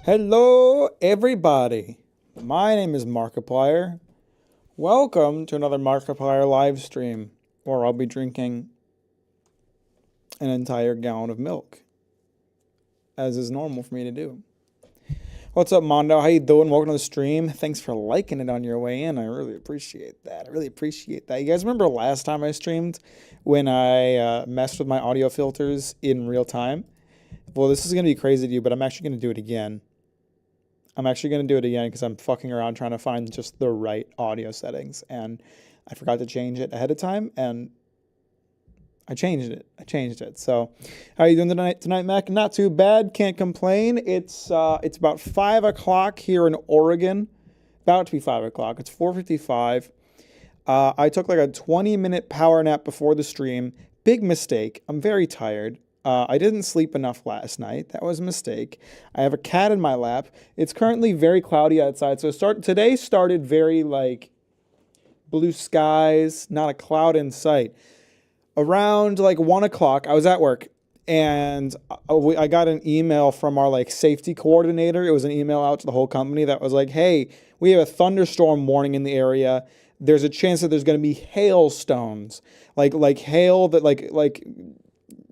Hello, everybody. My name is Markiplier. Welcome to another Markiplier live stream, where I'll be drinking an entire gallon of milk, as is normal for me to do. What's up, Mondo? How you doing? Welcome to the stream. Thanks for liking it on your way in. I really appreciate that. You guys remember last time I streamed when I messed with my audio filters in real time? Well, this is going to be crazy to you, but I'm actually going to do it again. Because I'm fucking around trying to find just the right audio settings, and I forgot to change it ahead of time, and I changed it. So, how are you doing tonight, Mack? Not too bad. Can't complain. It's about 5 o'clock here in Oregon. About to be 5 o'clock. It's 4:55. I took like a 20-minute power nap before the stream. Big mistake. I'm very tired. I didn't sleep enough last night. That was a mistake. I have a cat in my lap. It's currently very cloudy outside. So today started very like blue skies, not a cloud in sight. Around like 1 o'clock, I was at work and I got an email from our like safety coordinator. It was an email out to the whole company that was like, hey, we have a thunderstorm warning in the area. There's a chance that there's going to be hailstones, like hail that like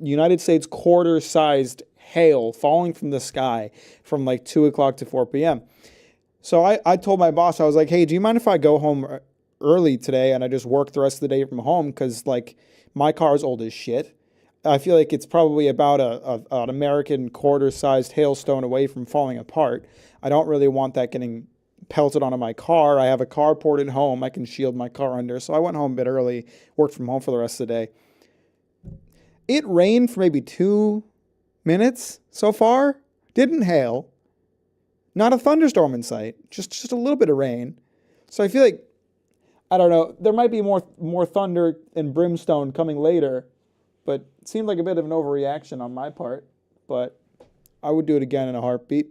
United States quarter-sized hail falling from the sky from like 2 o'clock to 4 p.m. So I told my boss, I was like, hey, do you mind if I go home early today and I just work the rest of the day from home? Because like my car's old as shit. I feel like it's probably about an American quarter-sized hailstone away from falling apart. I don't really want that getting pelted onto my car. I have a carport at home I can shield my car under. So I went home a bit early, worked from home for the rest of the day. It rained for maybe 2 minutes so far. Didn't hail. Not a thunderstorm in sight. Just a little bit of rain. So I feel like, I don't know, there might be more thunder and brimstone coming later, but it seemed like a bit of an overreaction on my part. But I would do it again in a heartbeat.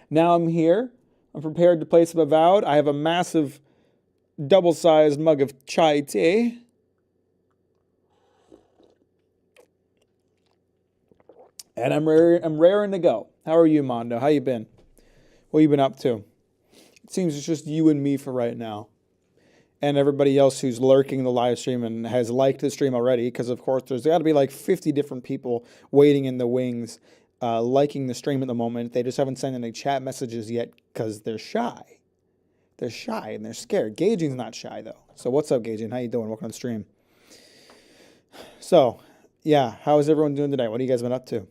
Now I'm here. I'm prepared to play some Avowed. I have a massive double-sized mug of chai tea. And I'm raring to go. How are you, Mondo? How you been? What you been up to? It seems it's just you and me for right now. And everybody else who's lurking the live stream and has liked the stream already, because of course there's got to be like 50 different people waiting in the wings, liking the stream at the moment. They just haven't sent any chat messages yet because they're shy. They're shy and they're scared. Gaging's not shy though. So what's up, Gaging? How you doing? Welcome to the stream. So, yeah, how is everyone doing today? What have you guys been up to?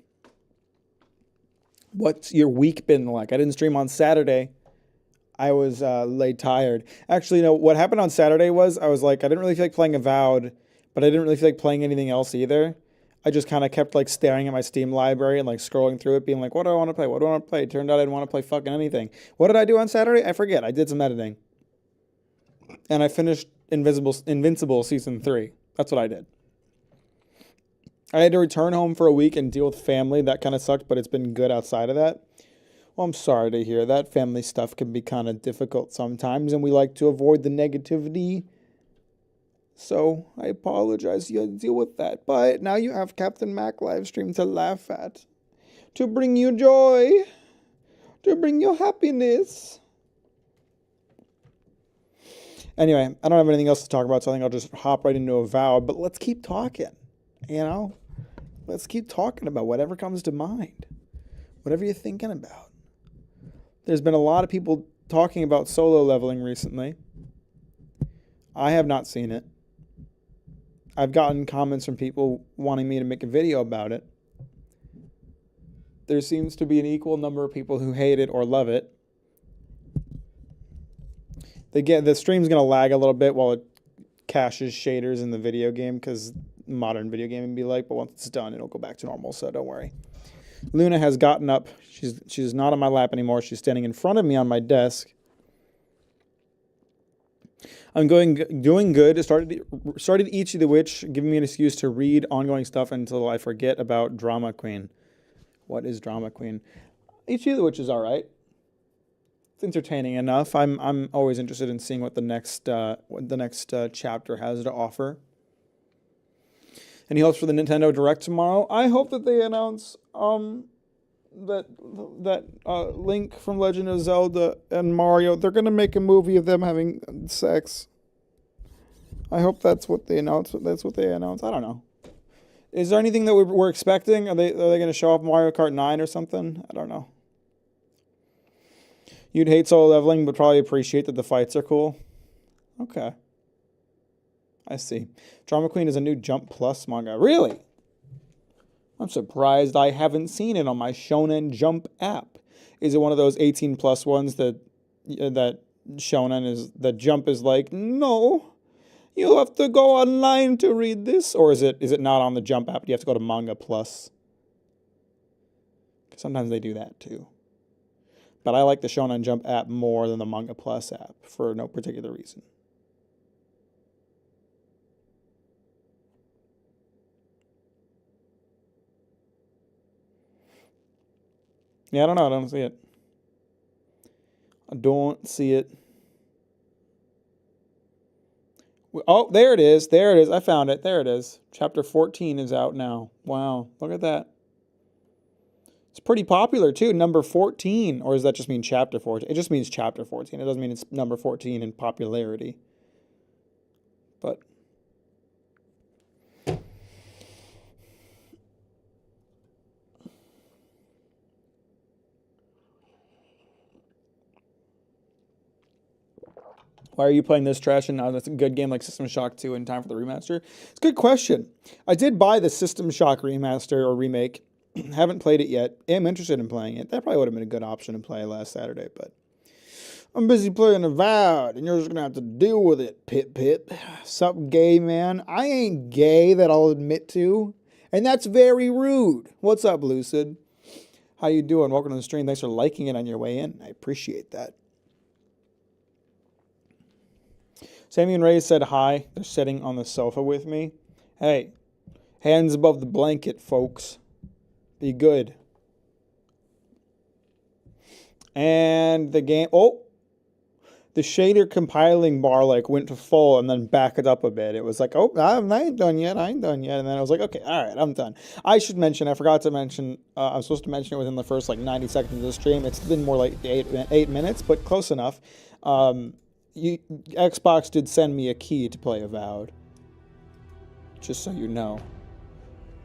What's your week been like? I didn't stream on Saturday. I was laid tired. Actually, no, what happened on Saturday was I was like, I didn't really feel like playing Avowed, but I didn't really feel like playing anything else either. I just kind of kept like staring at my Steam library and like scrolling through it, being like, what do I want to play? What do I want to play? It turned out I didn't want to play fucking anything. What did I do on Saturday? I forget. I did some editing. And I finished Invincible Season 3. That's what I did. I had to return home for a week and deal with family. That kind of sucked, but it's been good outside of that. Well, I'm sorry to hear that. Family stuff can be kind of difficult sometimes, and we like to avoid the negativity. So I apologize. You had to deal with that. But now you have Captain Mack live stream to laugh at, to bring you joy, to bring you happiness. Anyway, I don't have anything else to talk about, so I think I'll just hop right into Avowed. But let's keep talking, you know? Let's keep talking about whatever comes to mind. Whatever you're thinking about. There's been a lot of people talking about solo leveling recently. I have not seen it. I've gotten comments from people wanting me to make a video about it. There seems to be an equal number of people who hate it or love it. The stream's going to lag a little bit while it caches shaders in the video game, because modern video gaming be like, but once it's done, it'll go back to normal, so don't worry. Luna has gotten up. She's not on my lap anymore. She's standing in front of me on my desk. I'm doing good. Started Ichi the Witch, giving me an excuse to read ongoing stuff until I forget about Drama Queen. What is Drama Queen? Ichi the Witch is all right. It's entertaining enough. I'm always interested in seeing what the next chapter has to offer. Any hopes for the Nintendo Direct tomorrow? I hope that they announce Link from Legend of Zelda and Mario, they're gonna make a movie of them having sex. I hope that's what they announced. That's what they announced. I don't know. Is there anything that we're expecting? Are they gonna show off Mario Kart 9 or something? I don't know. You'd hate solo leveling, but probably appreciate that the fights are cool. Okay. I see. Drama Queen is a new Jump Plus manga. Really? I'm surprised I haven't seen it on my Shonen Jump app. Is it one of those 18 plus ones that Shonen is, that Jump is like, no, you have to go online to read this? Or is it not on the Jump app? You have to go to Manga Plus. Sometimes they do that too. But I like the Shonen Jump app more than the Manga Plus app for no particular reason. Yeah, I don't know. I don't see it. I don't see it. Oh, there it is. There it is. I found it. There it is. Chapter 14 is out now. Wow. Look at that. It's pretty popular too. Number 14. Or does that just mean chapter 14? It just means chapter 14. It doesn't mean it's number 14 in popularity. But why are you playing this trash and not a good game like System Shock 2 in time for the remaster? It's a good question. I did buy the System Shock remaster or remake. Haven't played it yet. Am interested in playing it. That probably would have been a good option to play last Saturday, but I'm busy playing Avowed, and you're just going to have to deal with it, Pip. Sup, gay man? I ain't gay, that I'll admit to, and that's very rude. What's up, Lucid? How you doing? Welcome to the stream. Thanks for liking it on your way in. I appreciate that. Sammy and Ray said hi. They're sitting on the sofa with me. Hey, hands above the blanket, folks. Be good. And the game... Oh! The shader compiling bar like went to full and then backed up a bit. It was like, oh, I ain't done yet. And then I was like, okay, all right, I'm done. I should mention, I forgot to mention, I was supposed to mention it within the first like 90 seconds of the stream. It's been more like 8 minutes, but close enough. Xbox did send me a key to play Avowed. Just so you know.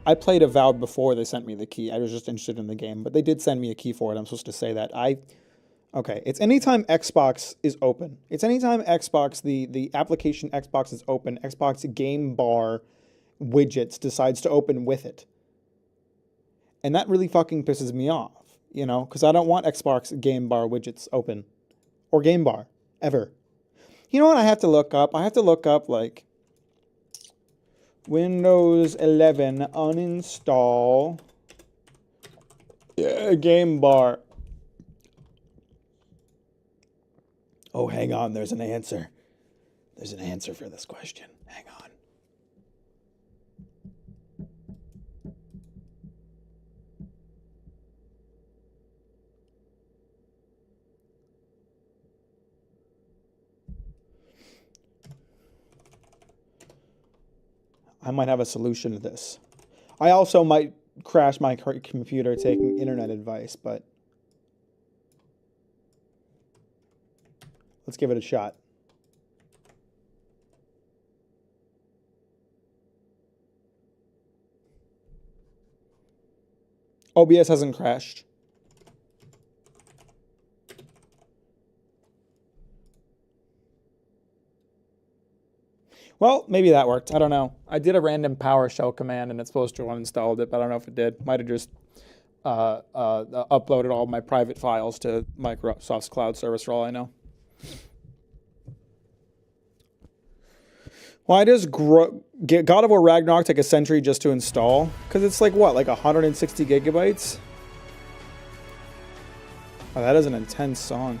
I played Avowed before they sent me the key. I was just interested in the game, but they did send me a key for it. I'm supposed to say that. Okay, it's anytime Xbox is open. It's anytime Xbox, the application Xbox is open, Xbox Game Bar widgets decides to open with it. And that really fucking pisses me off, you know, because I don't want Xbox Game Bar widgets open. Or Game Bar, ever. You know what I have to look up? I have to look up, like, Windows 11 uninstall Game Bar. Oh, hang on. There's an answer. There's an answer for this question. Hang on. I might have a solution to this. I also might crash my computer taking internet advice, but let's give it a shot. OBS hasn't crashed. Well, maybe that worked. I don't know. I did a random PowerShell command and it's supposed to have uninstalled it, but I don't know if it did. Might have just uploaded all my private files to Microsoft's cloud service for all I know. Why does God of War Ragnarok take a century just to install? Because it's like, what, like 160 gigabytes? Oh, that is an intense song.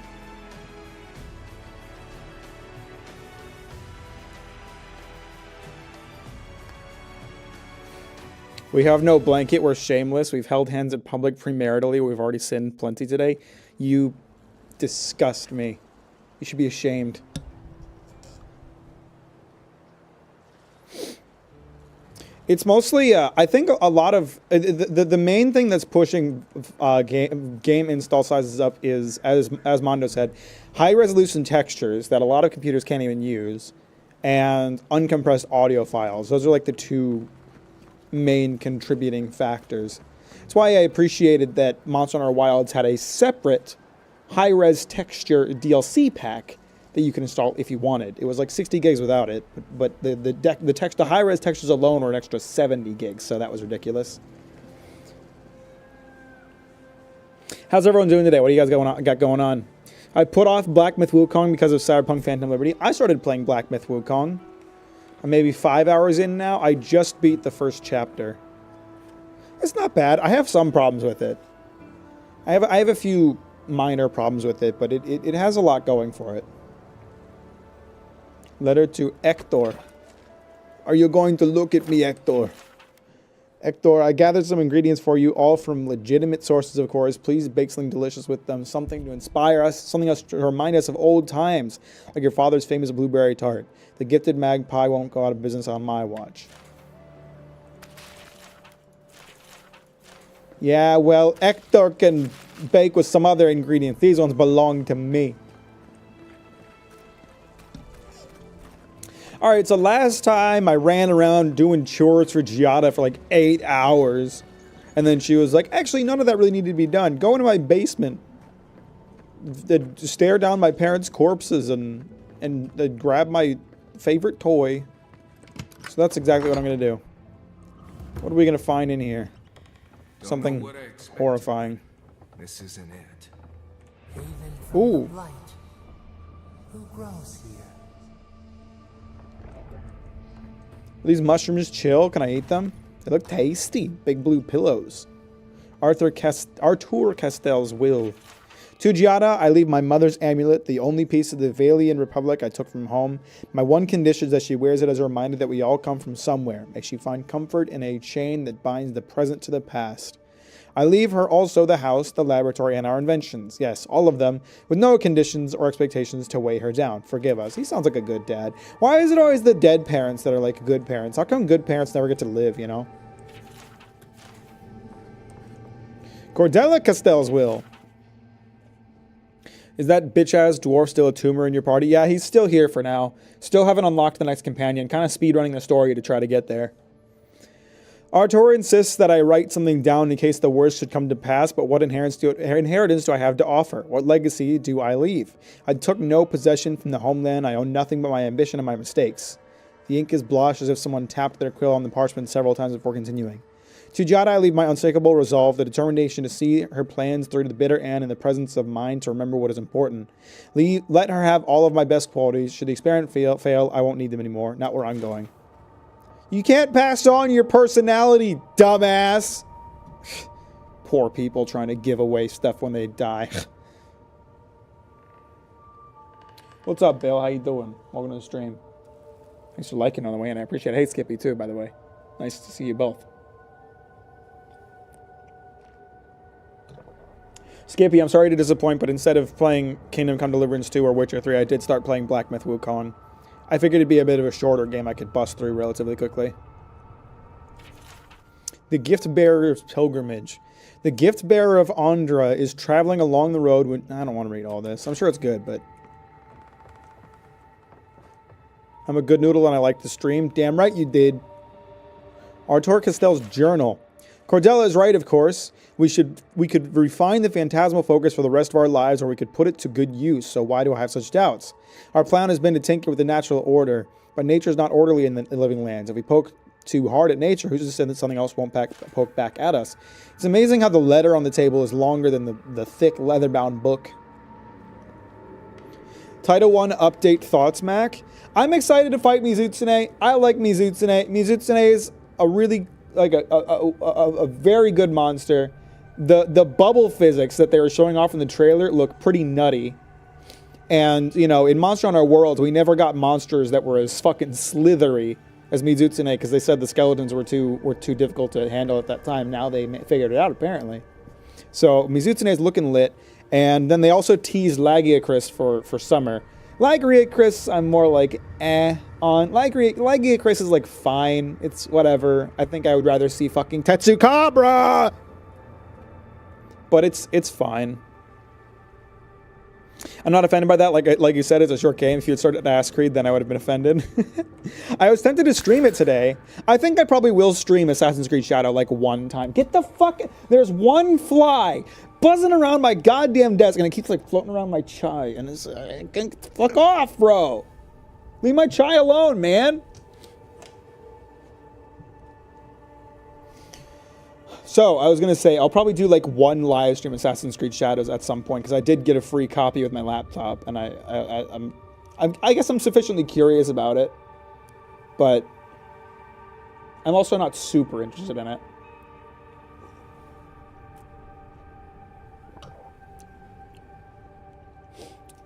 We have no blanket. We're shameless. We've held hands in public premaritally. We've already sinned plenty today. You disgust me. You should be ashamed. It's mostly, I think a lot of, the main thing that's pushing game install sizes up is, as Mondo said, high resolution textures that a lot of computers can't even use, and uncompressed audio files. Those are like the two main contributing factors. That's why I appreciated that Monster Hunter Wilds had a separate high-res texture DLC pack that you can install if you wanted. It was like 60 gigs without it, but the high-res textures alone were an extra 70 gigs, so that was ridiculous. How's everyone doing today? What do you guys got going on? I put off Black Myth Wukong because of Cyberpunk Phantom Liberty. I started playing Black Myth Wukong. I'm maybe 5 hours in now. I just beat the first chapter. It's not bad. I have some problems with it. I have a few minor problems with it, but it has a lot going for it. Letter to Hector. Are you going to look at me, Hector? Hector, I gathered some ingredients for you, all from legitimate sources, of course. Please bake something delicious with them, something to inspire us, something else to remind us of old times, like your father's famous blueberry tart. The gifted magpie won't go out of business on my watch. Yeah, well, Hector can bake with some other ingredients. These ones belong to me. Alright, so last time I ran around doing chores for Giada for like 8 hours. And then she was like, actually, none of that really needed to be done. Go into my basement. Stare down my parents' corpses and grab my favorite toy. So that's exactly what I'm going to do. What are we going to find in here? Something horrifying. This isn't it. Ooh. Who grows here? Are these mushrooms chill? Can I eat them? They look tasty. Big blue pillows. Arthur Castell's will. To Giada, I leave my mother's amulet, the only piece of the Valian Republic I took from home. My one condition is that she wears it as a reminder that we all come from somewhere. May she find comfort in a chain that binds the present to the past. I leave her also the house, the laboratory, and our inventions. Yes, all of them, with no conditions or expectations to weigh her down. Forgive us. He sounds like a good dad. Why is it always the dead parents that are like good parents? How come good parents never get to live, you know? Cordella Castell's will. Is that bitch-ass dwarf still a tumor in your party? Yeah, he's still here for now. Still haven't unlocked the next companion. Kind of speedrunning the story to try to get there. Artur insists that I write something down in case the worst should come to pass, but what inheritance do I have to offer? What legacy do I leave? I took no possession from the homeland. I own nothing but my ambition and my mistakes. The ink is blotched as if someone tapped their quill on the parchment several times before continuing. To Giada, I leave my unshakable resolve, the determination to see her plans through to the bitter end and the presence of mind to remember what is important. Let her have all of my best qualities. Should the experiment fail, I won't need them anymore. Not where I'm going. You can't pass on your personality, dumbass. Poor people trying to give away stuff when they die. What's up, Bill? How you doing? Welcome to the stream. Thanks for liking on the way in. I appreciate it. Hey, Skippy, too, by the way. Nice to see you both. Skippy, I'm sorry to disappoint, but instead of playing Kingdom Come Deliverance 2 or Witcher 3, I did start playing Black Myth Wukong. I figured it'd be a bit of a shorter game I could bust through relatively quickly. The Gift Bearer's Pilgrimage. The Gift Bearer of Andra is traveling along the road when... I don't want to read all this. I'm sure it's good, but... I'm a good noodle and I like to stream. Damn right you did. Artur Castell's Journal. Cordella is right, of course. We could refine the phantasmal focus for the rest of our lives, or we could put it to good use, so why do I have such doubts? Our plan has been to tinker with the natural order, but nature is not orderly in the living lands. If we poke too hard at nature, who's to say that something else won't poke back at us? It's amazing how the letter on the table is longer than the thick leather-bound book. Title 1 update thoughts, Mack. I'm excited to fight Mizutsune. I like Mizutsune. Mizutsune is a really... like a very good monster. The bubble physics that they were showing off in the trailer look pretty nutty. And, you know, in Monster Hunter World, we never got monsters that were as fucking slithery as Mizutsune, because they said the skeletons were too difficult to handle at that time. Now they figured it out, apparently. So Mizutsune is looking lit. And then they also teased Lagiacrys for summer. Lagria Chris, I'm more like on. Lagria Chris is like fine. It's whatever. I think I would rather see fucking Tetsukabra. But it's fine. I'm not offended by that. Like you said, it's a short game. If you had started Ass Creed, then I would have been offended. I was tempted to stream it today. I think I probably will stream Assassin's Creed Shadow like one time. Get the fuck... There's one fly buzzing around my goddamn desk, and it keeps like floating around my chai. And it's... fuck off, bro. Leave my chai alone, man. So, I was going to say, I'll probably do like one live stream Assassin's Creed Shadows at some point, because I did get a free copy with my laptop, and I guess I'm sufficiently curious about it, but I'm also not super interested in it.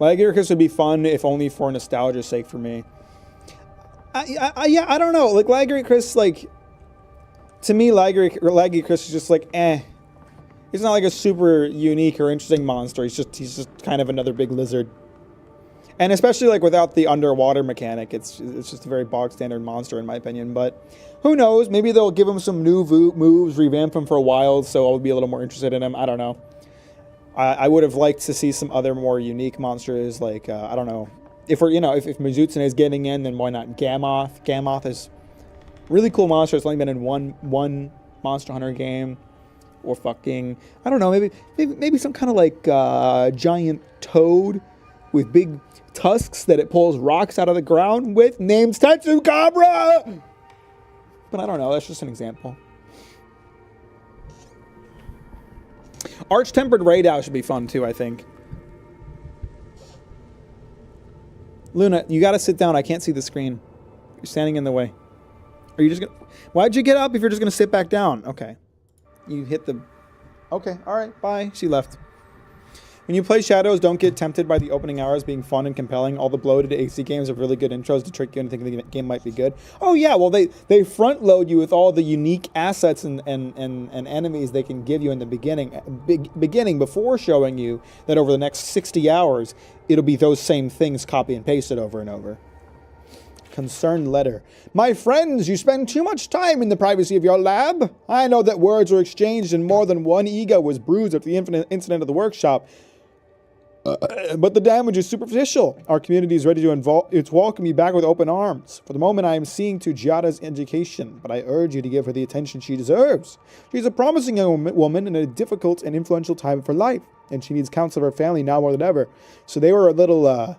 Lagiricus would be fun, if only for nostalgia's sake for me. Yeah, I don't know. Like, Lagiricus, like... To me, Laggy Chris is just like, He's not like a super unique or interesting monster. He's just kind of another big lizard. And especially like without the underwater mechanic, it's just a very bog standard monster in my opinion. But who knows? Maybe they'll give him some new moves, revamp him for a while, so I'll be a little more interested in him. I don't know. I would have liked to see some other more unique monsters, like I don't know. If Mizutsune is getting in, then why not Gamoth? Gamoth is really cool monster. It's only been in one Monster Hunter game, or fucking I don't know. Maybe some kind of like giant toad with big tusks that it pulls rocks out of the ground with. Name's Tetsukabra. But I don't know. That's just an example. Arch-tempered Raidou should be fun too, I think. Luna, you gotta sit down. I can't see the screen. You're standing in the way. Are you just gonna... Why'd you get up if you're just gonna sit back down? Okay. You hit the... Okay, alright, bye. She left. When you play Shadows, don't get tempted by the opening hours being fun and compelling. All the bloated AC games have really good intros to trick you into thinking the game might be good. Oh yeah, well they front load you with all the unique assets and enemies they can give you in the beginning before showing you that over the next 60 hours, it'll be those same things copy and pasted over and over. Concerned letter. My friends, you spend too much time in the privacy of your lab. I know that words were exchanged and more than one ego was bruised at the incident of the workshop. But the damage is superficial. Our community is ready to welcome you back with open arms. For the moment, I am seeing to Giada's education, but I urge you to give her the attention she deserves. She's a promising young woman in a difficult and influential time of her life, and she needs counsel of her family now more than ever. So they were a little,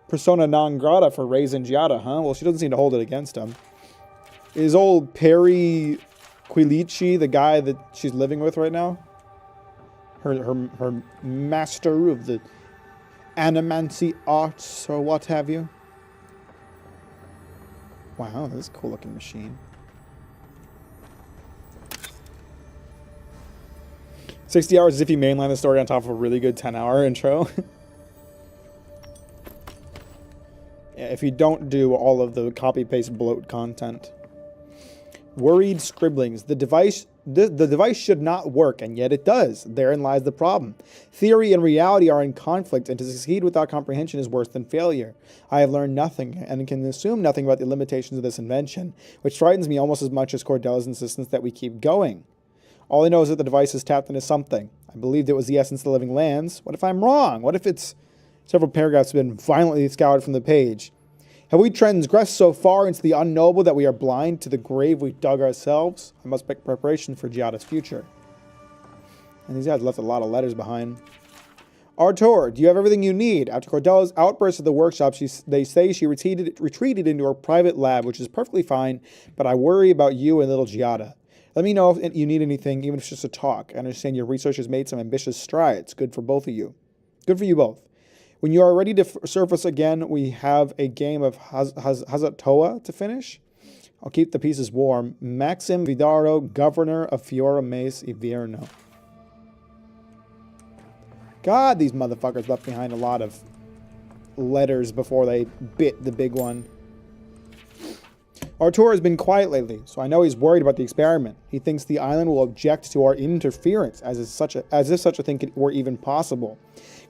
persona non grata for raising Giada, huh? Well, she doesn't seem to hold it against him. Is old Perry Quilici the guy that she's living with right now? Her master of the animancy arts or what have you? Wow, this is a cool looking machine. 60 hours as if you mainline the story on top of a really good 10-hour intro. If you don't do all of the copy-paste bloat content. Worried scribblings. The device should not work, and yet it does. Therein lies the problem. Theory and reality are in conflict, and to succeed without comprehension is worse than failure. I have learned nothing, and can assume nothing about the limitations of this invention, which frightens me almost as much as Cordella's insistence that we keep going. All I know is that the device is tapped into something. I believed it was the essence of the living lands. What if I'm wrong? What if it's... Several paragraphs have been violently scoured from the page. Have we transgressed so far into the unknowable that we are blind to the grave we dug ourselves? I must make preparation for Giada's future. And these guys left a lot of letters behind. Artur, do you have everything you need? After Cordella's outburst at the workshop, they say she retreated into her private lab, which is perfectly fine, but I worry about you and little Giada. Let me know if you need anything, even if it's just a talk. I understand your research has made some ambitious strides. Good for both of you. Good for you both. When you are ready to surface again, we have a game of Hazatoa to finish. I'll keep the pieces warm. Maxim Vidaro, Governor of Fiora Mace Ivierno. God, these motherfuckers left behind a lot of letters before they bit the big one. Artur has been quiet lately, so I know he's worried about the experiment. He thinks the island will object to our interference, as if such a thing were even possible.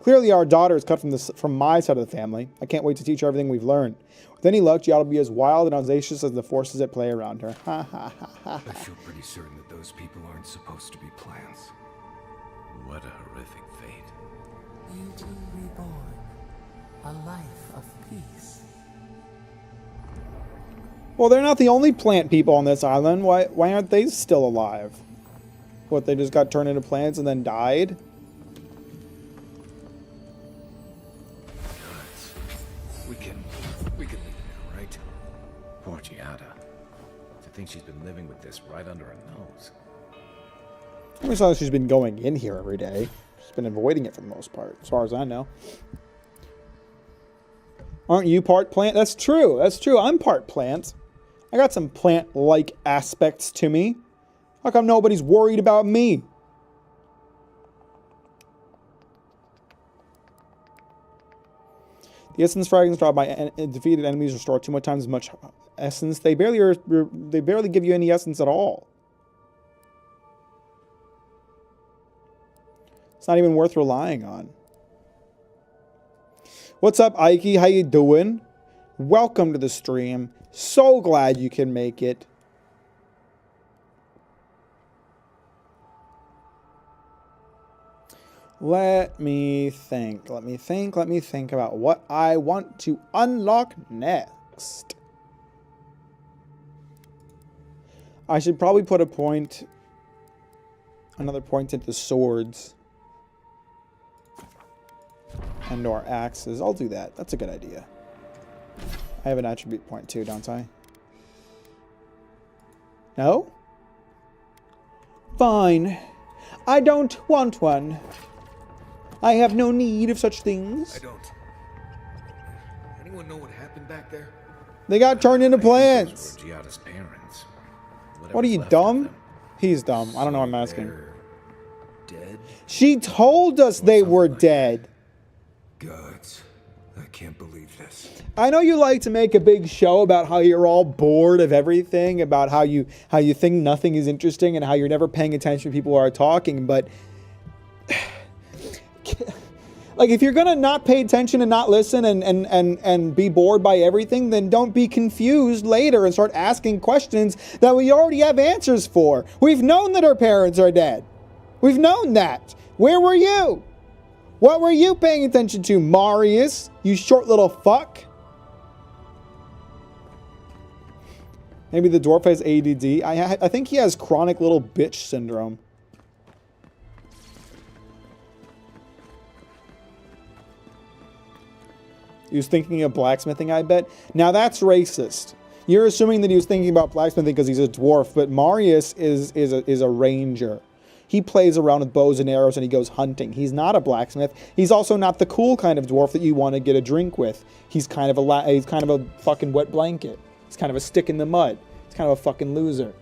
Clearly, our daughter is cut from my side of the family. I can't wait to teach her everything we've learned. With any luck, she ought to be as wild and audacious as the forces at play around her. Ha ha ha ha. I feel pretty certain that those people aren't supposed to be plants. What a horrific fate. Beauty reborn. A life of peace. Well, they're not the only plant people on this island. Why aren't they still alive? What, they just got turned into plants and then died? We can leave now, right? Poor Giada. To think she's been living with this right under her nose. I mean, it's not like she's been going in here every day. She's been avoiding it for the most part, as far as I know. Aren't you part plant? That's true. That's true. I'm part plant. I got some plant-like aspects to me. How come nobody's worried about me? The essence fragments dropped by defeated enemies restore 2 more times as much essence. They barely give you any essence at all. It's not even worth relying on. What's up, Ike? How you doing? Welcome to the stream. So glad you can make it. Let me think about what I want to unlock next. I should probably put another point into swords and or axes. I'll do that. That's a good idea. I have an attribute point too, don't I? No? Fine. I don't want one. I have no need of such things. I don't. Anyone know what happened back there? They got turned into plants. Those were Giada's parents. What are you, dumb? He's dumb. I don't know what I'm asking. They're dead? She told us they were dead. Gods, I can't believe this. I know you like to make a big show about how you're all bored of everything, about how you think nothing is interesting and how you're never paying attention to people who are talking, but like, if you're gonna not pay attention and not listen and be bored by everything, then don't be confused later and start asking questions that we already have answers for. We've known that our parents are dead. We've known that. Where were you? What were you paying attention to, Marius? You short little fuck. Maybe the dwarf has ADD. I think he has chronic little bitch syndrome. He was thinking of blacksmithing, I bet. Now that's racist. You're assuming that he was thinking about blacksmithing because he's a dwarf, but Marius is a ranger. He plays around with bows and arrows and he goes hunting. He's not a blacksmith. He's also not the cool kind of dwarf that you want to get a drink with. He's kind of a fucking wet blanket. He's kind of a stick in the mud. He's kind of a fucking loser.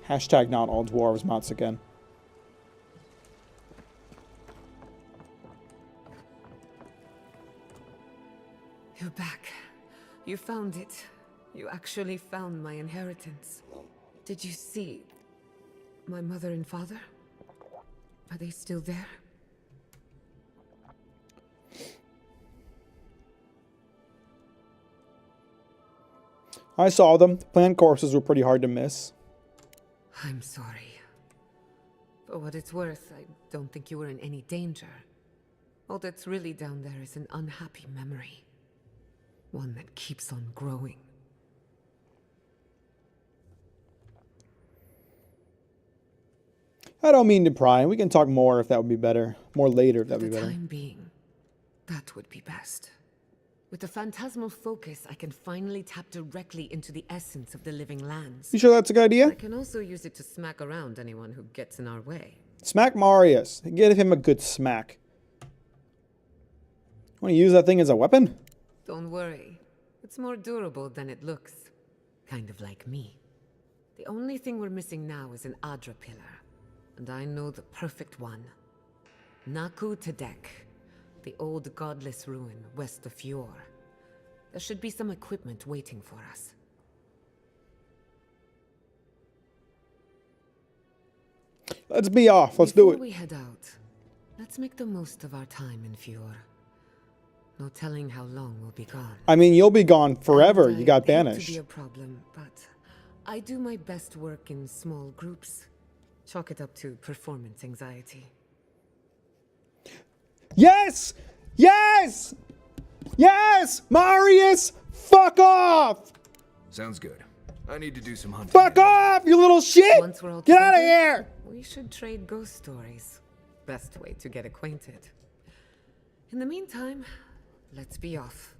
Hashtag not all dwarves once again. You're back. You found it. You actually found my inheritance. Did you see my mother and father? Are they still there? I saw them. The plant corpses were pretty hard to miss. I'm sorry. For what it's worth, I don't think you were in any danger. All that's really down there is an unhappy memory. One that keeps on growing. I don't mean to pry. We can talk more if that would be better. More later if that would be better. For the time being, that would be best. With the phantasmal focus, I can finally tap directly into the essence of the living lands. You sure that's a good idea? I can also use it to smack around anyone who gets in our way. Smack Marius. Give him a good smack. Want to use that thing as a weapon? Don't worry. It's more durable than it looks. Kind of like me. The only thing we're missing now is an Adra pillar. And I know the perfect one. Naku Tedek. The old godless ruin west of Fjord. There should be some equipment waiting for us. Let's be off. Let's do it. Before we head out, Let's make the most of our time in Fior. No telling how long we'll be gone. I mean, you'll be gone forever. And You got I hate banished. to be a problem, but I do my best work in small groups. Chalk it up to performance anxiety. Yes! Yes! Yes! Marius! Fuck off! Sounds good. I need to do some hunting. Fuck off, you little shit! Once we're all Get out of together, here! We should trade ghost stories. Best way to get acquainted. In the meantime, let's be off.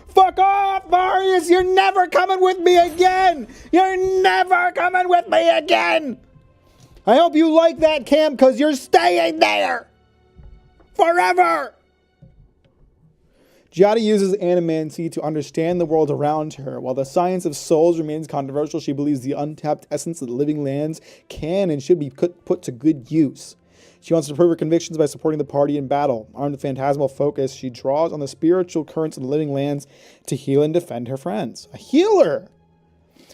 Fuck off, Marius! You're never coming with me again! You're never coming with me again! I hope you like that camp, because you're staying there! Forever! Giada uses animancy to understand the world around her. While the science of souls remains controversial, she believes the untapped essence of the living lands can and should be put to good use. She wants to prove her convictions by supporting the party in battle. Armed with phantasmal focus, she draws on the spiritual currents of the living lands to heal and defend her friends. A healer!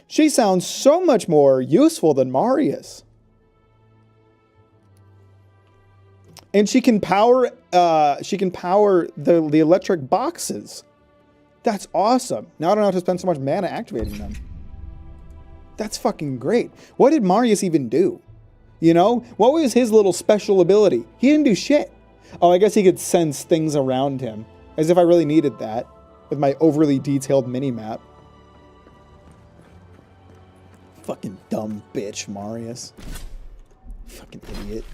She sounds so much more useful than Marius. And she can power the electric boxes. That's awesome. Now I don't have to spend so much mana activating them. That's fucking great. What did Marius even do? You know? What was his little special ability? He didn't do shit. Oh, I guess he could sense things around him. As if I really needed that. With my overly detailed mini-map. Fucking dumb bitch, Marius. Fucking idiot.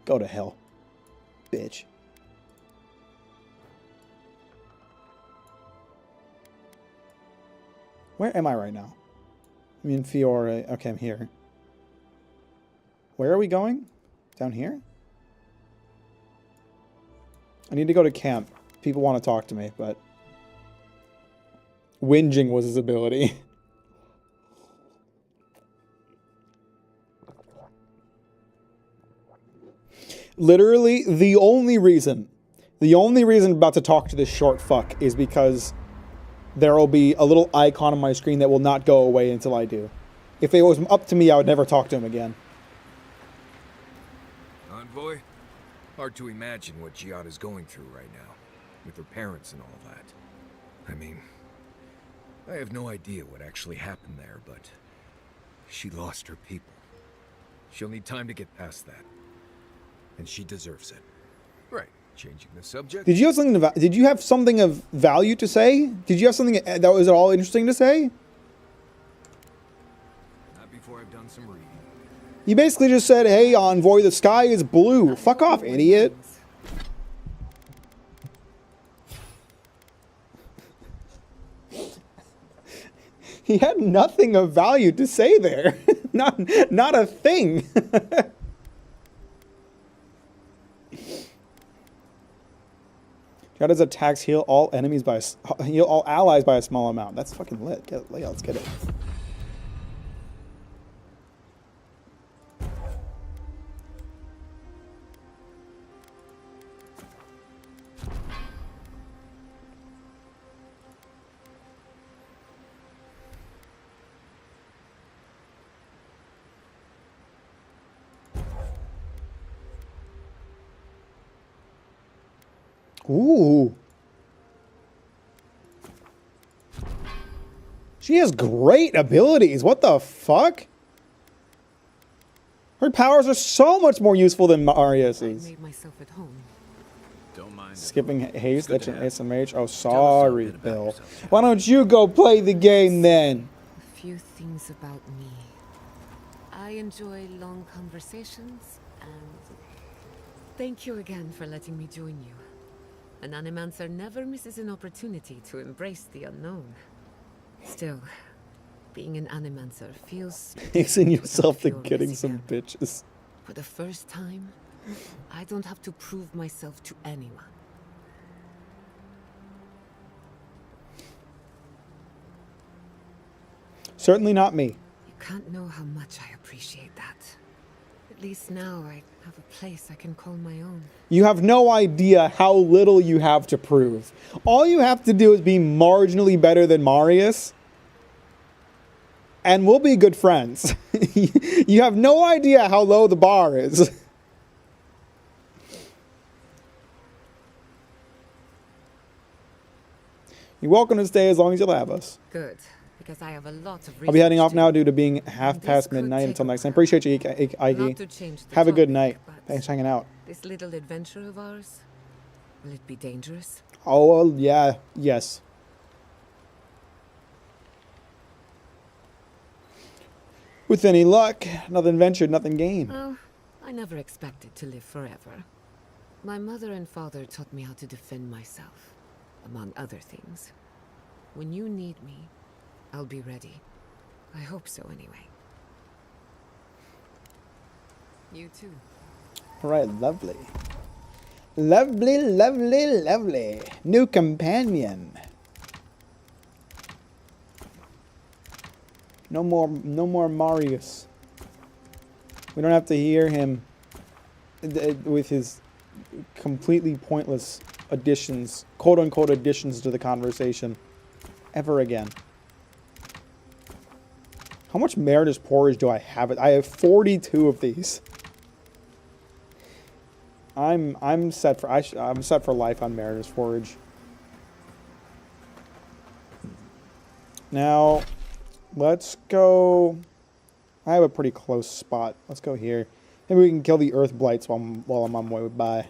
Go to hell, bitch. Where am I right now? I'm in Fiore. Okay, I'm here. Where are we going? Down here? I need to go to camp. People want to talk to me, but... Whinging was his ability. Literally, the only reason I'm about to talk to this short fuck is because there will be a little icon on my screen that will not go away until I do. If it was up to me, I would never talk to him again. Envoy? Hard to imagine what Giada's going through right now, with her parents and all that. I mean, I have no idea what actually happened there, but she lost her people. She'll need time to get past that. And she deserves it. Right. Changing the subject. Did you have something of value to say? Did you have something that was at all interesting to say? Not before I've done some reading. You basically just said, "Hey, Envoy, the sky is blue." Fuck off, idiot. He had nothing of value to say there. Not a thing. Giada's attacks heal all allies by a small amount. That's fucking lit. Let's get it. Ooh. She has great abilities. What the fuck? Her powers are so much more useful than Marius's. I made myself at home. Don't mind. Skipping haste, Good that's to an have. SMH. Oh, us sorry, a bit about Bill. yourself, Jack. Why don't you go play the game then? A few things about me. I enjoy long conversations, and thank you again for letting me join you. An animancer never misses an opportunity to embrace the unknown. Still, being an animancer feels... Fixing yourself to Feel getting missing some out. bitches. For the first time, I don't have to prove myself to anyone. Certainly not me. You can't know how much I appreciate that. At least now I have a place I can call my own. You have no idea how little you have to prove. All you have to do is be marginally better than Marius, and we'll be good friends. You have no idea how low the bar is. You're welcome to stay as long as you'll have us. Good, because I have a lot of I'll be heading off research now to do. due to being half This past could midnight. take Until a next time. while. Appreciate you, Not Ike. to change the Have a good topic, night. but Thanks for hanging out. this little adventure of ours, will it be dangerous? Oh, well, yeah. Yes. With any luck, nothing ventured, nothing gained. Well, I never expected to live forever. My mother and father taught me how to defend myself, among other things. When you need me, I'll be ready. I hope so, anyway. You too. All right, lovely. Lovely, lovely, lovely. New companion. No more Marius. We don't have to hear him with his completely pointless additions, quote-unquote additions to the conversation, ever again. How much Marius porridge do I have? I have 42 of these. I'm set for I'm set for life on Marius porridge. Now, let's go. I have a pretty close spot. Let's go here. Maybe we can kill the earth blights while I'm on my way by.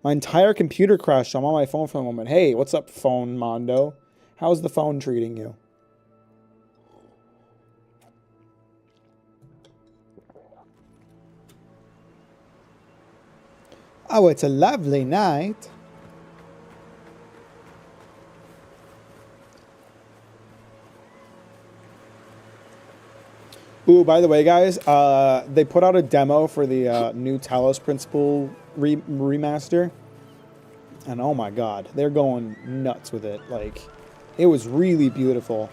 My entire computer crashed. I'm on my phone for the moment. Hey, what's up, phone Mondo? How's the phone treating you? Oh, it's a lovely night. Ooh, by the way, guys, they put out a demo for the new Talos Principle remaster. And oh my god, they're going nuts with it. Like, it was really beautiful.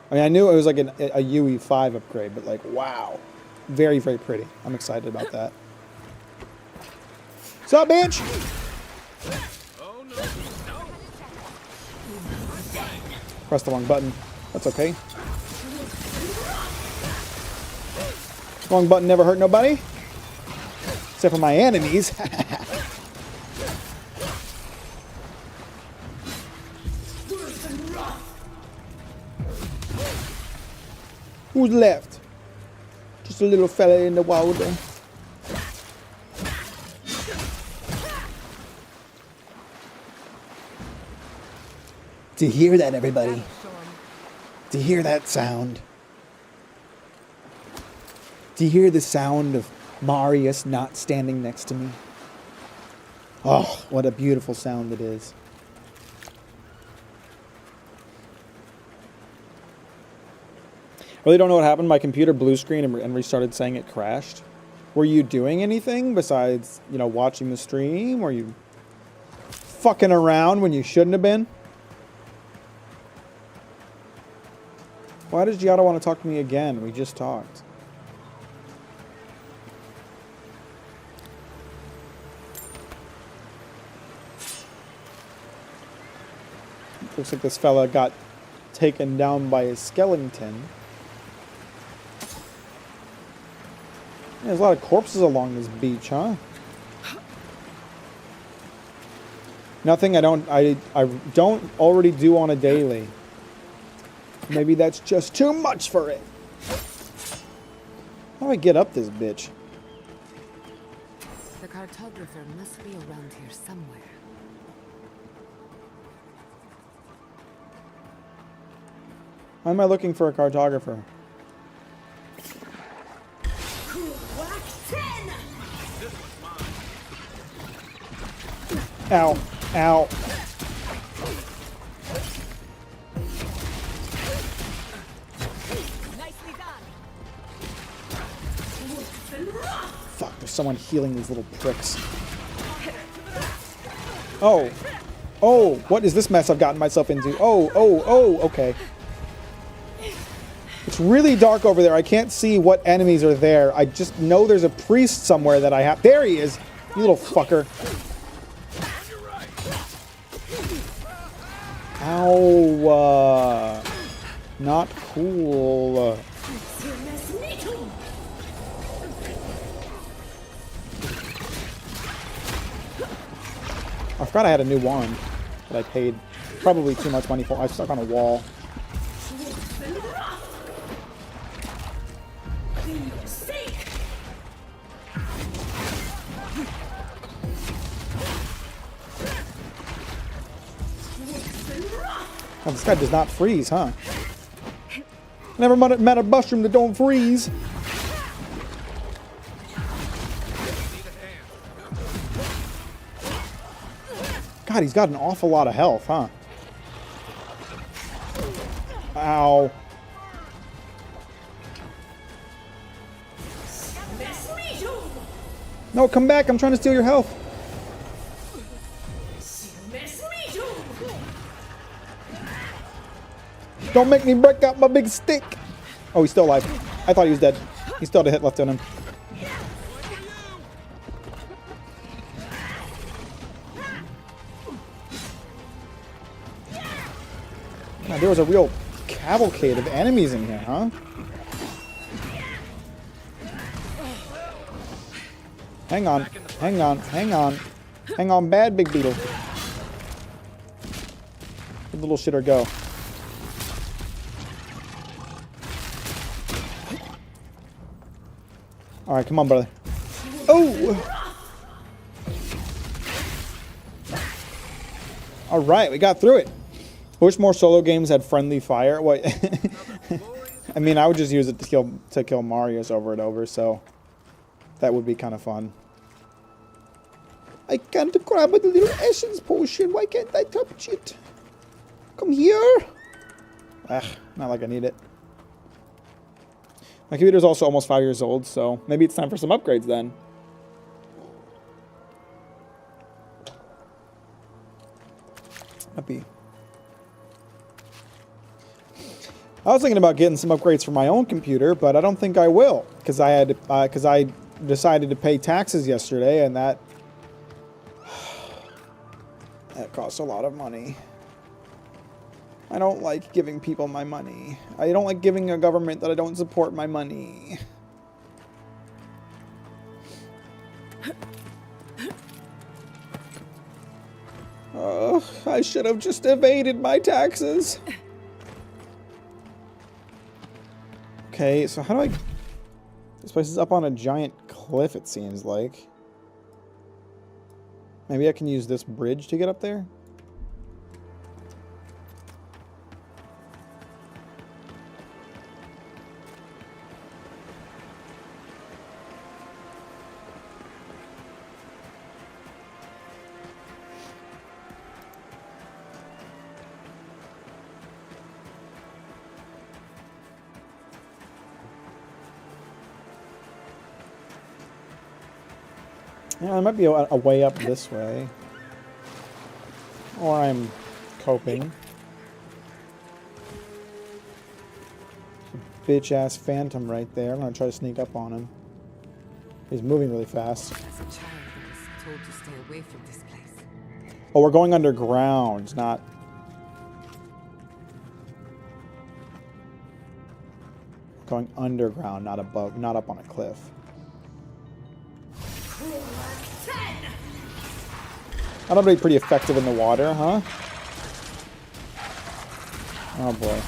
I mean, I knew it was like a UE5 upgrade, but like, wow. Very, very pretty. I'm excited about that. What's up, bitch? Press the wrong button. That's okay. Wrong button never hurt nobody. Except for my enemies. Who's left? Just a little fella in the water. Do you hear that, everybody? Do you hear that sound? Do you hear the sound of Marius not standing next to me? Oh, what a beautiful sound it is. I really don't know what happened. My computer blue screen and restarted saying it crashed. Were you doing anything besides, you know, watching the stream? Were you fucking around when you shouldn't have been? Why does Giada want to talk to me again? We just talked. Looks like this fella got taken down by a skeleton. Yeah, there's a lot of corpses along this beach, huh? Nothing I don't already do on a daily. Maybe that's just too much for it. How do I get up this bitch? The cartographer must be around here somewhere. Why am I looking for a cartographer? Ow. Ow. Fuck, there's someone healing these little pricks. Oh. Oh, what is this mess I've gotten myself into? Oh, okay. It's really dark over there. I can't see what enemies are there. I just know there's a priest somewhere that I have. There he is, you little fucker. Ow. Not cool. I forgot I had a new wand that I paid Probably too much money for. I'm stuck on a wall. Oh, this guy does not freeze, huh? Never met a mushroom that don't freeze. God, he's got an awful lot of health, huh? Ow. No, come back. I'm trying to steal your health. Don't make me break out my big stick. Oh, he's still alive. I thought he was dead. He still had a hit left on him. God, there was a real cavalcade of enemies in here, huh? Hang on, hang on, hang on. Hang on, bad big beetle. Let the little shitter go. Alright, come on, brother. Oh! Alright, we got through it. I wish more solo games had friendly fire. What? I mean, I would just use it to kill Marius over and over, so that would be kind of fun. I can't grab the little essence potion. Why can't I touch it? Come here. Ugh, not like I need it. My computer's also almost 5 years old, so maybe it's time for some upgrades then. Happy. I was thinking about getting some upgrades for my own computer, but I don't think I will, because I decided to pay taxes yesterday, and that costs a lot of money. I don't like giving people my money. I don't like giving a government that I don't support my money. I should have just evaded my taxes. Okay, so how do I... This place is up on a giant cliff, it seems like. Maybe I can use this bridge to get up there? Yeah, there might be a way up this way. Or I'm coping. Bitch-ass phantom right there. I'm gonna try to sneak up on him. He's moving really fast. As a child, I was told to stay away from this place. Oh, we're going underground, not... Going underground, not above, not up on a cliff. That'll be pretty effective in the water, huh? Oh boy.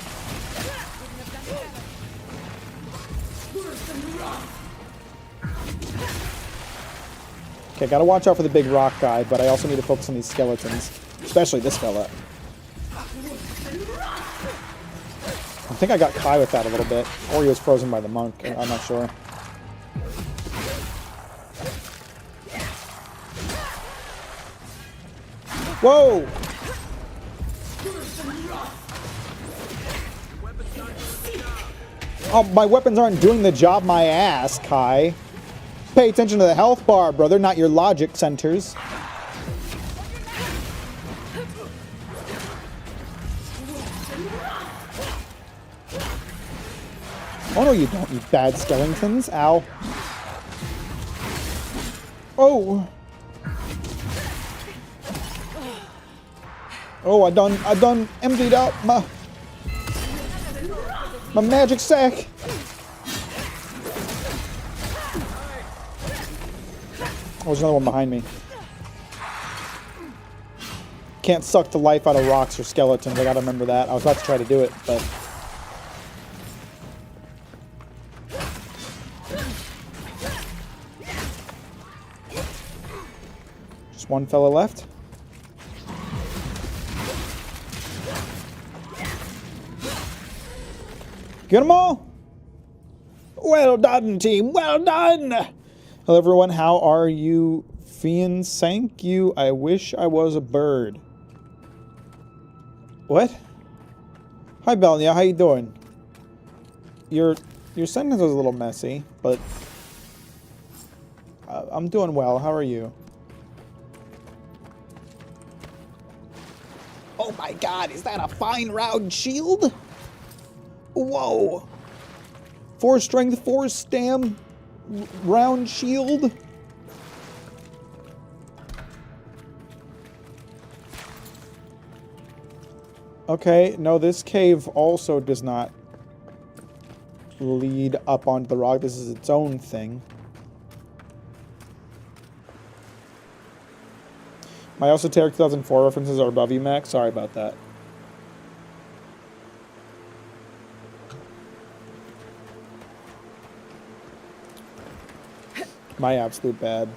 Okay, gotta watch out for the big rock guy, but I also need to focus on these skeletons. Especially this fella. I think I got Kai with that a little bit. Or he was frozen by the monk. I'm not sure. Whoa! Oh, my weapons aren't doing the job my ass, Kai. Pay attention to the health bar, brother, not your logic centers. Oh no, you don't, you bad skeletons. Ow. Oh! Oh, I done emptied out my magic sack. Oh, there's another one behind me. can't suck the life out of rocks or skeletons. I gotta remember that. I was about to try to do it, but... Just one fella left. Get them all! Well done, team. Well done! Hello, everyone. How are you? Fiends, thank you. I wish I was a bird. What? Hi, Belnia. How you doing? Your sentence was a little messy, but I'm doing well. How are you? Oh my God! Is that a fine round shield? Whoa! 4 strength, 4 stam, round shield. Okay, no, this cave also does not lead up onto the rock. This is its own thing. My Esoteric 2004 references are above you, Max. Sorry about that. My absolute bad.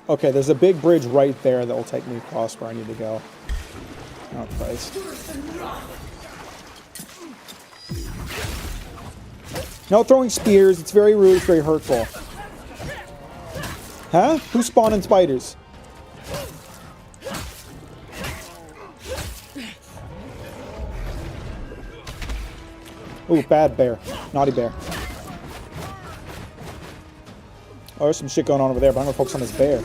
Okay, there's a big bridge right there that will take me across where I need to go. Oh, Christ. No throwing spears. It's very rude. It's very hurtful. Huh? Who's spawning spiders? Ooh, bad bear. Naughty bear. Oh, there's some shit going on over there, but I'm gonna focus on this bear.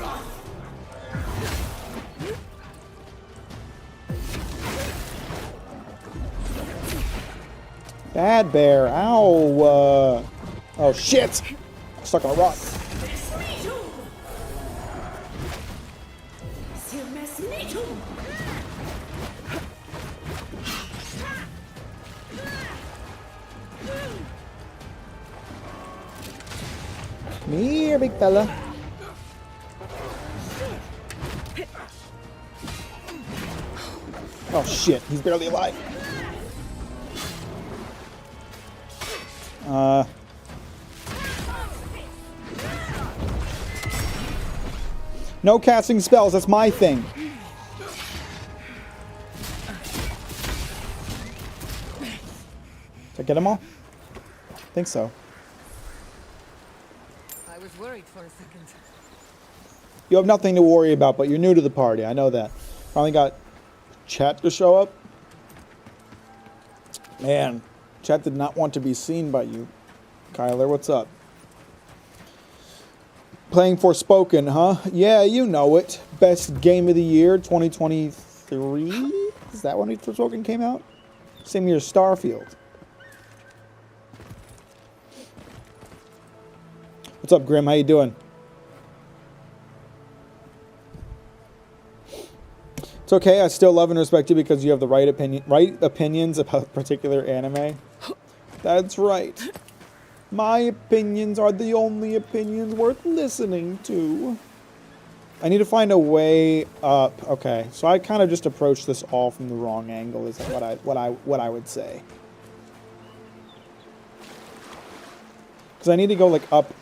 Bad bear. Ow. Oh, shit. I'm stuck on a rock. Me here, big fella. Oh shit, he's barely alive. No casting spells, that's my thing. Did I get them all? I think so. I was worried for a second. You have nothing to worry about, but you're new to the party. I know that. Finally got chat to show up. Man, chat did not want to be seen by you. Kyler, what's up? Playing Forspoken, huh? Yeah, you know it. Best game of the year, 2023? Is that when Forspoken came out? Same year as Starfield. What's up, Grim? How you doing? It's okay. I still love and respect you because you have the right opinions about a particular anime. That's right. My opinions are the only opinions worth listening to. I need to find a way up. Okay, so I kind of just approached this all from the wrong angle. Is what I would say. Because I need to go like up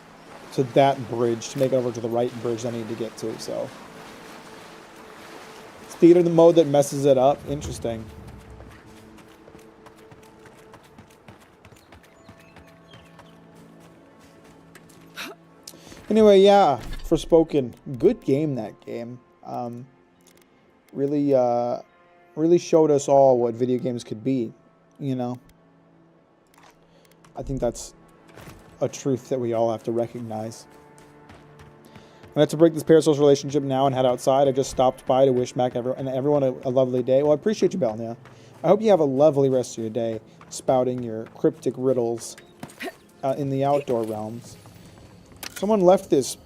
to that bridge to make it over to the right bridge I need to get to. So it's theater the mode that messes it up. Interesting. Anyway, yeah, Forspoken, good game. That game really showed us all what video games could be. You know, I think that's a truth that we all have to recognize. I have to break this parasocial relationship now and head outside. I just stopped by to wish Mack and everyone a lovely day. Well, I appreciate you, Belnia. I hope you have a lovely rest of your day, spouting your cryptic riddles in the outdoor realms. Someone left this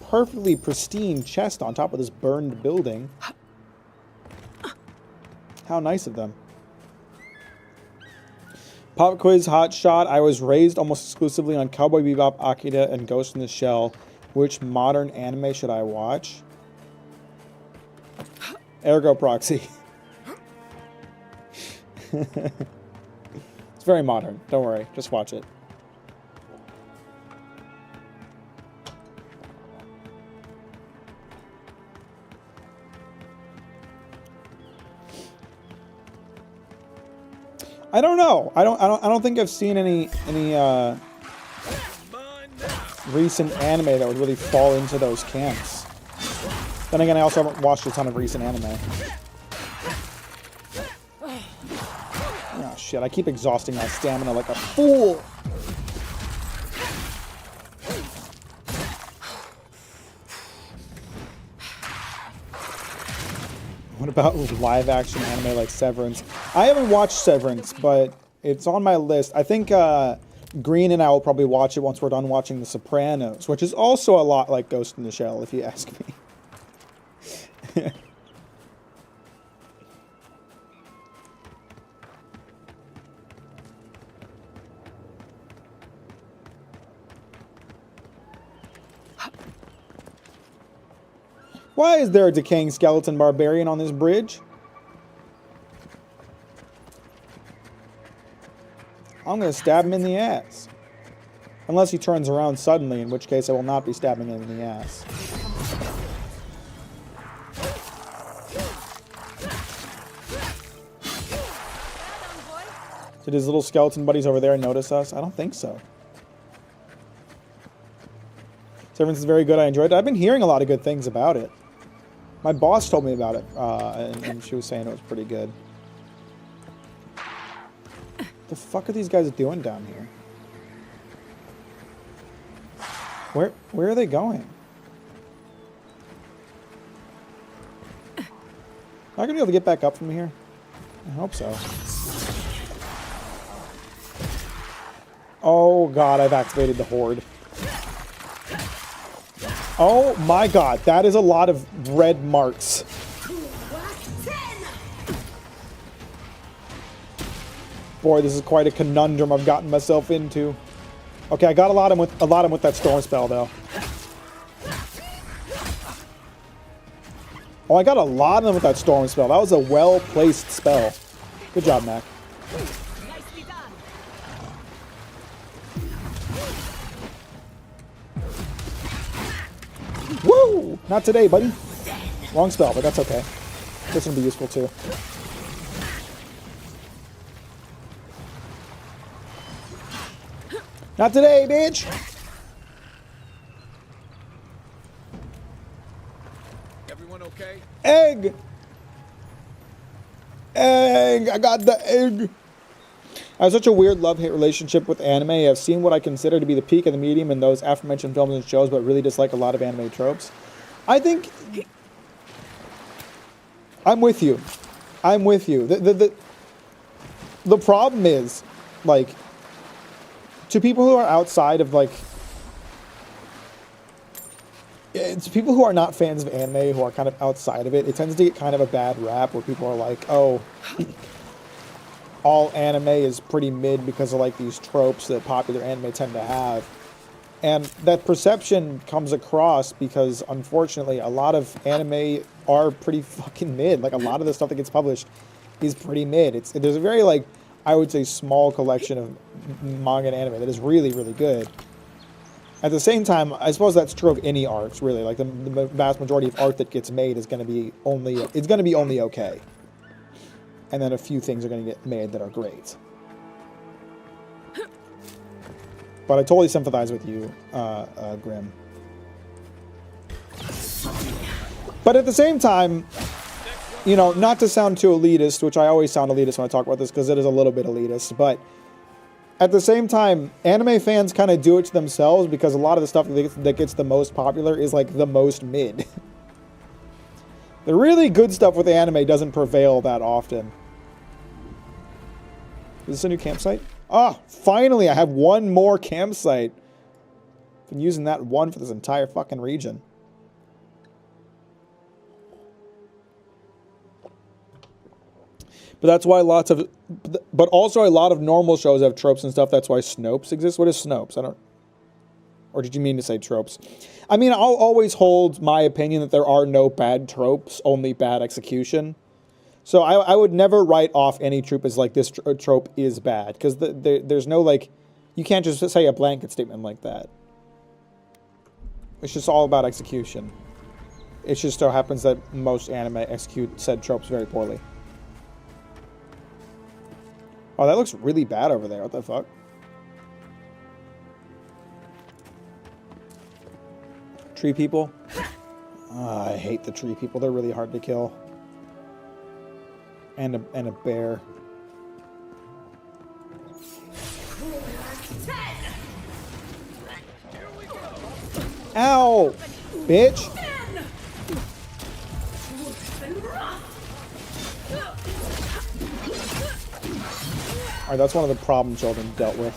perfectly pristine chest on top of this burned building. How nice of them. Pop quiz, hot shot. I was raised almost exclusively on Cowboy Bebop, Akira, and Ghost in the Shell. Which modern anime should I watch? Ergo proxy. It's very modern. Don't worry. Just watch it. I don't know. I don't think I've seen any recent anime that would really fall into those camps. Then again, I also haven't watched a ton of recent anime. Oh shit, I keep exhausting my stamina like a fool. What about live action anime like Severance? I haven't watched Severance, but it's on my list. I think Green and I will probably watch it once we're done watching The Sopranos, which is also a lot like Ghost in the Shell, if you ask me. Why is there a decaying skeleton barbarian on this bridge? I'm going to stab him in the ass. Unless he turns around suddenly, in which case I will not be stabbing him in the ass. Did his little skeleton buddies over there notice us? I don't think so. Severance is very good. I enjoyed it. I've been hearing a lot of good things about it. My boss told me about it, and she was saying it was pretty good. The fuck are these guys doing down here? Where are they going? Am I gonna be able to get back up from here? I hope so. Oh god, I've activated the horde. Oh my god, that is a lot of red marks. Boy, this is quite a conundrum I've gotten myself into. Okay, I got a lot of them with that storm spell though. Oh, I got a lot of them with that storm spell. That was a well-placed spell. Good job, Mack. Woo! Not today, buddy. Wrong spell, but that's okay. This will be useful too. Not today, bitch! Everyone okay? Egg! Egg! I got the egg! I have such a weird love-hate relationship with anime. I've seen what I consider to be the peak of the medium in those aforementioned films and shows, but really dislike a lot of anime tropes. I think... I'm with you. I'm with you. The problem is, like, to people who are outside of, like... It's people who are not fans of anime, who are kind of outside of it, it tends to get kind of a bad rap where people are like, oh... all anime is pretty mid because of like these tropes that popular anime tend to have. And that perception comes across because unfortunately a lot of anime are pretty fucking mid. Like a lot of the stuff that gets published is pretty mid. There's a very like, I would say small collection of manga and anime that is really, really good. At the same time, I suppose that's true of any art, really. Like the vast majority of art that gets made is going to be only okay. And then a few things are going to get made that are great. But I totally sympathize with you, Grim. But at the same time, you know, not to sound too elitist, which I always sound elitist when I talk about this because it is a little bit elitist, but at the same time, anime fans kind of do it to themselves because a lot of the stuff that gets the most popular is like the most mid. The really good stuff with anime doesn't prevail that often. Is this a new campsite? Ah, finally, I have one more campsite. Been using that one for this entire fucking region. But that's why but also a lot of normal shows have tropes and stuff. That's why Snopes exists. What is Snopes? I don't Or did you mean to say tropes? I mean, I'll always hold my opinion that there are no bad tropes, only bad execution. So I would never write off any trope as like this trope is bad. Because there's no like, you can't just say a blanket statement like that. It's just all about execution. It just so happens that most anime execute said tropes very poorly. Oh, that looks really bad over there. What the fuck? Tree people? Oh, I hate the tree people. They're really hard to kill. And a bear. Ow! Bitch! Alright, that's one of the problem children dealt with.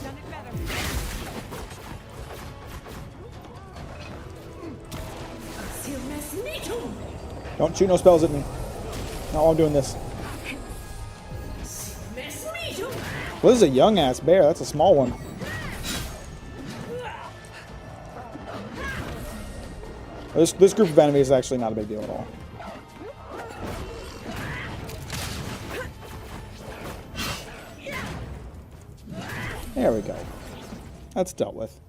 Don't shoot no spells at me. Not while I'm doing this. Well, this is a young ass bear. That's a small one. This group of enemies is actually not a big deal at all. There we go. That's dealt with.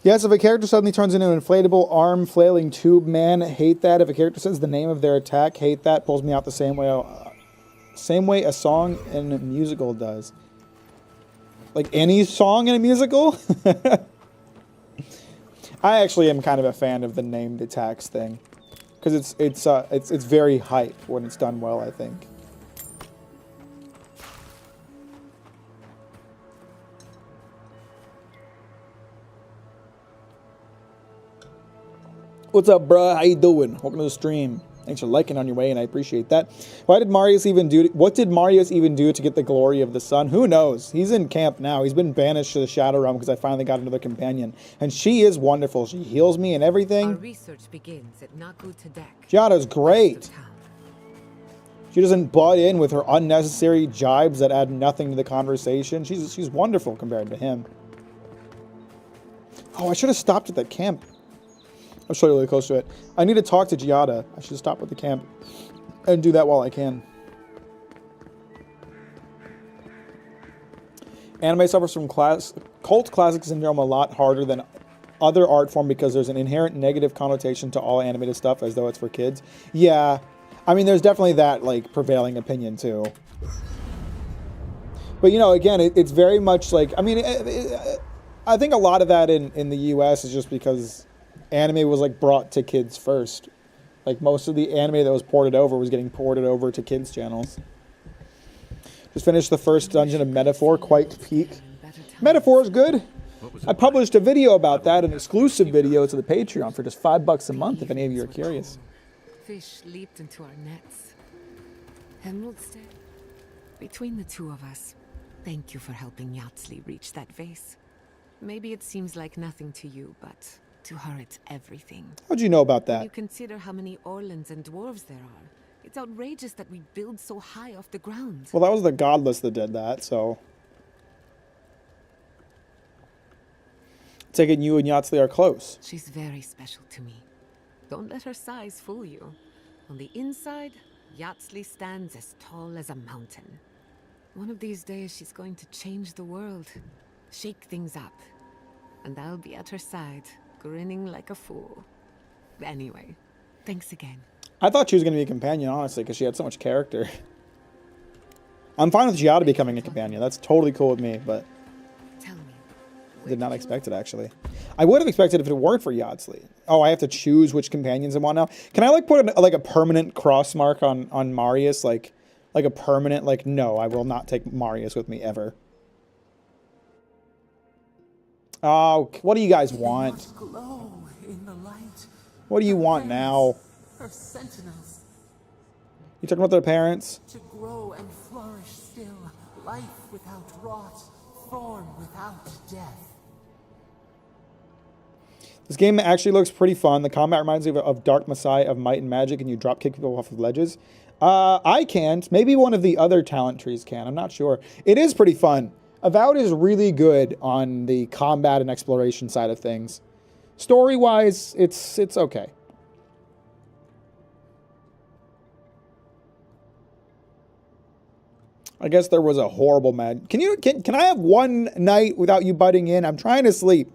Yes, if a character suddenly turns into an inflatable arm flailing tube man, hate that. If a character says the name of their attack, hate that. Pulls me out the same way a song in a musical does. Like any song in a musical? I actually am kind of a fan of the named attacks thing, because it's very hype when it's done well, I think. What's up, bruh? How you doing? Welcome to the stream. Thanks for liking on your way, and I appreciate that. What did Marius even do to get the glory of the sun? Who knows? He's in camp now. He's been banished to the Shadow Realm because I finally got another companion. And she is wonderful. She heals me and everything. Our research begins at Naku Tadek. Giada's great. She doesn't butt in with her unnecessary jibes that add nothing to the conversation. She's wonderful compared to him. Oh, I should have stopped at that camp. I'm still really close to it. I need to talk to Giada. I should stop at the camp and do that while I can. Anime suffers from cult classic syndrome a lot harder than other art form because there's an inherent negative connotation to all animated stuff as though it's for kids. Yeah, I mean, there's definitely that like prevailing opinion too. But you know, again, it's very much like, I mean, I think a lot of that in the U.S. is just because anime was like brought to kids first. Like most of the anime that was ported over was getting ported over to kids channels. Just finished the first dungeon of Metaphor, quite peak. Metaphor is good. I published a video about that, an exclusive video to the Patreon for just $5 a month if any of you are curious. Fish leaped into our nets. Emerald stayed. Between the two of us, thank you for helping Yatsli reach that vase. Maybe it seems like nothing to you, but to her, it's everything. How'd you know about When that? you consider how many Orlans and dwarves there are, it's outrageous that we build so high off the ground. Well, that was the Godless that did that, so. Taking you and Yatsli are close. She's very special to me. Don't let her size fool you. On the inside, Yatsli stands as tall as a mountain. One of these days, she's going to change the world, shake things up, and I'll be at her side, grinning like a fool. Anyway, thanks again. I thought she was going to be a companion, honestly, because she had so much character. I'm fine with Giada becoming a companion. That's totally cool with me, but Tell me. I did not expect it, actually. I would have expected if it weren't for Yatsli. Oh, I have to choose which companions I want now. Can I, like, put a permanent cross mark on Marius? Like a permanent, like, no, I will not take Marius with me ever. Oh, what do you guys want? Glow in the light. What do you want now? Her sentinels You talking about their parents? to grow and flourish still. Life without rot, form without death. This game actually looks pretty fun. The combat reminds me of Dark Messiah of Might and Magic, and you drop kick people off of ledges. I can't. Maybe one of the other talent trees can. I'm not sure. It is pretty fun. Avowed is really good on the combat and exploration side of things. Story-wise, it's okay. I guess there was a horrible mad. Can I have one night without you butting in? I'm trying to sleep.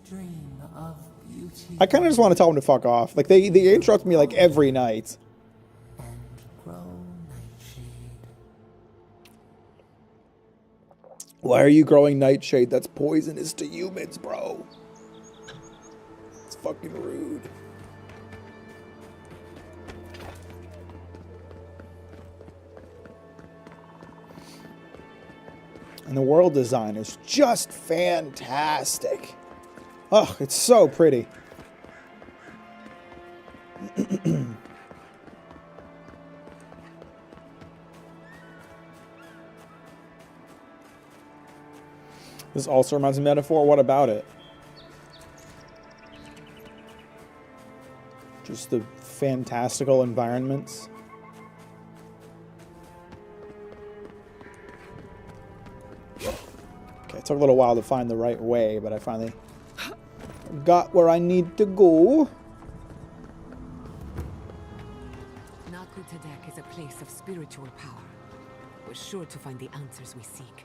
Dream of beauty. I kind of just want to tell them to fuck off. Like they interrupt me like every night. And grow nightshade. Why are you growing nightshade? That's poisonous to humans, bro. It's fucking rude. And the world design is just fantastic. Oh, it's so pretty. This also reminds me of Metaphor. What about it? Just the fantastical environments. Okay, it took a little while to find the right way, but I finally got where I need to go. Naku Tadek is a place of spiritual power. We're sure to find the answers we seek.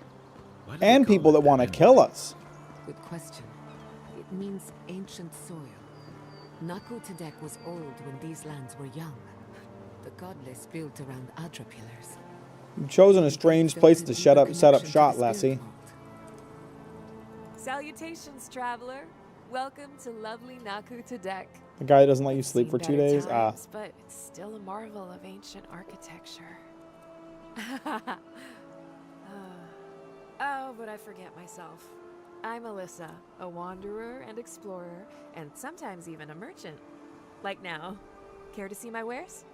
Why do they And call people it that want to kill us. Good question. It means ancient soil. Naku Tadek was old when these lands were young. The godless built around Adra pillars. You've chosen a strange place to set up shop, Lassie. Salutations, traveler. Welcome to lovely Naku Tadek. The guy that doesn't let you sleep Seen for 2 better days? Ah. times, but it's still a marvel of ancient architecture. Oh, but I forget myself. I'm Alyssa, a wanderer and explorer, and sometimes even a merchant. Like now. Care to see my wares?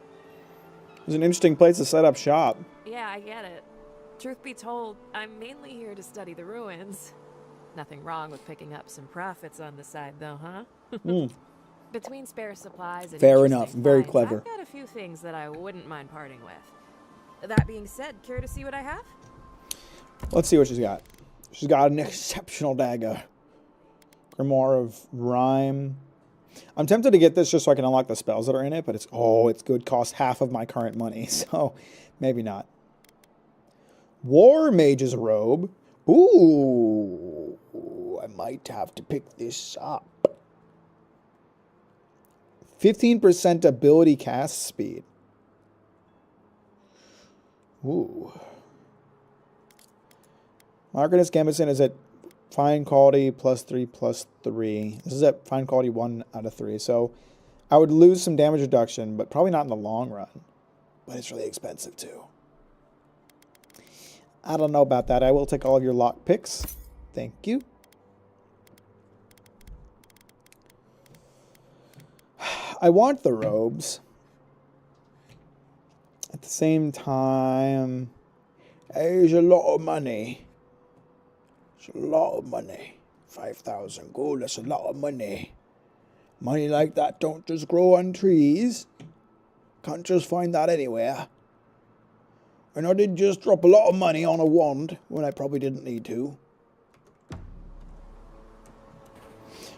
It's an interesting place to set up shop. Yeah, I get it. Truth be told, I'm mainly here to study the ruins. Nothing wrong with picking up some profits on the side, though, huh? Mm. Between spare supplies and Fair interesting enough. Very finds, clever. I've got a few things that I wouldn't mind parting with. That being said, care to see what I have? Let's see what she's got. She's got an exceptional dagger. Grimoire of Rhyme. I'm tempted to get this just so I can unlock the spells that are in it, but it's good. Costs half of my current money, so maybe not. War Mage's Robe. Ooh, I might have to pick this up. 15% ability cast speed. Ooh. Margaret's Gambison is at fine quality +3/+3. This is at fine quality 1 out of 3. So I would lose some damage reduction, but probably not in the long run. But it's really expensive too. I don't know about that. I will take all of your lock picks. Thank you. I want the robes. At the same time, there's a lot of money. It's a lot of money. 5,000 gold, that's a lot of money. Money like that don't just grow on trees. Can't just find that anywhere. And I did just drop a lot of money on a wand when I probably didn't need to.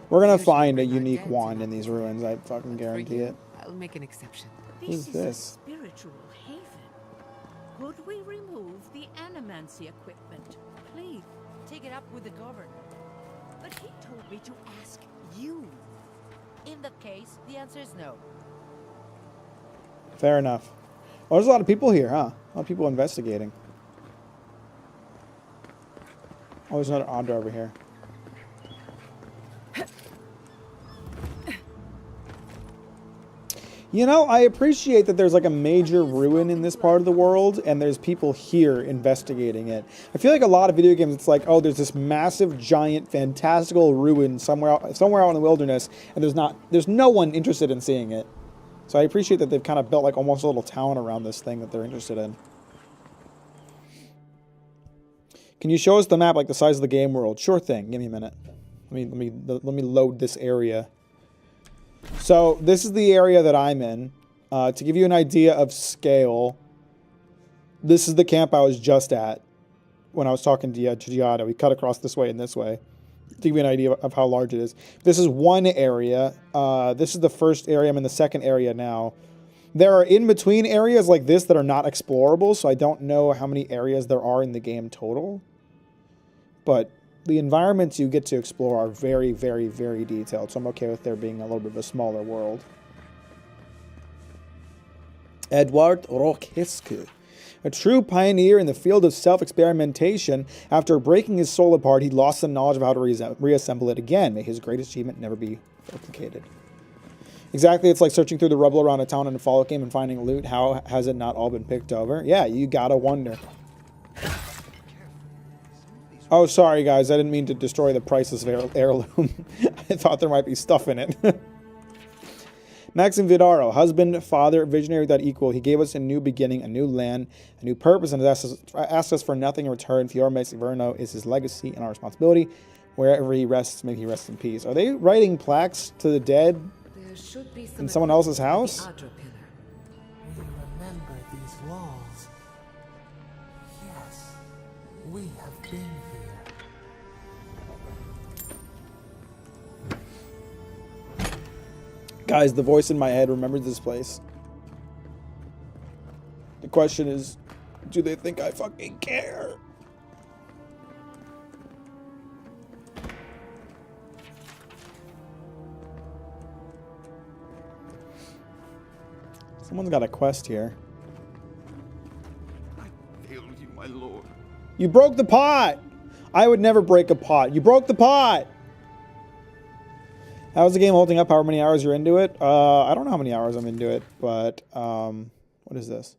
We're gonna find a unique wand in these ruins, I fucking guarantee it. I'll make an exception. Who's This is this? a spiritual haven. Could we remove the animancy equipment? Please, take it up with the governor. But he told me to ask you. In that case, the answer is no. Fair enough. Oh, there's a lot of people here, huh? A lot of people investigating. Oh, there's another Audra over here. You know, I appreciate that there's like a major ruin in this part of the world, and there's people here investigating it. I feel like a lot of video games, it's like, oh, there's this massive, giant, fantastical ruin somewhere out in the wilderness, and there's no one interested in seeing it. So I appreciate that they've kind of built like almost a little town around this thing that they're interested in. Can you show us the map, like the size of the game world? Sure thing. Give me a minute. Let me load this area. So this is the area that I'm in. To give you an idea of scale, this is the camp I was just at. when I was talking to Giada. We cut across this way and this way to give you an idea of how large it is. This is one area. This is the first area. I'm in the second area now. There are in-between areas like this that are not explorable, so I don't know how many areas there are in the game total. But the environments you get to explore are very, very, very detailed, so I'm okay with there being a little bit of a smaller world. Edward Rockescu, a true pioneer in the field of self-experimentation. After breaking his soul apart, he lost the knowledge of how to reassemble it again. May his greatest achievement never be replicated. Exactly, it's like searching through the rubble around a town in a Fallout game and finding loot. How has it not all been picked over? Yeah, you gotta wonder. Oh, sorry guys, I didn't mean to destroy the priceless heirloom. I thought there might be stuff in it. Maxim Vidaro, husband, father, visionary without equal. He gave us a new beginning, a new land, a new purpose, and asked us for nothing in return. Fiorme Severno is his legacy and our responsibility. Wherever he rests, may he rest in peace. Are they writing plaques to the dead There should be some in someone else's house? The Adra pillar. We remember these walls. Yes, we have been here. Guys, the voice in my head remembered this place. The question is, do they think I fucking care? Someone's got a quest here. I failed you, my lord. You broke the pot! I would never break a pot. You broke the pot! How's the game holding up? How many hours you're into it? I don't know how many hours I'm into it, but what is this?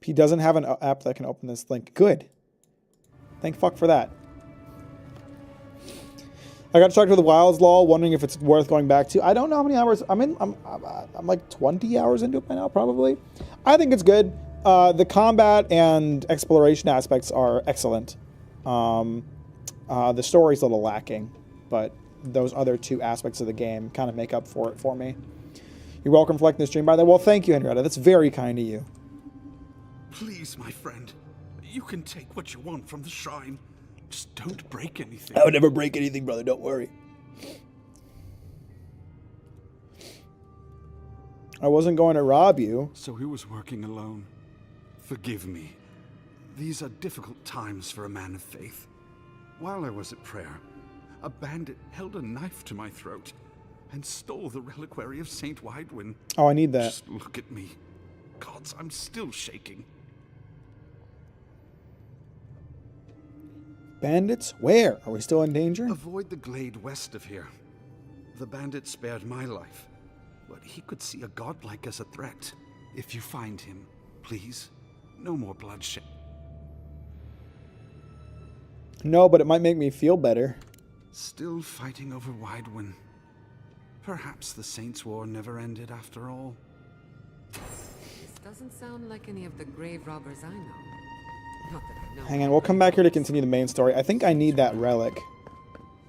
He doesn't have an app that can open this link. Good. Thank fuck for that. I got distracted with the Wilds Law, wondering if it's worth going back to. I don't know how many hours I'm in. I'm like 20 hours into it by now, probably. I think it's good. The combat and exploration aspects are excellent. The story's a little lacking, but those other two aspects of the game kind of make up for it for me. You're welcome for liking the stream, by the way. Well, thank you, Henrietta. That's very kind of you. Please, my friend. You can take what you want from the shrine. Just don't break anything. I would never break anything, brother. Don't worry. I wasn't going to rob you. So he was working alone. Forgive me. These are difficult times for a man of faith. While I was at prayer, a bandit held a knife to my throat and stole the reliquary of Saint Widewin. Oh, I need that. Just look at me. Gods, I'm still shaking. Bandits? Where? Are we still in danger? Avoid the glade west of here. The bandit spared my life, but he could see a godlike as a threat. If you find him, please, no more bloodshed. No, but it might make me feel better. Still fighting over Widewin. Perhaps the Saints' War never ended after all. This doesn't sound like any of the grave robbers I know. Not that I know. Hang on, we'll come back here to continue the main story. I think I need that relic.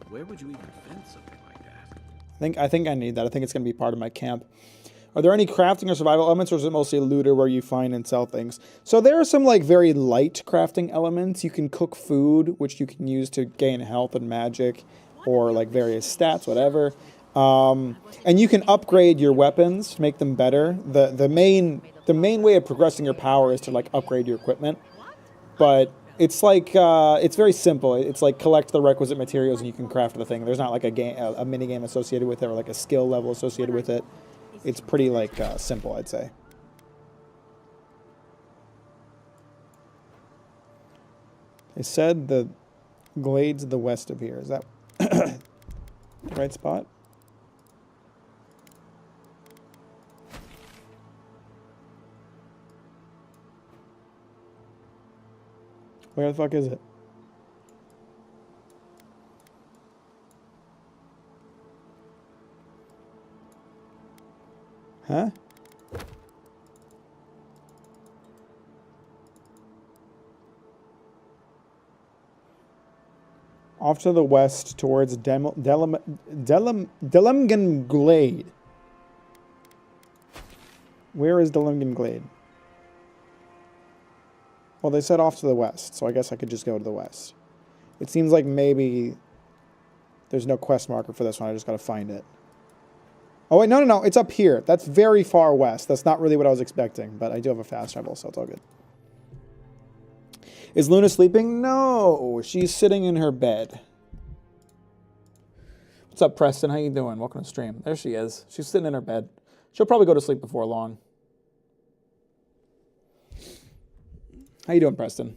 Where would you even find something like that? I think I need that. I think it's going to be part of my camp. Are there any crafting or survival elements, or is it mostly a looter where you find and sell things? So there are some like very light crafting elements. You can cook food, which you can use to gain health and magic, or like various stats, whatever. And you can upgrade your weapons, make them better. The main way of progressing your power is to like upgrade your equipment. But it's like it's very simple. It's like collect the requisite materials and you can craft the thing. There's not like a mini game associated with it or like a skill level associated with it. It's pretty like simple, I'd say. They said the glades to the west of here. Is that the right spot? Where the fuck is it? Huh? Off to the west towards Delimgan Glade. Where is Delimgan Glade? Well, they said off to the west, so I guess I could just go to the west. It seems like maybe there's no quest marker for this one. I just got to find it. Oh, wait, no. It's up here. That's very far west. That's not really what I was expecting, but I do have a fast travel, so it's all good. Is Luna sleeping? No, she's sitting in her bed. What's up, Preston? How you doing? Welcome to stream. There she is. She's sitting in her bed. She'll probably go to sleep before long. How you doing, Preston?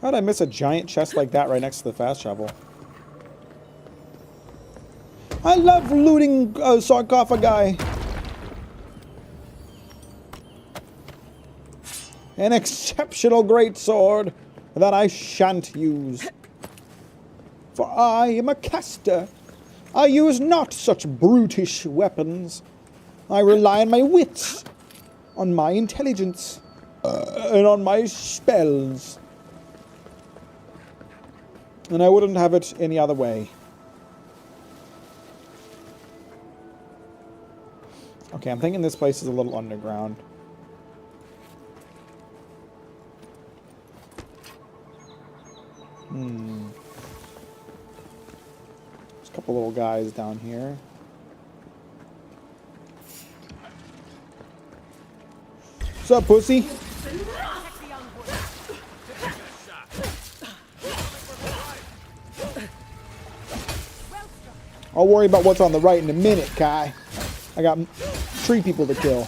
How did I miss a giant chest like that right next to the fast travel? I love looting sarcophagi. An exceptional great sword that I shan't use. For I am a caster. I use not such brutish weapons. I rely on my wits, on my intelligence, and on my spells. And I wouldn't have it any other way. Okay, I'm thinking this place is a little underground. There's a couple little guys down here. What's up, pussy? I'll worry about what's on the right in a minute, Kai. I got 3 people to kill.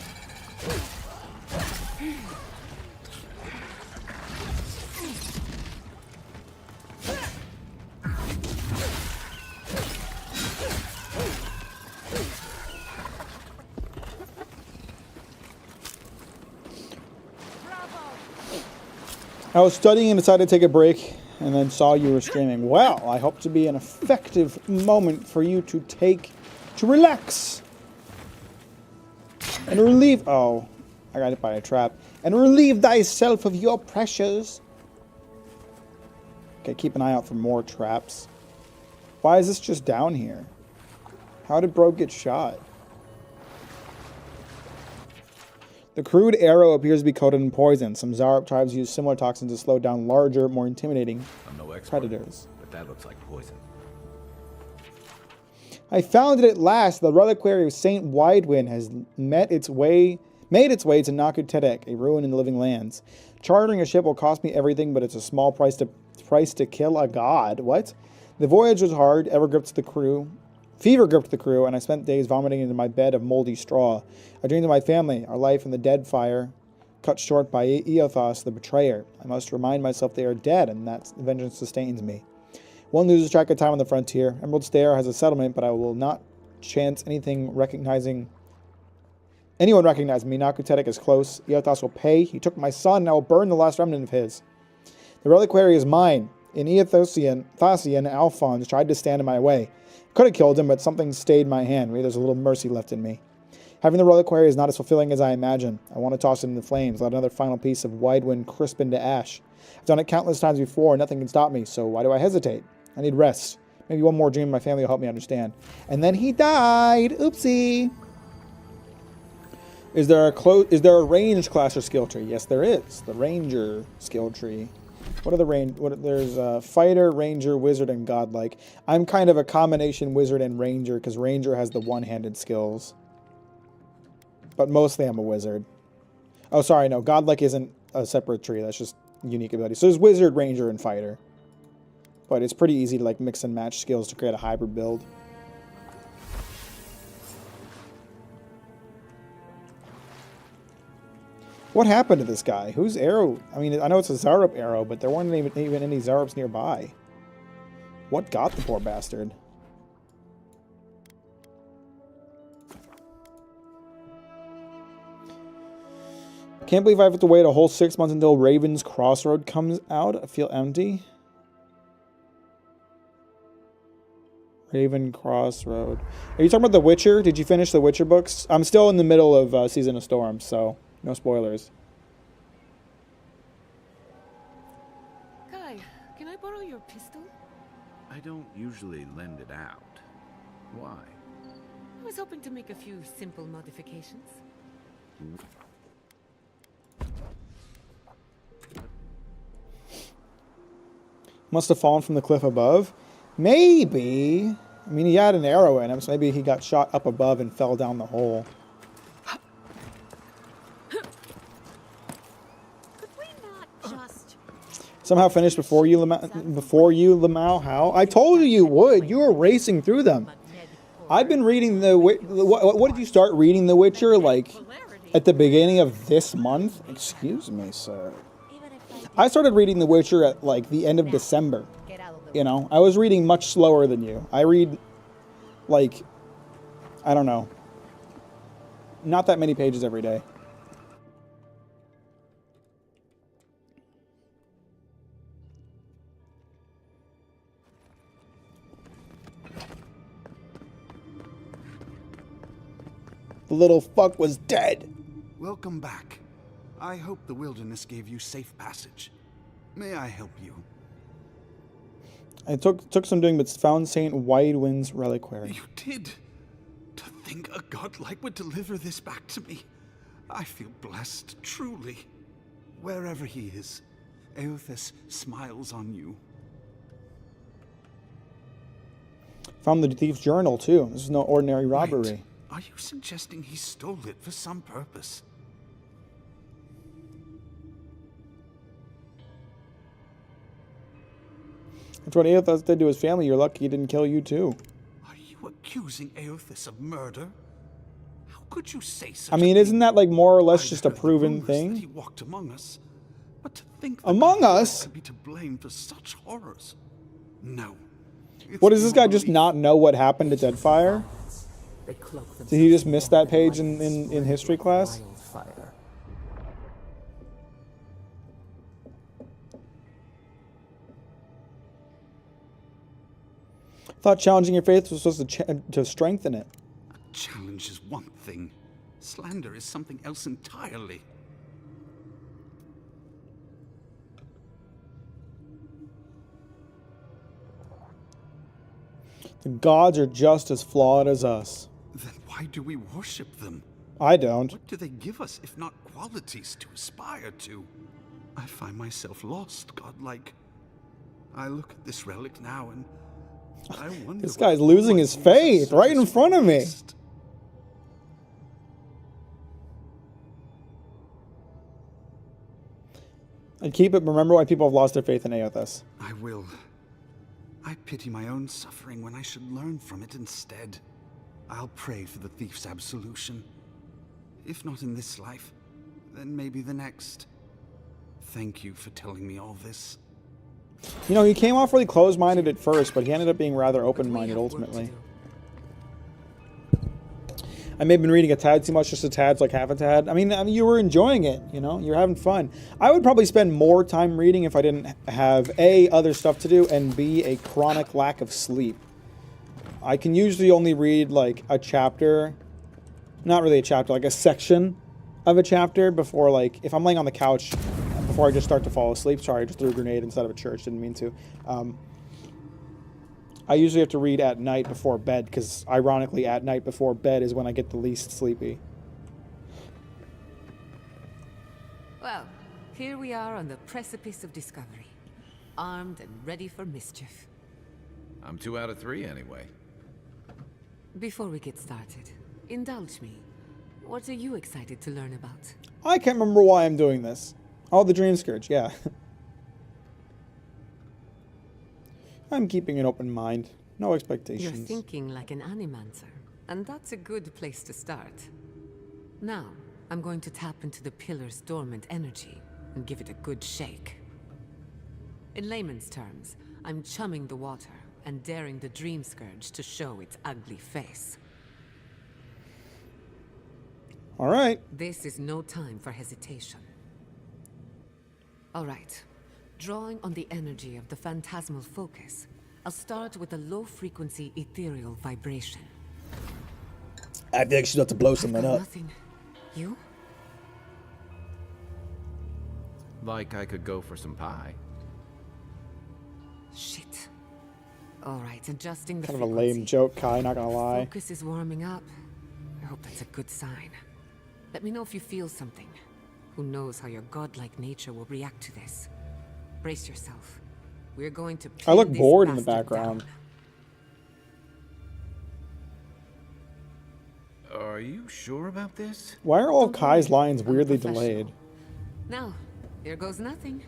I was studying and decided to take a break, and then saw you were streaming. Well, I hope to be an effective moment for you to relax. And relieve... Oh, I got hit by a trap. And relieve thyself of your pressures. Okay, keep an eye out for more traps. Why is this just down here? How did Bro get shot? The crude arrow appears to be coated in poison. Some Zarab tribes use similar toxins to slow down larger, more intimidating predators. But that looks like poison. I found it at last. The reliquary of Saint Widewind has made its way to Naku Tedek, a ruin in the living lands. Chartering a ship will cost me everything, but it's a small price to kill a god. What? The voyage was hard. Fever gripped the crew, and I spent days vomiting into my bed of moldy straw. I dreamed of my family, our life in the dead fire, cut short by Eothas, the betrayer. I must remind myself they are dead, and that vengeance sustains me. One loses track of time on the frontier. Emerald Stair has a settlement, but I will not chance anyone recognizing me. Naku Tedek is close. Eothas will pay. He took my son, and I will burn the last remnant of his. The reliquary is mine. In Thasian, Alphonse tried to stand in my way. Could have killed him, but something stayed my hand. Maybe there's a little mercy left in me. Having the reliquary is not as fulfilling as I imagine. I want to toss it in the flames, let another final piece of Widewind crisp into ash. I've done it countless times before, and nothing can stop me, so why do I hesitate? I need rest. Maybe one more dream of my family will help me understand. And then he died. Oopsie. Is there a range class or skill tree? Yes, there is. The ranger skill tree. What are the range? There's fighter, ranger, wizard, and godlike. I'm kind of a combination wizard and ranger because ranger has the one-handed skills. But mostly I'm a wizard. Oh, sorry, no. Godlike isn't a separate tree. That's just unique ability. So there's wizard, ranger, and fighter. But it's pretty easy to like mix and match skills to create a hybrid build. What happened to this guy? Whose arrow? I mean, I know it's a Zarup arrow, but there weren't even any Zarups nearby. What got the poor bastard? Can't believe I have to wait a whole 6 months until Raven's Crossroad comes out. I feel empty. Raven Crossroad. Are you talking about The Witcher? Did you finish the Witcher books? I'm still in the middle of Season of Storm, so no spoilers. Kai, can I borrow your pistol? I don't usually lend it out. Why? I was hoping to make a few simple modifications. Must have fallen from the cliff above. Maybe. I mean, he had an arrow in him, so maybe he got shot up above and fell down the hole. Could we not just... Somehow finished before you, Lamau. How? I told you you would. You were racing through them. I've been reading what did you start reading The Witcher, like, at the beginning of this month? Excuse me, sir. I started reading The Witcher at, like, the end of December. You know, I was reading much slower than you. I read, like, I don't know, not that many pages every day. The little fuck was dead. Welcome back. I hope the wilderness gave you safe passage. May I help you? I took some doing, but found Saint Widewind's reliquary. You did? To think a godlike would deliver this back to me. I feel blessed, truly. Wherever he is, Eothas smiles on you. Found the thief's journal, too. This is no ordinary robbery. Wait, are you suggesting he stole it for some purpose? That's what Eothas did to his family. You're lucky he didn't kill you, too. Are you accusing Eothas of murder? How could you say such I mean, isn't that, like, more or less just a proven thing? He walked among us, but to think that Among us? could be to blame for such horrors. No. What, does this guy just not know what happened to Deadfire? Did he just miss that page in history class? Wildfire. Thought challenging your faith was supposed to strengthen it. A challenge is one thing. Slander is something else entirely. The gods are just as flawed as us. Then why do we worship them? I don't. What do they give us if not qualities to aspire to? I find myself lost, godlike. I look at this relic now and I wonder. This guy's losing his faith right in front of me. And keep it. Remember why people have lost their faith in Eothas. I will. I pity my own suffering when I should learn from it instead. I'll pray for the thief's absolution. If not in this life, then maybe the next. Thank you for telling me all this. You know, he came off really closed-minded at first, but he ended up being rather open-minded ultimately. I may have been reading a tad too much, just a tad, like half a tad. I mean, you were enjoying it, you know? You're having fun. I would probably spend more time reading if I didn't have, A, other stuff to do, and B, a chronic lack of sleep. I can usually only read, like, a chapter. Not really a chapter, like a section of a chapter before, like, if I'm laying on the couch, before I just start to fall asleep. Sorry, I just threw a grenade instead of a church. Didn't mean to. I usually have to read at night before bed, because ironically, at night before bed is when I get the least sleepy. Well, here we are on the precipice of discovery. Armed and ready for mischief. I'm 2 out of 3 anyway. Before we get started, indulge me. What are you excited to learn about? I can't remember why I'm doing this. Oh, the Dream Scourge, yeah. I'm keeping an open mind. No expectations. You're thinking like an animancer, and that's a good place to start. Now, I'm going to tap into the pillar's dormant energy and give it a good shake. In layman's terms, I'm chumming the water and daring the Dream Scourge to show its ugly face. All right. This is no time for hesitation. All right. Drawing on the energy of the phantasmal focus, I'll start with a low-frequency ethereal vibration. I think she's about to blow something up. Nothing. You? Like I could go for some pie. Shit. All right, adjusting the Kind of a frequency. lame joke, Kai, not gonna lie. Focus is warming up. I hope that's a good sign. Let me know if you feel something. Who knows how your godlike nature will react to this. Brace yourself. We're going to I look pin this bored in the bastard background. down. Are you sure about this? Why are all Don't Kai's worry, lines I'm a weirdly professional. delayed? Now, here goes nothing.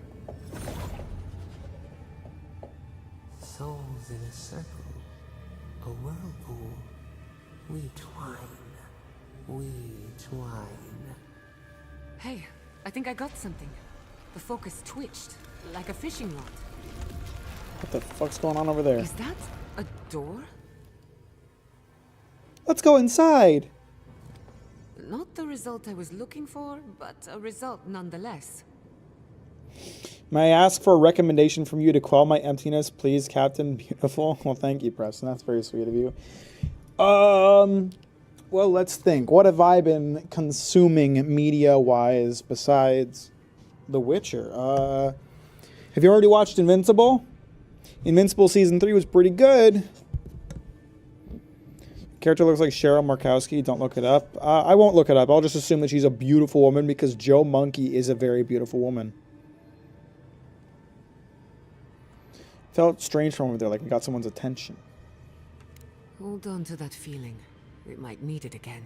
Souls in a circle, a whirlpool. We twine. We twine. Hey, I think I got something. The focus twitched, like a fishing rod. What the fuck's going on over there? Is that a door? Let's go inside. Not the result I was looking for, but a result nonetheless. May I ask for a recommendation from you to quell my emptiness, please, Captain Beautiful? Well, thank you, Preston. That's very sweet of you. Well, let's think. What have I been consuming media-wise besides The Witcher? Have you already watched Invincible? Invincible Season 3 was pretty good. Character looks like Cheryl Markowski. Don't look it up. I won't look it up. I'll just assume that she's a beautiful woman because Joe Monkey is a very beautiful woman. Felt strange from over there, like I got someone's attention. Hold on to that feeling. We might need it again.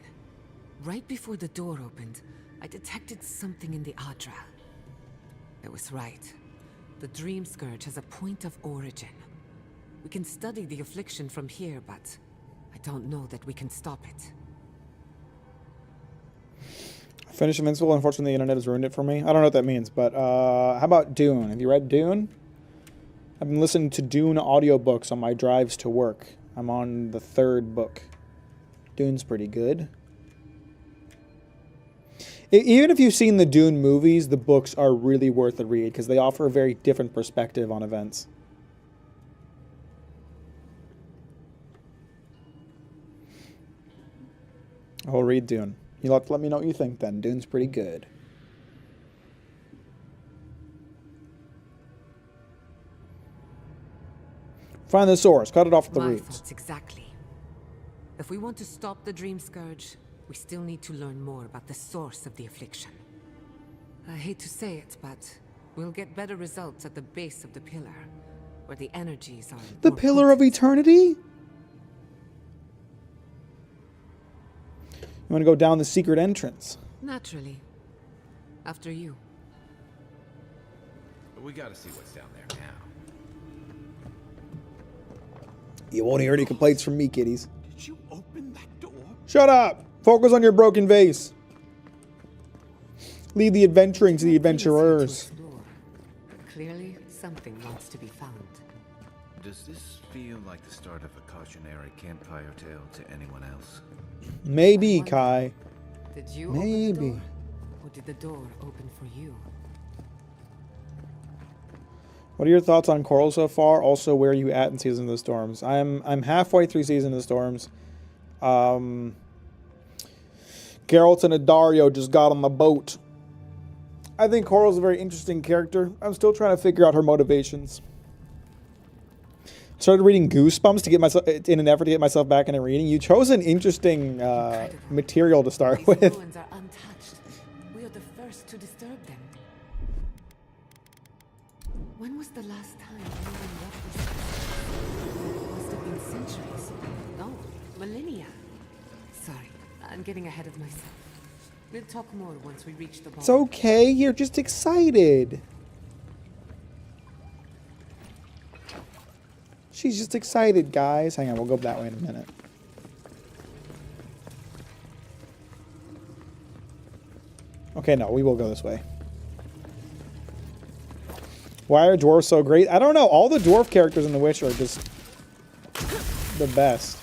Right before the door opened, I detected something in the Adra. I was right. The Dream Scourge has a point of origin. We can study the affliction from here, but I don't know that we can stop it. I finished Invincible. Unfortunately, the internet has ruined it for me. I don't know what that means, but how about Dune? Have you read Dune? I've been listening to Dune audiobooks on my drives to work. I'm on the 3rd book. Dune's pretty good. Even if you've seen the Dune movies, the books are really worth the read because they offer a very different perspective on events. I'll read Dune. You'll have to let me know what you think then. Dune's pretty good. Find the source. Cut it off at the My roots. thoughts exactly. If we want to stop the Dream Scourge, we still need to learn more about the source of the affliction. I hate to say it, but we'll get better results at the base of the pillar, where the energies are The more Pillar of potent. Eternity? You want to go down the secret entrance? Naturally. After you. We gotta see what's down there now. You won't hear any complaints from me, kiddies. Did you open that door? Shut up! Focus on your broken vase. Leave the adventuring to the adventurers. Explore. Clearly, something wants to be found. Does this feel like the start of a cautionary campfire tale to anyone else? Maybe, Kai. Did you Maybe. open the door? Or did the door open for you? What are your thoughts on Coral so far? Also, where are you at in Season of the Storms? I'm halfway through Season of the Storms. Geralt and Adario just got on the boat. I think Coral's a very interesting character. I'm still trying to figure out her motivations. Started reading Goosebumps to get myself in an effort to get myself back into reading. You chose an interesting material to start These with. ruins are untouched. We are the first to disturb them. When was the last time anyone left this place? It must have been centuries. No, millennia. Sorry, I'm getting ahead of myself. We'll talk more once we reach the ball. It's okay, you're just excited. She's just excited, guys. Hang on, we'll go that way in a minute. Okay, no, we will go this way. Why are dwarves so great? I don't know. All the dwarf characters in The Witcher are just the best.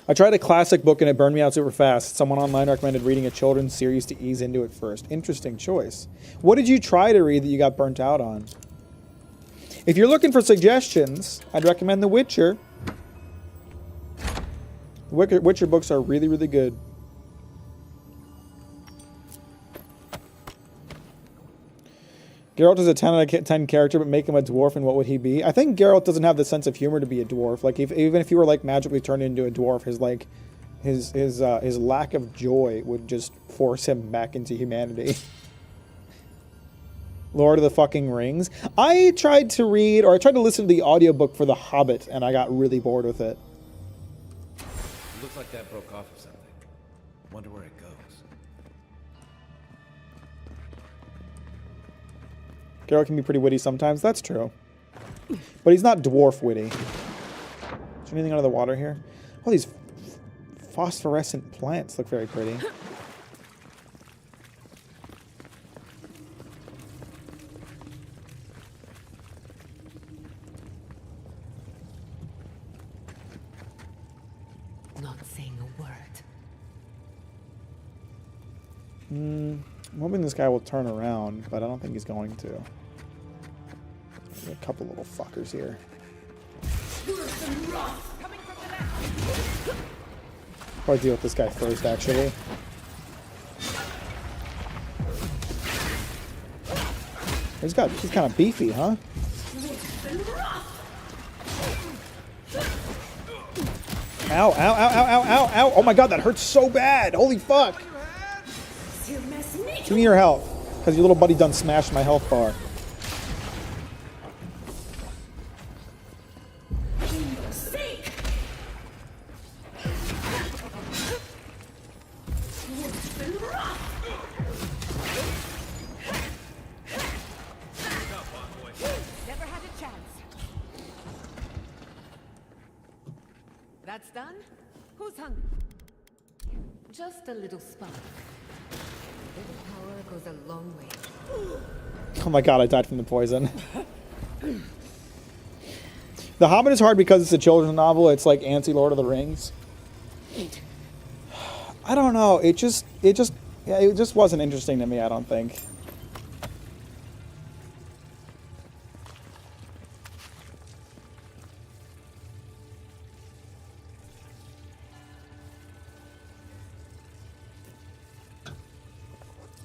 I tried a classic book and it burned me out super fast. Someone online recommended reading a children's series to ease into it first. Interesting choice. What did you try to read that you got burnt out on? If you're looking for suggestions, I'd recommend The Witcher. The Witcher books are really, really good. Geralt is a 10 out of 10 character, but make him a dwarf, and what would he be? I think Geralt doesn't have the sense of humor to be a dwarf. Like, even if he were, like, magically turned into a dwarf, his, like, his lack of joy would just force him back into humanity. Lord of the fucking Rings. I tried to listen to the audiobook for The Hobbit, and I got really bored with it. Looks like that broke off of something. Wonder where it goes. Geralt can be pretty witty sometimes. That's true. But he's not dwarf witty. Is there anything under the water here? Oh, these phosphorescent plants look very pretty. Not saying a word. I'm hoping this guy will turn around, but I don't think he's going to. There's a couple little fuckers here. Probably deal with this guy first, actually. He's kind of beefy, huh? Ow, ow, ow, ow, ow, ow, ow. Oh my god, that hurts so bad. Holy fuck. Give me your health, because your little buddy done smashed my health bar. Never had a chance. That's done? Who's hungry? Just a little spark. A little power goes a long way. Oh my god, I died from the poison. The Hobbit is hard because it's a children's novel. It's like anti-Lord of the Rings. I don't know. It just wasn't interesting to me, I don't think.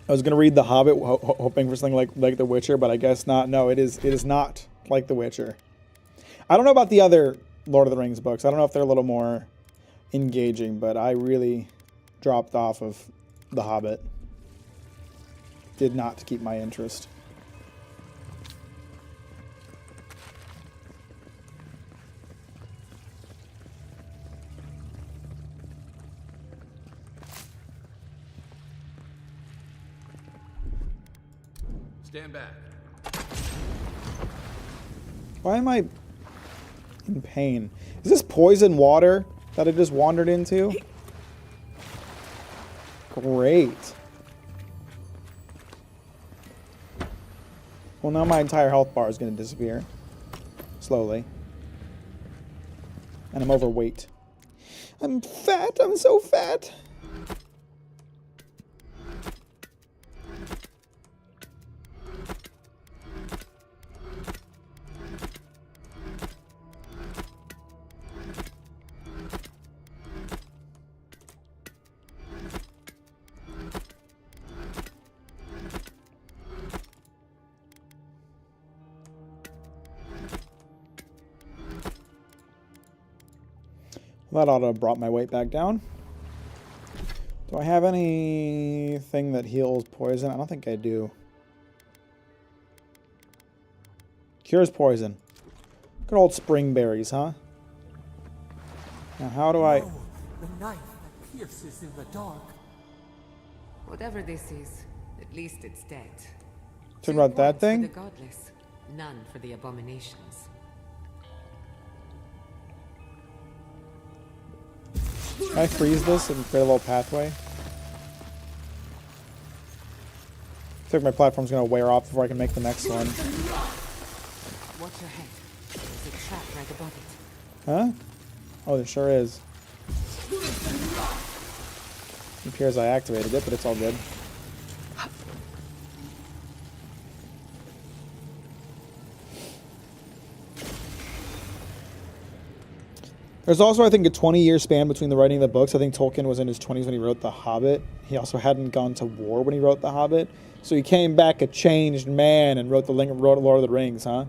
I was gonna read The Hobbit, hoping for something like The Witcher, but I guess not. No, it is not like The Witcher. I don't know about the other Lord of the Rings books. I don't know if they're a little more engaging, but I really dropped off of The Hobbit. Did not keep my interest. Stand back. Why am I in pain? Is this poison water that I just wandered into? Great. Well, now my entire health bar is going to disappear. Slowly. And I'm overweight. I'm fat. I'm so fat. That ought to have brought my weight back down. Do I have anything that heals poison? I don't think I do. Cures poison. Good old spring berries, huh? Now how do I... Oh, the knife that pierces in the dark. Whatever this is, at least it's dead. Talking about that points thing? For the godless, none for the abominations. Can I freeze this and create a little pathway? I think my platform's gonna wear off before I can make the next one. Watch your head. There's a trap right above it. Huh? Oh, there sure is. It appears I activated it, but it's all good. There's also, I think, a 20-year span between the writing of the books. I think Tolkien was in his 20s when he wrote The Hobbit. He also hadn't gone to war when he wrote The Hobbit. So he came back a changed man and wrote Lord of the Rings, huh?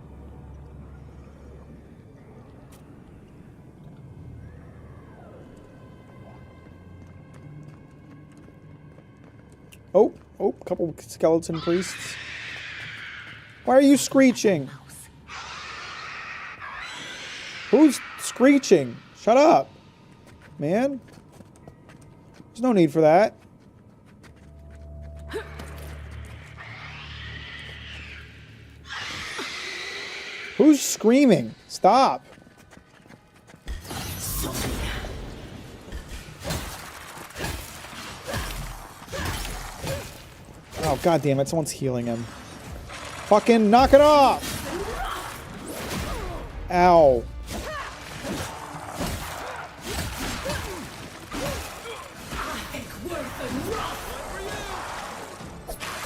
Oh, couple skeleton priests. Why are you screeching? Who's screeching? Shut up, man. There's no need for that. Who's screaming? Stop. Oh, God damn it. Someone's healing him. Fucking knock it off. Ow.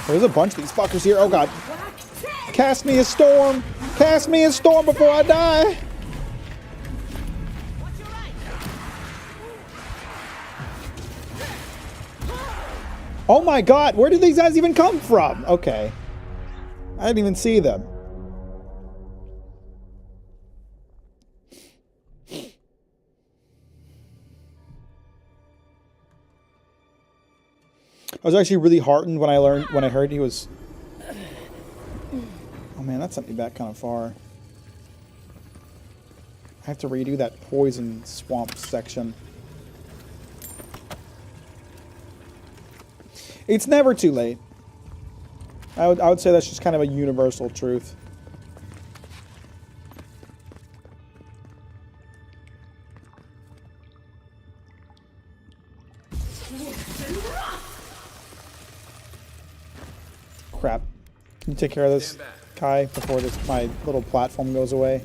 There's a bunch of these fuckers here. Oh, God. Cast me a storm. Cast me a storm before I die. Oh my God, where did these guys even come from? Okay. I didn't even see them. I was actually really heartened when I heard he was... Oh man, that sent me back kind of far. I have to redo that poison swamp section. It's never too late. I would say that's just kind of a universal truth. Crap. Can you take care of this, Kai, before my little platform goes away?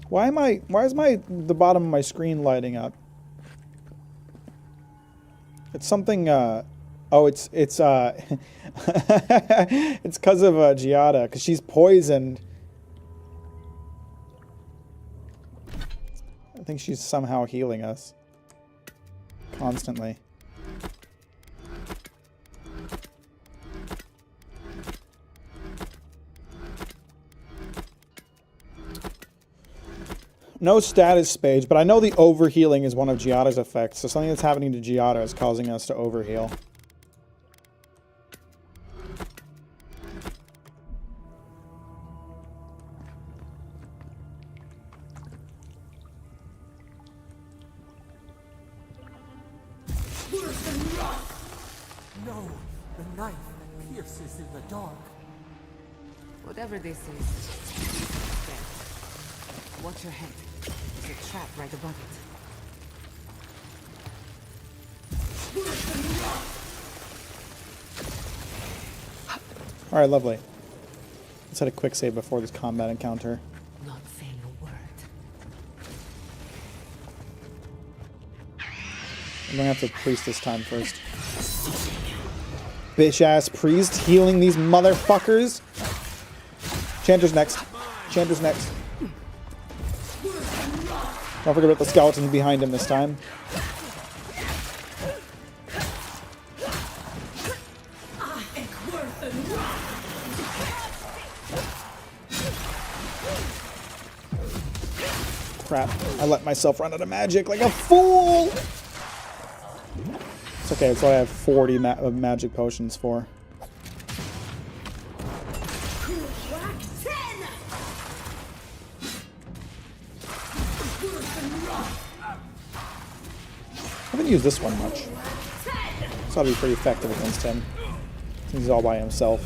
Why is the bottom of my screen lighting up? It's something, oh, it's it's because of Giada, because she's poisoned. I think she's somehow healing us. Constantly. No status page, but I know the overhealing is one of Giada's effects, so something that's happening to Giada is causing us to overheal. No, the knife that pierces in the dark. Whatever this is, it's dead. Watch your head. There's a trap right above it. Alright, lovely. Let's hit a quick save before this combat encounter. Not saying a word. I'm gonna have to priest this time first. Bitch-ass priest healing these motherfuckers. Chanter's next. Chanter's next. Don't forget about the skeletons behind him this time. Crap. I let myself run out of magic like a fool! It's okay, it's what I have 40 magic potions for. I haven't used this one much. So that'll be pretty effective against him. Since he's all by himself.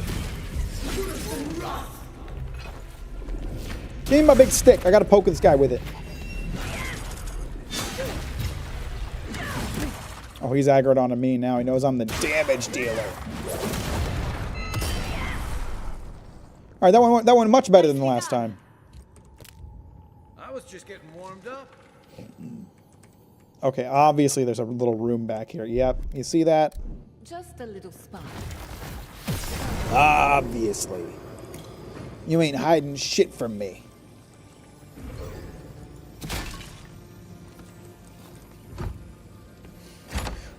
Give me my big stick. I gotta poke this guy with it. Oh, he's aggroed onto me now. He knows I'm the damage dealer. Alright, that went much better than the last time. I was just getting warmed up. Okay, obviously there's a little room back here. Yep, you see that? Just a little spot. Obviously. You ain't hiding shit from me.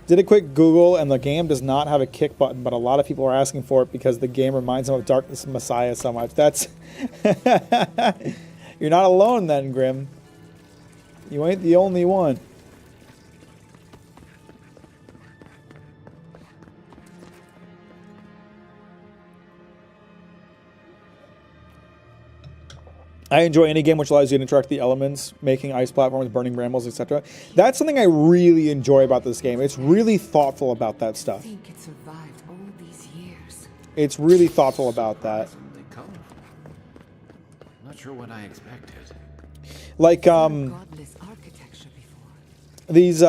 Did a quick Google, and the game does not have a kick button, but a lot of people are asking for it because the game reminds them of Darkness Messiah so much. That's... You're not alone then, Grim. You ain't the only one. I enjoy any game which allows you to interact with the elements, making ice platforms, burning brambles, etc. That's something I really enjoy about this game. It's really thoughtful about that I stuff. think it survived all these years. It's really thoughtful about that. Surprisingly colorful. Not sure what I expected. Like Godless architecture before. these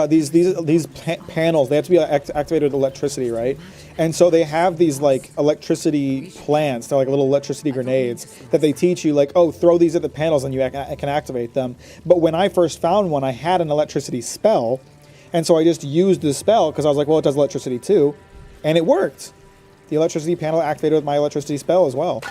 panels, they have to be activated with electricity, right? And so they have these like electricity plants, they're like little electricity grenades that they teach you, like, oh, throw these at the panels and you can activate them. But when I first found one, I had an electricity spell, and so I just used the spell because I was like, well, it does electricity too, and it worked. The electricity panel activated with my electricity spell as well.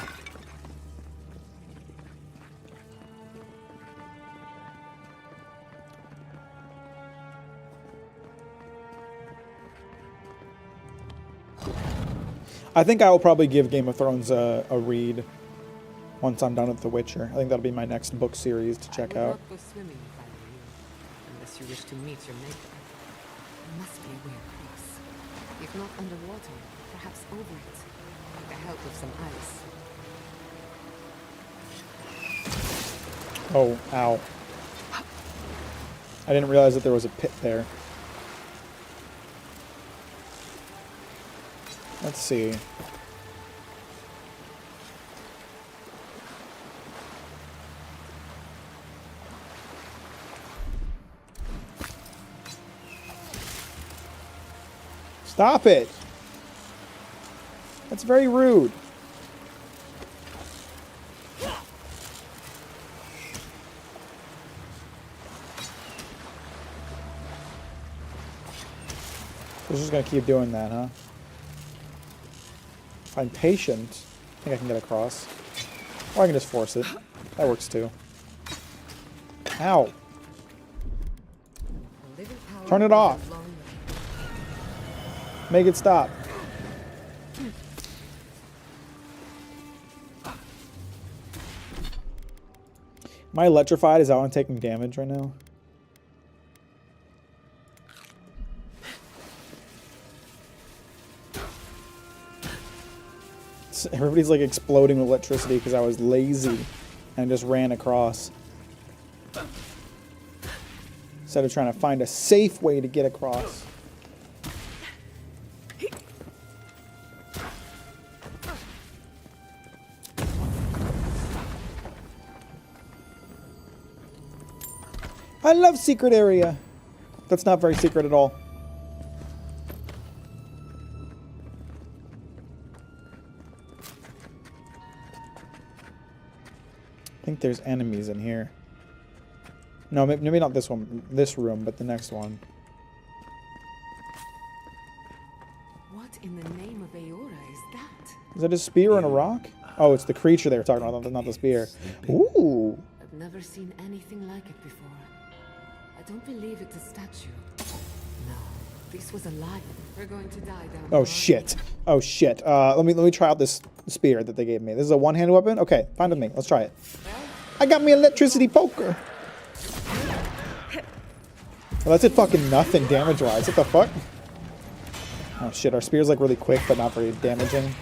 I think I will probably give Game of Thrones a read once I'm done with The Witcher. I think that'll be my next book series to check out. I would not go swimming if I were you, unless you wish to meet your maker. There must be a way across. If not underwater, perhaps over it, with the help of some ice. Oh, ow. I didn't realize that there was a pit there. Let's see. Stop it! That's very rude. We're just gonna keep doing that, huh? If I'm patient, I think I can get across. Or I can just force it. That works too. Ow! Turn it off. Make it stop. Am I electrified? Is that why I'm taking damage right now? Everybody's like exploding with electricity because I was lazy and just ran across. Instead of trying to find a safe way to get across. I love secret area. That's not very secret at all. I think there's enemies in here. No, maybe not this one, this room, but the next one. What in the name of Aora is that? Is that a spear and a rock? Oh, it's the creature they were talking about, not the spear. Ooh. I've never seen anything like it before. I don't believe it's a statue. No, this was alive. We're going to die down. Oh shit. Oh shit. Let me try out this spear that they gave me. This is a one-handed weapon? Okay, fine with me. Let's try it. I got me electricity poker. Well, that's it fucking nothing damage-wise. What the fuck? Oh shit, our spear's like really quick but not very damaging.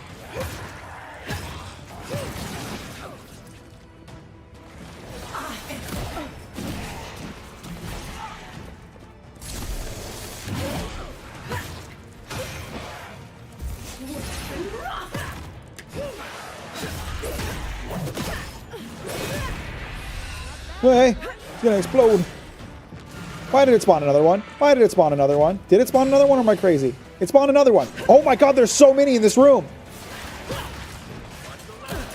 Hey, it's gonna explode. Why did it spawn another one? Why did it spawn another one? Did it spawn another one or am I crazy? It spawned another one. Oh my god, there's so many in this room.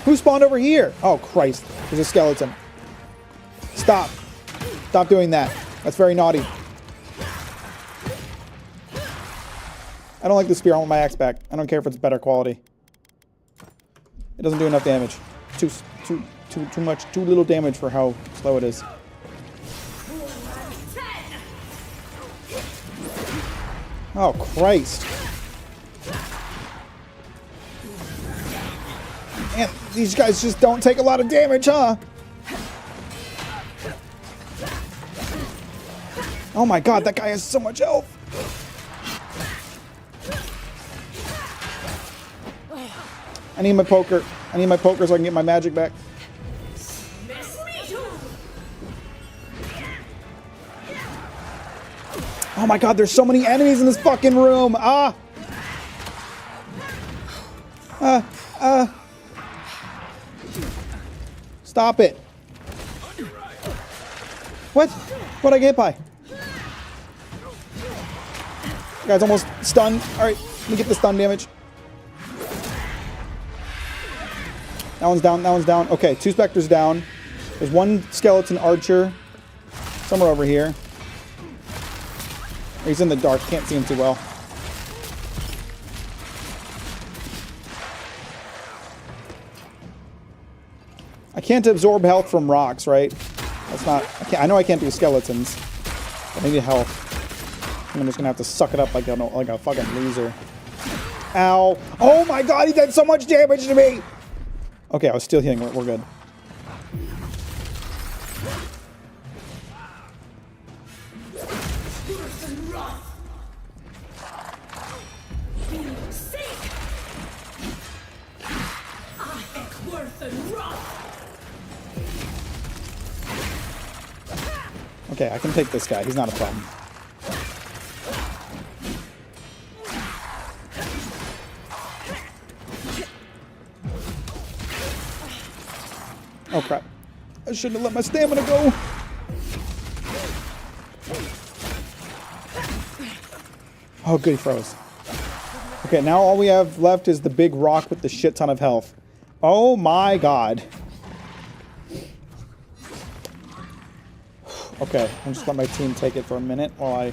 Who spawned over here? Oh Christ, there's a skeleton. Stop. Stop doing that. That's very naughty. I don't like the spear. I want my axe back. I don't care if it's better quality. It doesn't do enough damage. Too too much, too little damage for how slow it is. Oh, Christ. Man, these guys just don't take a lot of damage, huh? Oh my god, that guy has so much health. I need my poker. I need my poker so I can get my magic back. Oh my god, there's so many enemies in this fucking room. Stop it. What? What'd I get by? Guy's almost stunned. Alright, let me get the stun damage. That one's down, that one's down. Okay, 2 specters down. There's 1 skeleton archer somewhere over here. He's in the dark, can't see him too well. I can't absorb health from rocks, right? That's not, I know I can't do skeletons. I need health. I'm just gonna have to suck it up like a fucking loser. Ow. Oh my god, he did so much damage to me! Okay, I was still healing, we're good. Okay, I can take this guy. He's not a problem. Oh crap. I shouldn't have let my stamina go. Oh, good, he froze. Okay, now all we have left is the big rock with the shit ton of health. Oh my god. Okay, I'll just let my team take it for a minute while I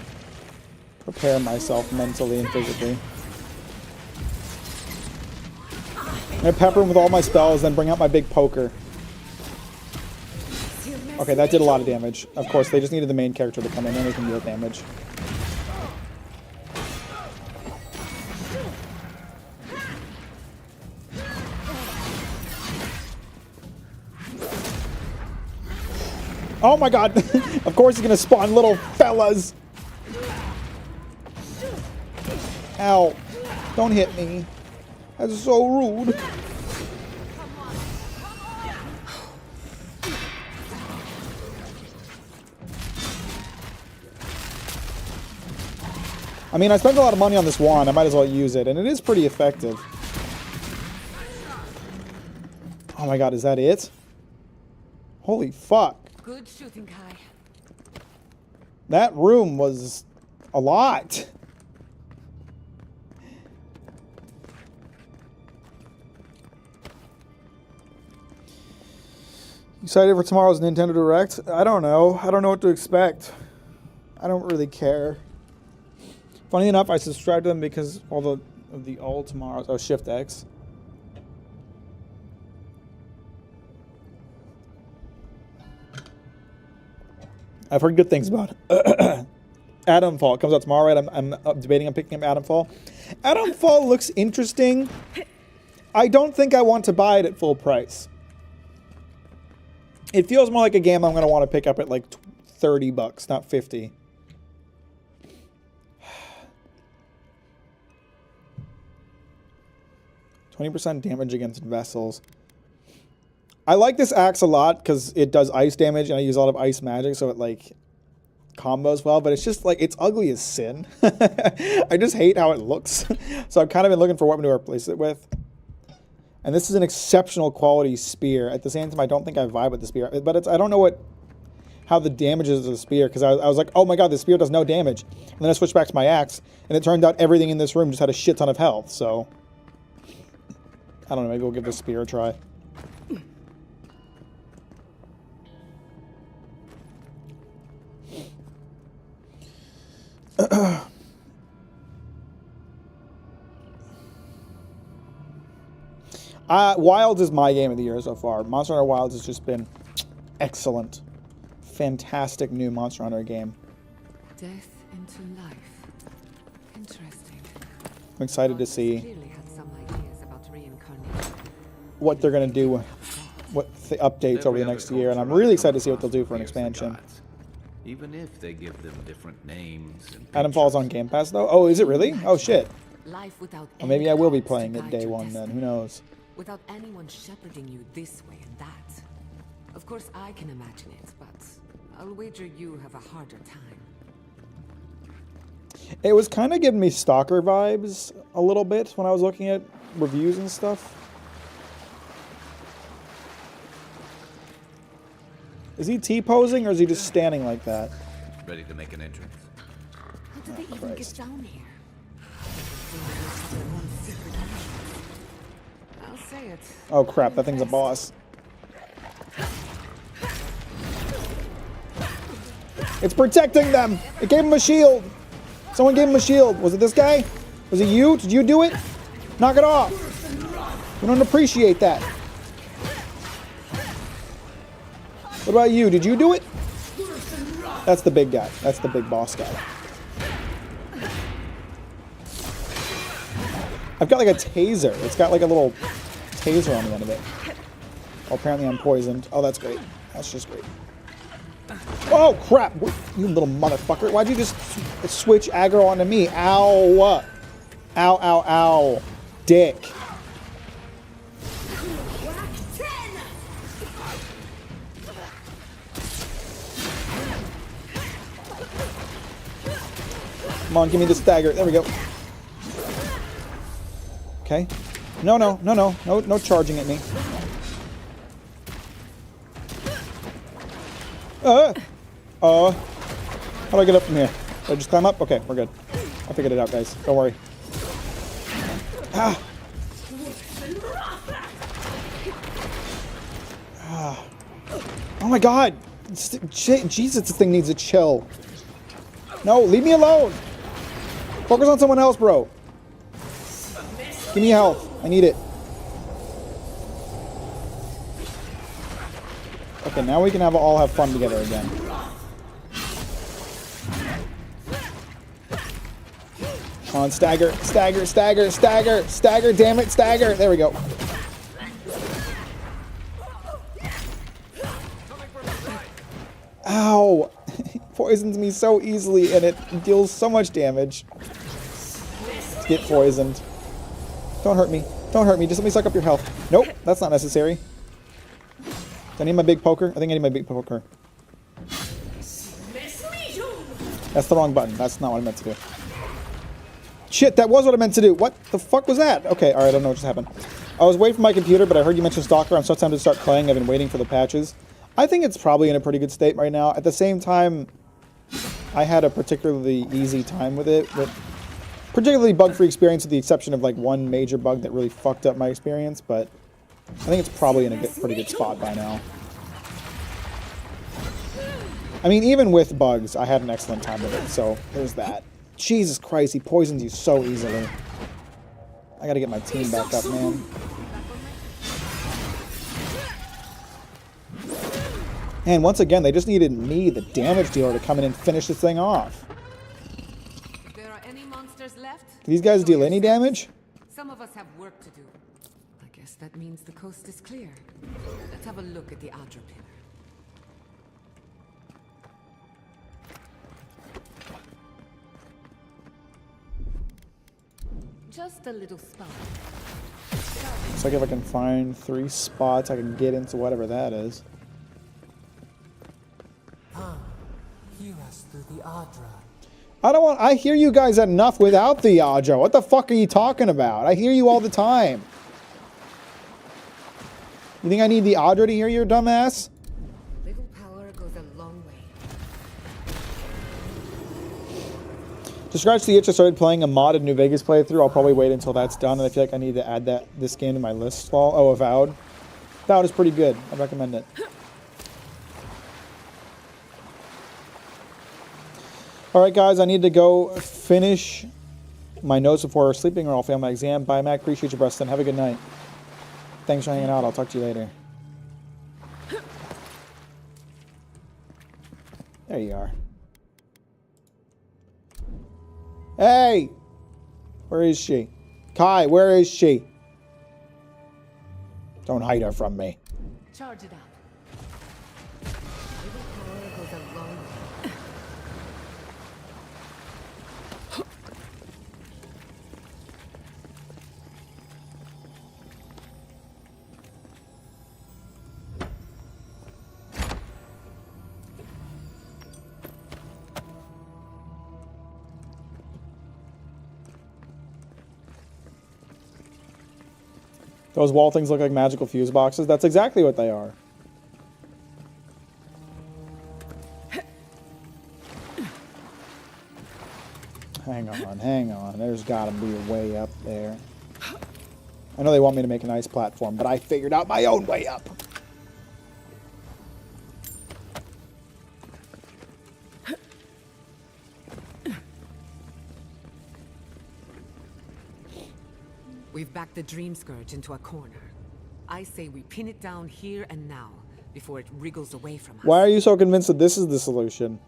prepare myself mentally and physically. I'm gonna pepper him with all my spells, then bring out my big poker. Okay, that did a lot of damage. Of course, they just needed the main character to come in and they can deal damage. Oh my god! Of course he's gonna spawn little fellas! Ow. Don't hit me. That's so rude. I mean, I spent a lot of money on this wand. I might as well use it, and it is pretty effective. Oh my god, is that it? Holy fuck. Good shooting, Kai. That room was a lot. Excited for tomorrow's Nintendo Direct? I don't know. I don't know what to expect. I don't really care. Funny enough, I subscribed to them because all the all tomorrows. Oh, Shift X. I've heard good things about it. Adamfall comes out tomorrow, right? I'm debating on picking up Adamfall. Adamfall looks interesting. I don't think I want to buy it at full price. It feels more like a game I'm going to want to pick up at like $30, not 50. %20 damage against vessels. I like this axe a lot because it does ice damage and I use a lot of ice magic, so it like combos well, but it's just like, it's ugly as sin. I just hate how it looks. So I've kind of been looking for what to replace it with. And this is an exceptional quality spear. At the same time, I don't think I vibe with the spear, but I don't know how the damage is of the spear, because I was like, oh my god, the spear does no damage. And then I switched back to my axe, and it turned out everything in this room just had a shit ton of health, so I don't know, maybe we'll give the spear a try. Wilds is my game of the year so far. Monster Hunter Wilds has just been excellent. Fantastic new Monster Hunter game. Death into life. Interesting. I'm excited to see Clearly had some ideas about reincarnation. what they're going to do, what the updates over the next year, and I'm really excited to see what they'll do for an expansion. Even if they give them different names and Adam Falls on Game Pass, though? Oh, is it really? Oh, shit. Life without Well, maybe I will be any playing guides it to day guide your one then. destiny. Who knows? Without anyone shepherding you this way and that. Of course, I can imagine it, but I'll wager you have a harder time. It was kind of giving me Stalker vibes a little bit when I was looking at reviews and stuff. Is he T-posing or is he just standing like that? ready to make an entrance. How did they even get down here? I'll say it. Oh crap, that thing's a boss. It's protecting them! It gave him a shield! Someone gave him a shield. Was it this guy? Was it you? Did you do it? Knock it off! We don't appreciate that. What about you? Did you do it? That's the big guy. That's the big boss guy. I've got like a taser. It's got like a little taser on the end of it. Oh, apparently I'm poisoned. Oh, that's great. That's just great. Oh, crap. You little motherfucker. Why'd you just switch aggro onto me? Ow. Ow, ow, ow. Dick. Come on, give me this dagger. There we go. Okay. No, no, no, no. No charging at me. How do I get up from here? Do I just climb up? Okay, we're good. I figured it out, guys. Don't worry. Ah. Ah. Oh my god! Jesus, this thing needs a chill. No, leave me alone! Focus on someone else, bro. Give me health. I need it. Okay, now we can all have fun together again. Come on, stagger, stagger, stagger, stagger, stagger, damn it, stagger. There we go. Ow! Poisons me so easily and it deals so much damage. Get poisoned. Don't hurt me. Don't hurt me. Just let me suck up your health. Nope, that's not necessary. Do I need my big poker? I think I need my big poker. That's the wrong button. That's not what I meant to do. Shit, that was what I meant to do. What the fuck was that? Okay, alright, I don't know what just happened. I was waiting for my computer, but I heard you mention Stalker. I'm so tempted to start playing. I've been waiting for the patches. I think it's probably in a pretty good state right now. At the same time, I had a particularly easy time with it. Particularly bug-free experience with the exception of like one major bug that really fucked up my experience, but I think it's probably in a pretty good spot by now. I mean, even with bugs, I had an excellent time with it, so there's that. Jesus Christ, he poisons you so easily. I gotta get my team back up, man. And once again, they just needed me, the damage dealer, to come in and finish this thing off. If there are any monsters left, Do these guys deal any damage? some of us have work to do. I guess that means the coast is clear. Let's have a look at the Adra pillar. Just a little spot. Looks like if I can find 3 spots, I can get into whatever that is. Hear us through the Adra. I hear you guys enough without the Adra. What the fuck are you talking about? I hear you all the time. You think I need the Adra to hear your dumb ass? Little power goes a long way. To scratch the itch, I started playing a modded New Vegas playthrough. I'll probably wait until that's done, and I feel like I need to add this game to my list. Oh, Avowed. Avowed is pretty good. I recommend it. Alright guys, I need to go finish my notes before sleeping or I'll fail my exam. Bye Mac, appreciate you, Preston. Have a good night. thanks for hanging out. I'll talk to you later. There you are. Hey! Where is she? Kai, where is she? Don't hide her from me. Charge it up. Little power goes a long way. Those wall things look like magical fuse boxes. That's exactly what they are. Hang on, hang on. There's got to be a way up there. I know they want me to make a nice platform, but I figured out my own way up. We've backed the Dream Scourge into a corner. I say we pin it down here and now, before it wriggles away from us. Why are you so convinced that this is the solution?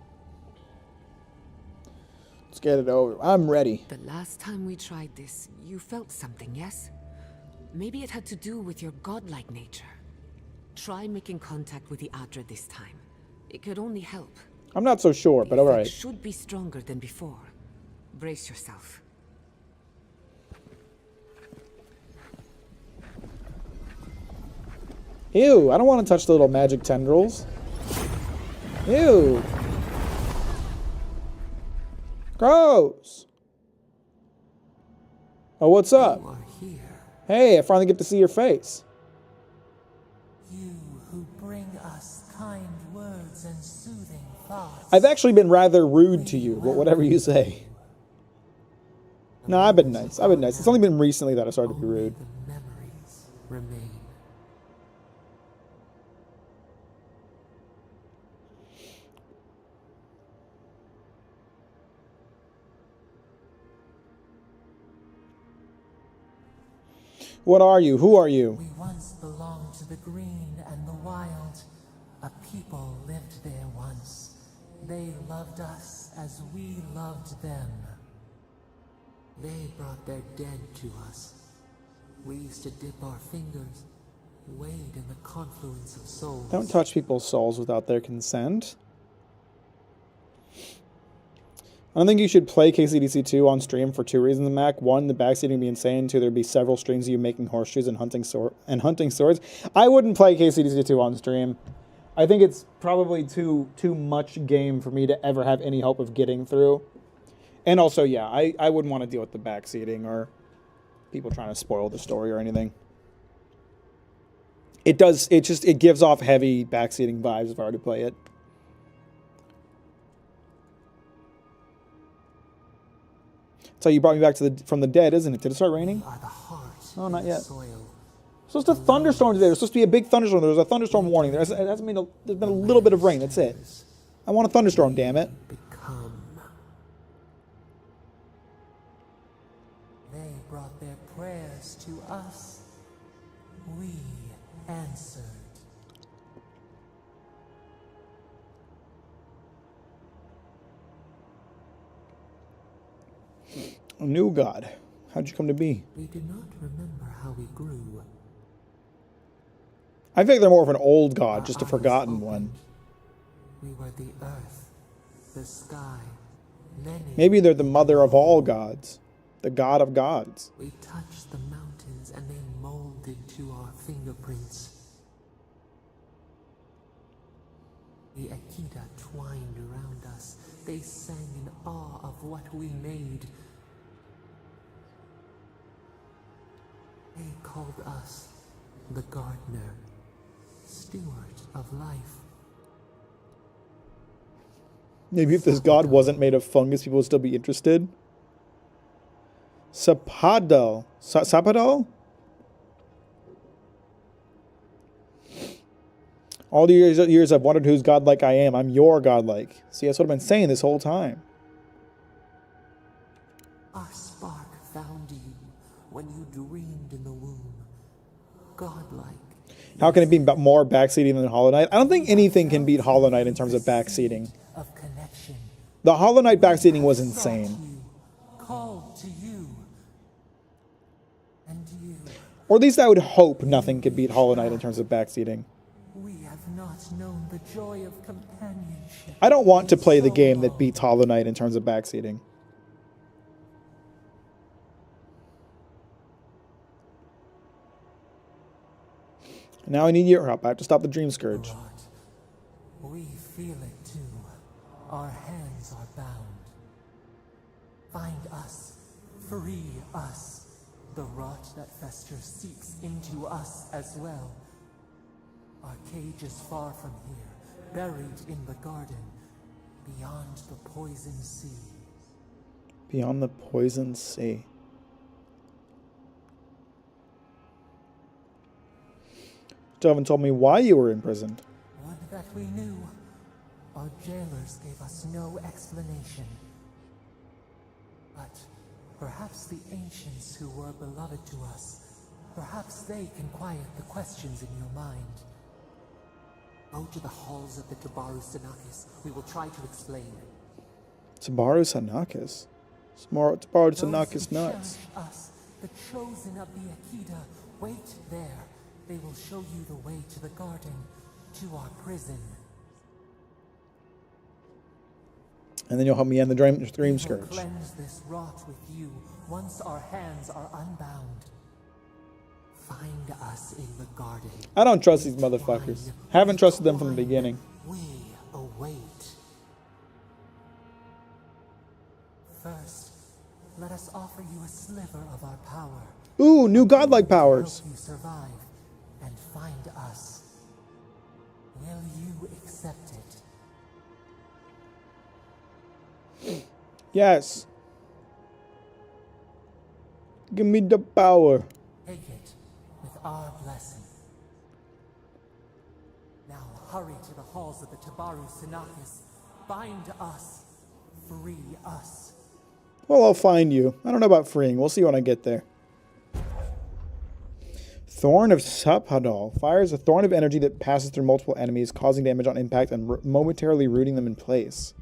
Let's get it over. I'm ready. The last time we tried this, you felt something, yes? Maybe it had to do with your godlike nature. Try making contact with the Adra this time. It could only help. I'm not so sure, but alright. It should be stronger than before. Brace yourself. Ew, I don't want to touch the little magic tendrils. Ew. Gross. Oh, what's up? You are here. Hey, I finally get to see your face. You who bring us kind words and soothing thoughts. I've actually been rather rude to you, but whatever you say. No, I've been nice. I've been nice. It's only been recently that I started to be rude. The memories remain. What are you? Who are you? We once belonged to the green and the wild. A people lived there once. They loved us as we loved them. They brought their dead to us. We used to dip our fingers, wade in the confluence of souls. Don't touch people's souls without their consent. I don't think you should play KCDC 2 on stream for two reasons, Mac. One, the backseating would be insane. Two, there'd be several streams of you making horseshoes and hunting swords. I wouldn't play KCDC 2 on stream. I think it's probably too much game for me to ever have any hope of getting through. And also, yeah, I wouldn't want to deal with the backseating or people trying to spoil the story or anything. It gives off heavy backseating vibes if I were to play it. So you brought me back from the dead, isn't it? Did it start raining? We are the heart Oh, not yet. soil. Supposed to thunderstorm today. There's supposed to be a big thunderstorm. There was a thunderstorm warning. There's been a little bit of rain. That's it. I want a thunderstorm, damn it. Become. They brought their prayers to us. We answered. A new god. How'd you come to be? We do not remember how we grew. I think they're more of an old god, just a Our eyes forgotten opened. one. We were the earth, the sky, many. Maybe they're the mother of all gods. The god of gods. We touched the mountains and they molded to our fingerprints. The Akita twined around us. They sang in awe of what we made. They called us the gardener, steward of life. Maybe if this god wasn't made of fungus, people would still be interested. Sapado. Sapado? All the years I've wondered who's godlike I am. I'm your godlike. See, that's what I've been saying this whole time. Our spark found you when you dreamed in the womb. godlike. How can it be more backseating than Hollow Knight? I don't think anything can beat Hollow Knight in terms of backseating. Of connection. The Hollow Knight backseating was insane. Sought you, called to you. And you, Or at least I would hope nothing could beat Hollow Knight in terms of backseating. we have not known the joy of companionship. I don't want to play the game that beats Hollow Knight in terms of backseating. Now I need your help. I have to stop the Dream Scourge. Rot. We feel it too. Our hands are bound. Find us. Free us. The rot that festers seeps into us as well. Our cage is far from here, buried in the garden, beyond the poison sea. Beyond the poison sea. Still haven't told me why you were imprisoned. Would that we knew. Our jailers gave us no explanation. But perhaps the ancients who were beloved to us, perhaps they can quiet the questions in your mind. Go to the halls of the Tabaru Sanakis. We will try to explain. Tabaru Sanakis? Tabaru Sanakis Those who nuts. cherish us, the chosen of the Akita, wait there. They will show you the way to the garden, to our prison. And then you'll help me end the Dream We will Scourge. cleanse this rot with you once our hands are unbound. Find us in the garden. I don't trust these motherfuckers. Haven't trusted them from the beginning. We await. First, let us offer you a sliver of our power. Ooh, new godlike powers. Help you survive and find us. Will you accept it? Yes. Give me the power. Take it with our blessing. Now hurry to the halls of the Tabaru Sanakis. Bind us. Free us. Well, I'll find you. I don't know about freeing. We'll see when I get there. Thorn of Sappadal. Fires a thorn of energy that passes through multiple enemies, causing damage on impact and momentarily rooting them in place.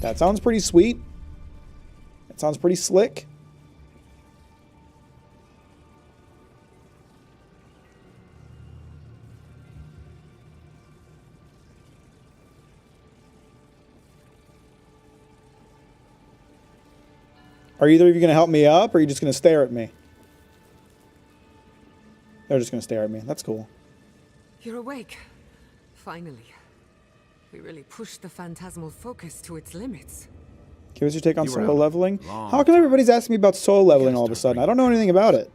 That sounds pretty sweet. That sounds pretty slick. Are either of you going to help me up, or are you just going to stare at me? They're just going to stare at me. That's cool. You're awake. Finally. We really pushed the phantasmal focus to its limits. Give us your take on You were solo out leveling. long How come everybody's asking me about solo leveling all of a sudden? I don't know anything about it.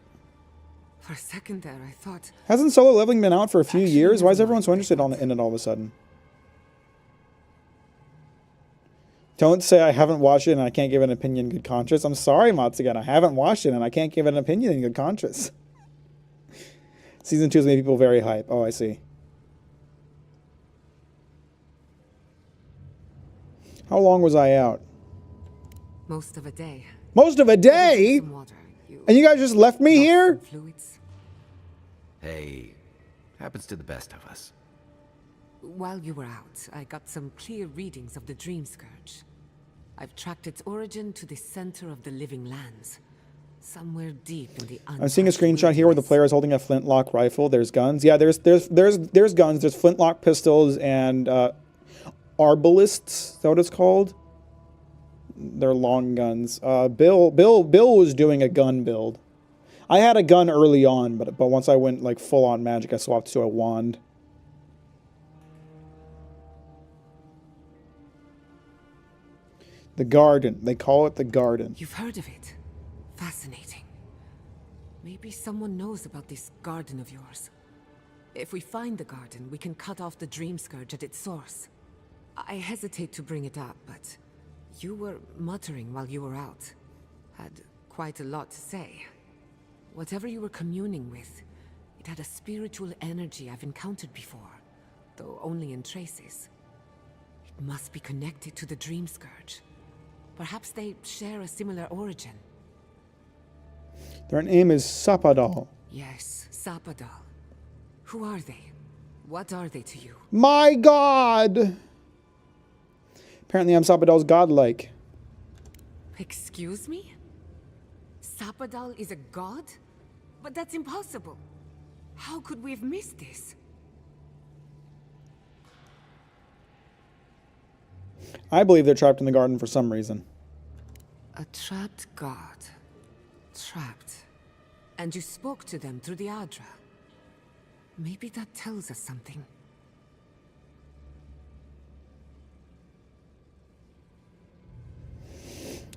For a second there, I thought... Hasn't solo leveling been out for a few Actually, years? Why is never everyone so mind. interested in it all of a sudden? Don't say I haven't watched it and I can't give an opinion in good conscience. I'm sorry, Matsugan. I haven't watched it and I can't give an opinion in good conscience. Season 2 has made people very hype. Oh, I see. How long was I out? Most of a day. Most of a day? Some water. And you guys just left me lost here? some Fluids. Hey, happens to the best of us. While you were out, I got some clear readings of the Dream Scourge. I've tracked its origin to the center of the living lands. Somewhere deep in the I'm seeing a untouched screenshot here where the wilderness. player is holding a flintlock rifle. There's guns. Yeah, there's guns. There's flintlock pistols and arbalists. Is that what it's called? They're long guns. Bill was doing a gun build. I had a gun early on, but once I went like full on magic, I swapped to a wand. The garden. They call it the garden. You've heard of it. Fascinating. Maybe someone knows about this garden of yours. If we find the garden, we can cut off the Dream Scourge at its source. I hesitate to bring it up, but you were muttering while you were out. Had quite a lot to say. Whatever you were communing with, it had a spiritual energy I've encountered before, though only in traces. It must be connected to the Dream Scourge. Perhaps they share a similar origin. Their name is Sappadal. Yes, Sapadal. Who are they? What are they to you? My god! Apparently I'm Sapadal's godlike. Excuse me? Sapadal is a god? But that's impossible. How could we have missed this? I believe they're trapped in the garden for some reason. A trapped god. Trapped. And you spoke to them through the Adra. Maybe that tells us something.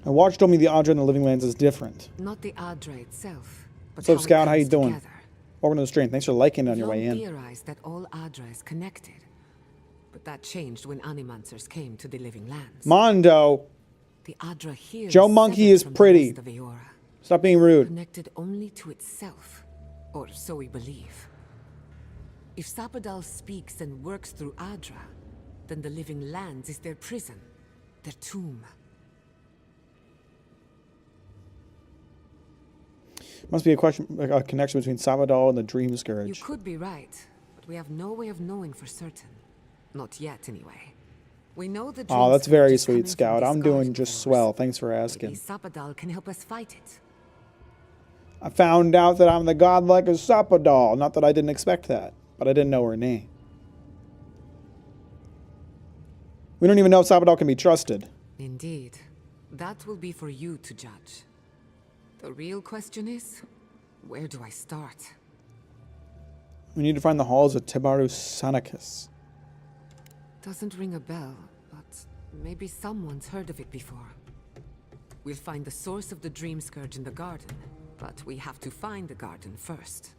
A watch told me the Adra in the Living Lands is different. Not the Adra itself, but What's up, how it Scout? How you comes doing? together. Welcome to the stream. Thanks for liking it on your way in. Theorized that all Adra is connected. But that changed when Animancers came to the Living Lands. Mondo! The Adra here Joe is Monkey severed is from the pretty. rest of Eora, Stop being rude. connected only to itself. Or so we believe. If Sapadal speaks and works through Adra, then the Living Lands is their prison, their tomb. Must be a connection between Sapadal and the Dream Scourge. You could be right, but we have no way of knowing for certain. Not yet, anyway. We know the Dream Oh, that's Scourge very is coming sweet, from Scout. this I'm doing garden just of swell. yours. Thanks for Maybe asking. Sapadal can help us fight it. I found out that I'm the godlike of Sapadal. Not that I didn't expect that, but I didn't know her name. We don't even know if Sapadal can be trusted. Indeed. That will be for you to judge. The real question is, where do I start? We need to find the halls of Tibarus Sanicus. Doesn't ring a bell, but maybe someone's heard of it before. We'll find the source of the Dream Scourge in the garden, but we have to find the garden first.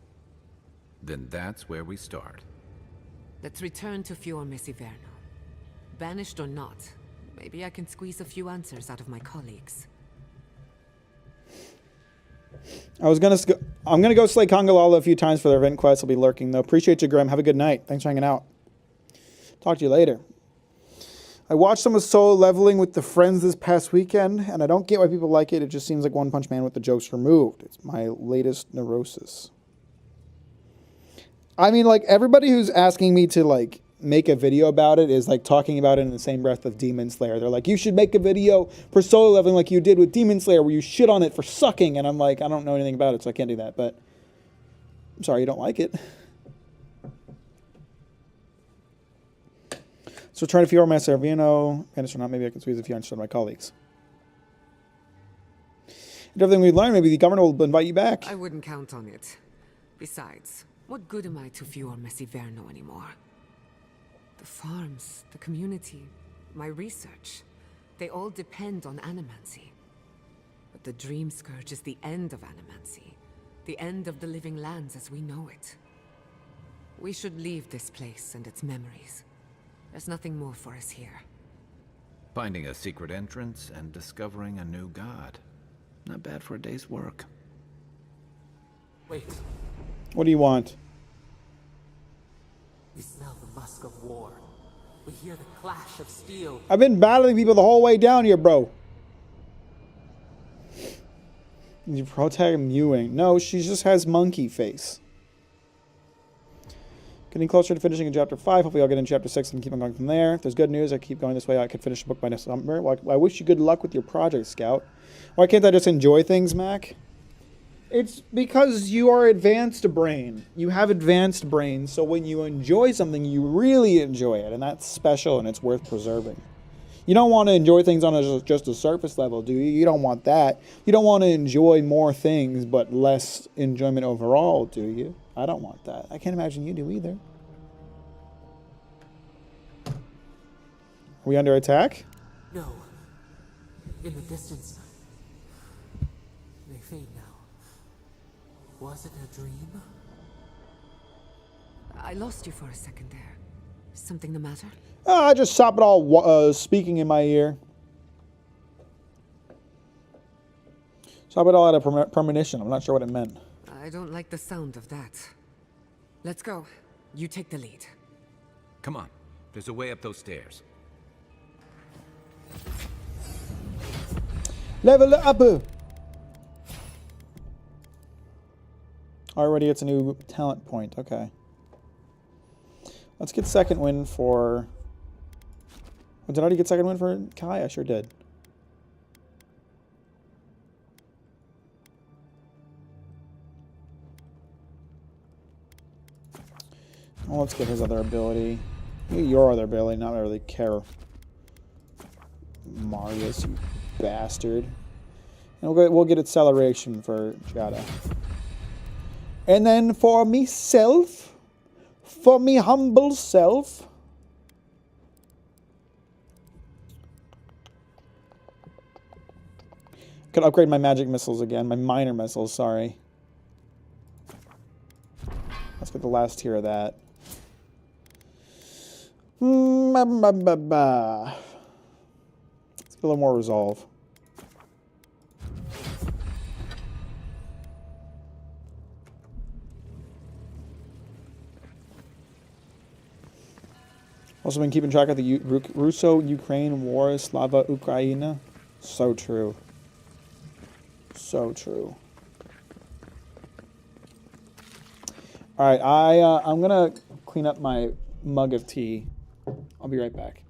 Then that's where we start. Let's return to Fior Messiverno. Banished or not, maybe I can squeeze a few answers out of my colleagues. I'm gonna go slay Kongalala a few times for their event quest. I'll be lurking though. Appreciate you, Grim. Have a good night. Thanks for hanging out. Talk to you later. I watched some of Solo Leveling with the friends this past weekend, and I don't get why people like it. It just seems like One Punch Man with the jokes removed. It's my latest neurosis. I mean, like, everybody who's asking me to, like, make a video about it is, like, talking about it in the same breath of Demon Slayer. They're like, you should make a video for Solo Leveling like you did with Demon Slayer where you shit on it for sucking. And I'm like, I don't know anything about it, so I can't do that. But I'm sorry you don't like it. So try to Fior Messiverno. Vanish or not, maybe I can squeeze a few answers from my colleagues. And everything we learn, maybe the governor will invite you back. I wouldn't count on it. Besides, what good am I to Fior Messiverno anymore? The farms, the community, my research, they all depend on animancy. But the Dream Scourge is the end of animancy, the end of the Living Lands as we know it. We should leave this place and its memories. There's nothing more for us here. Finding a secret entrance and discovering a new god. Not bad for a day's work. Wait, What do you want? we smell the musk of war. We hear the clash of steel. I've been battling people the whole way down here, bro. You protect mewing. No, she just has monkey face. Getting closer to finishing in chapter 5. Hopefully I'll get in chapter 6 and keep on going from there. If there's good news, I keep going this way. I could finish the book by next summer. Well, I wish you good luck with your project, Scout. Why can't I just enjoy things, Mac? It's because you are advanced brain. You have advanced brain, so when you enjoy something, you really enjoy it, and that's special and it's worth preserving. You don't want to enjoy things on just a surface level, do you? You don't want that. You don't want to enjoy more things but less enjoyment overall, do you? I don't want that. I can't imagine you do either. Are we under attack? No. In the distance. They fade now. Was it a dream? I lost you for a second there. Something the matter? I just stop it all speaking in my ear. Stop it all out of premonition. I'm not sure what it meant. I don't like the sound of that. Let's go. You take the lead. Come on. There's a way up those stairs. Level up! Already it's a new talent point. Okay. Let's get second win for... Oh, did I already get second win for Kai? I sure did. Well, let's get his other ability. Get your other ability, not really care. Marius, you bastard. And we'll get acceleration for Jada. And then for myself, for me humble self, could upgrade my magic missiles again, my minor missiles, sorry. Let's get the last tier of that. Let's get a little more resolve. Also been keeping track of the Russo-Ukraine war, Slava Ukraina. So true. So true. All right, I'm gonna clean up my mug of tea. I'll be right back.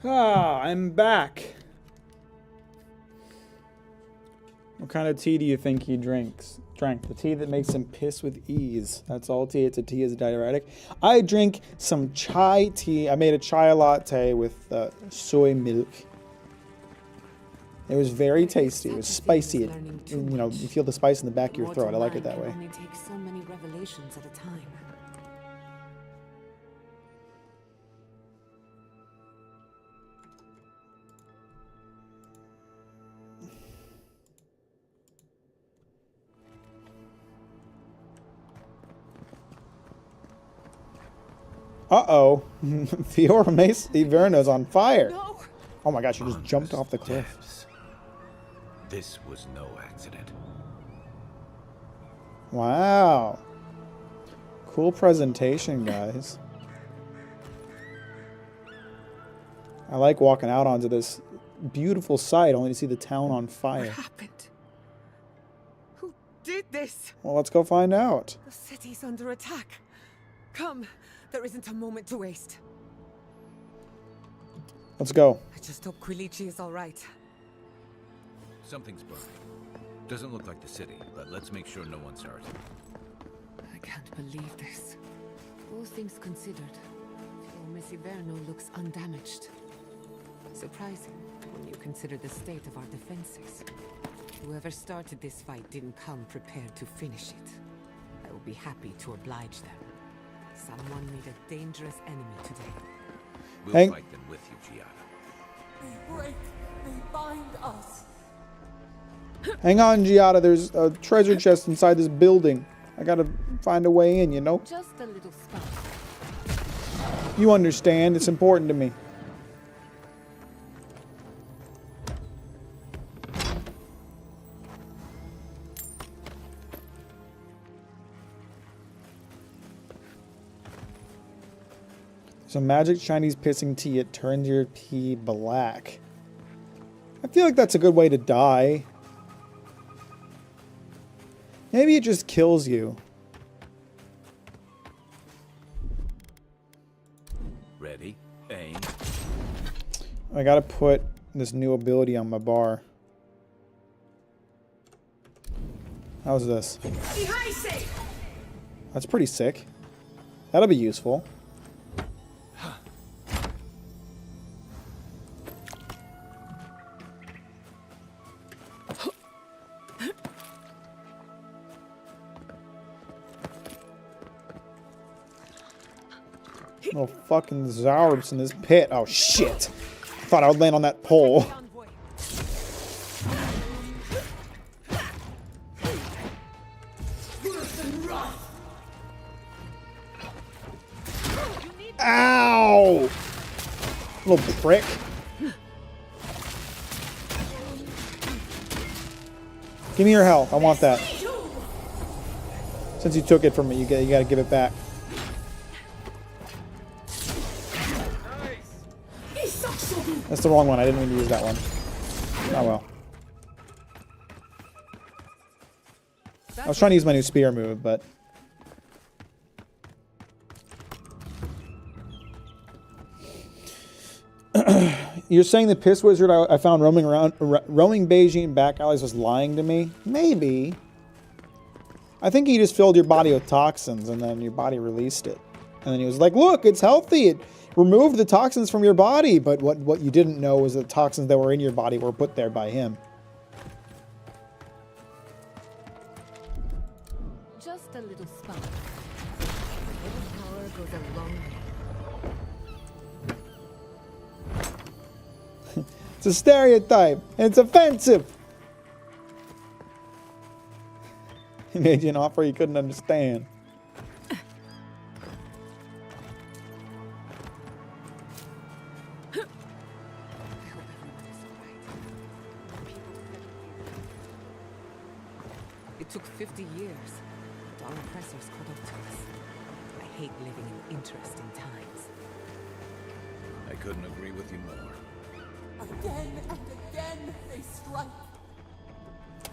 Ah, I'm back. What kind of tea do you think he drank? The tea that makes him piss with ease. That's all tea. It's a tea as a diuretic. I drink some chai tea. I made a chai latte with soy milk. It was very tasty. It was spicy. You know, you feel the spice in the back of your throat. I like it that way. Only take so many revelations at a time. Uh-oh. Fiora Mace Iverna's on fire. No. Oh my gosh, she just jumped off the cliff. Devs. This was no accident. Wow. Cool presentation, guys. I like walking out onto this beautiful sight only to see the town on fire. What happened? Who did this? Well, let's go find out. The city's under attack. Come, there isn't a moment to waste. Let's go. I just hope Quilici is all right. Something's burning. Doesn't look like the city, but let's make sure no one's hurt. I can't believe this. All things considered, Miss Iverno looks undamaged. Surprising when you consider the state of our defenses. Whoever started this fight didn't come prepared to finish it. I will be happy to oblige them. Someone made a dangerous enemy today. We'll fight them with you, Giada. They break, they bind us. Hang on, Giada. There's a treasure chest inside this building. I gotta find a way in, you know? Just a little spark. You understand. It's important to me. So magic Chinese pissing tea, it turns your pee black. I feel like that's a good way to die. Maybe it just kills you. Ready? Aim. I gotta put this new ability on my bar. How's this? That's pretty sick. That'll be useful. Oh, fucking Zarps in this pit. Oh, shit. Thought I would land on that pole. Ow! Little prick. Give me your health. I want that. Since you took it from me, you gotta give it back. That's the wrong one. I didn't mean to use that one. Oh well. I was trying to use my new spear move, but... You're saying the piss wizard I found roaming Beijing back alleys was lying to me? Maybe. I think he just filled your body with toxins and then your body released it. And then he was like, look, it's healthy. It removed the toxins from your body. But what you didn't know was the toxins that were in your body were put there by him. Just a little spark. A little power goes a long way. It's a stereotype. And it's offensive. He made you an offer you couldn't understand. It took 50 years, but our oppressors caught up to us. I hate living in interesting times. I couldn't agree with you more. Again and again they strike.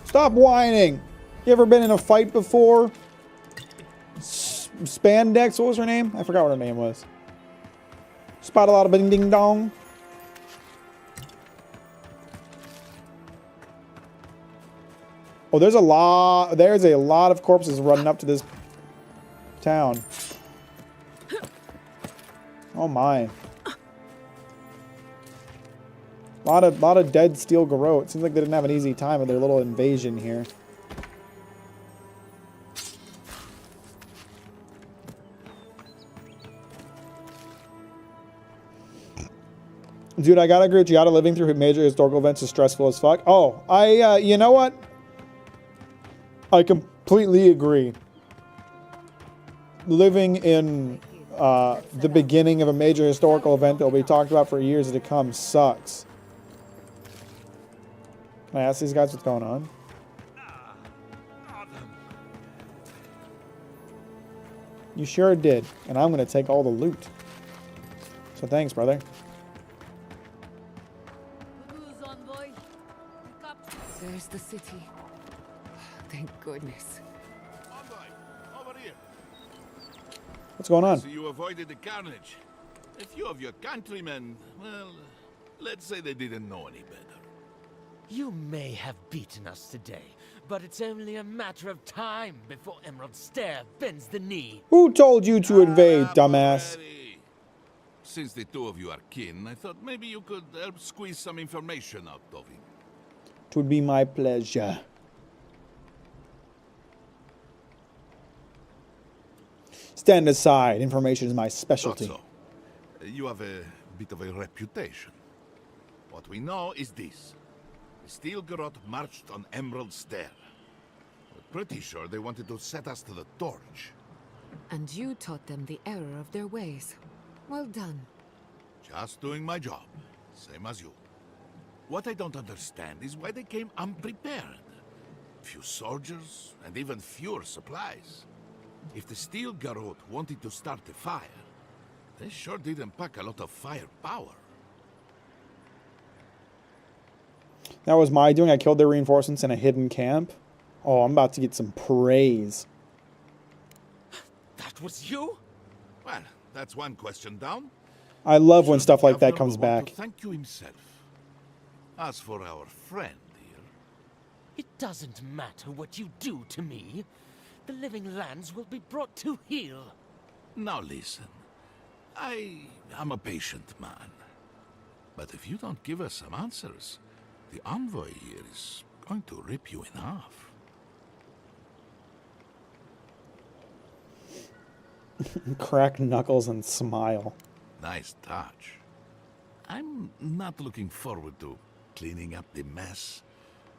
Stop whining. You ever been in a fight before? Spandex, what was her name? I forgot what her name was. Spot a lot of ding ding dong. Oh, there's a lot of corpses running up to this town. Oh my. Lot of dead steel garrote. It seems like they didn't have an easy time with their little invasion here. Dude, I gotta agree with Giada. Living through major historical events is stressful as fuck. Oh, you know what? I completely agree. Living in the beginning of a major historical event that will be talked about for years to come sucks. Can I ask these guys what's going on? You sure did. And I'm going to take all the loot. So thanks, brother. There's the city. Thank goodness. Over here. What's going on? So you avoided the carnage. A few of your countrymen, well, let's say they didn't know any better. You may have beaten us today, but it's only a matter of time before Emerald Stair bends the knee. Who told you to invade, dumbass? Already. Since the two of you are kin, I thought maybe you could help squeeze some information out of him. It would be my pleasure. Stand aside. Information is my specialty. Thought so. You have a bit of a reputation. What we know is this. The Steel Garrote marched on Emerald Stair. We're pretty sure they wanted to set us to the torch. And you taught them the error of their ways. Well done. Just doing my job, same as you. What I don't understand is why they came unprepared. Few soldiers, and even fewer supplies. If the Steel Garrote wanted to start a fire, they sure didn't pack a lot of firepower. That was my doing. I killed their reinforcements in a hidden camp. Oh, I'm about to get some praise. That was you? Well, that's one question down. I love when Should stuff the like that governor comes want back. to thank you himself. As for our friend here, It doesn't matter what you do to me. The living lands will be brought to heel. now listen. I am a patient man. But if you don't give us some answers, the envoy here is going to rip you in half. Crack knuckles and smile. Nice touch. I'm not looking forward to cleaning up the mess,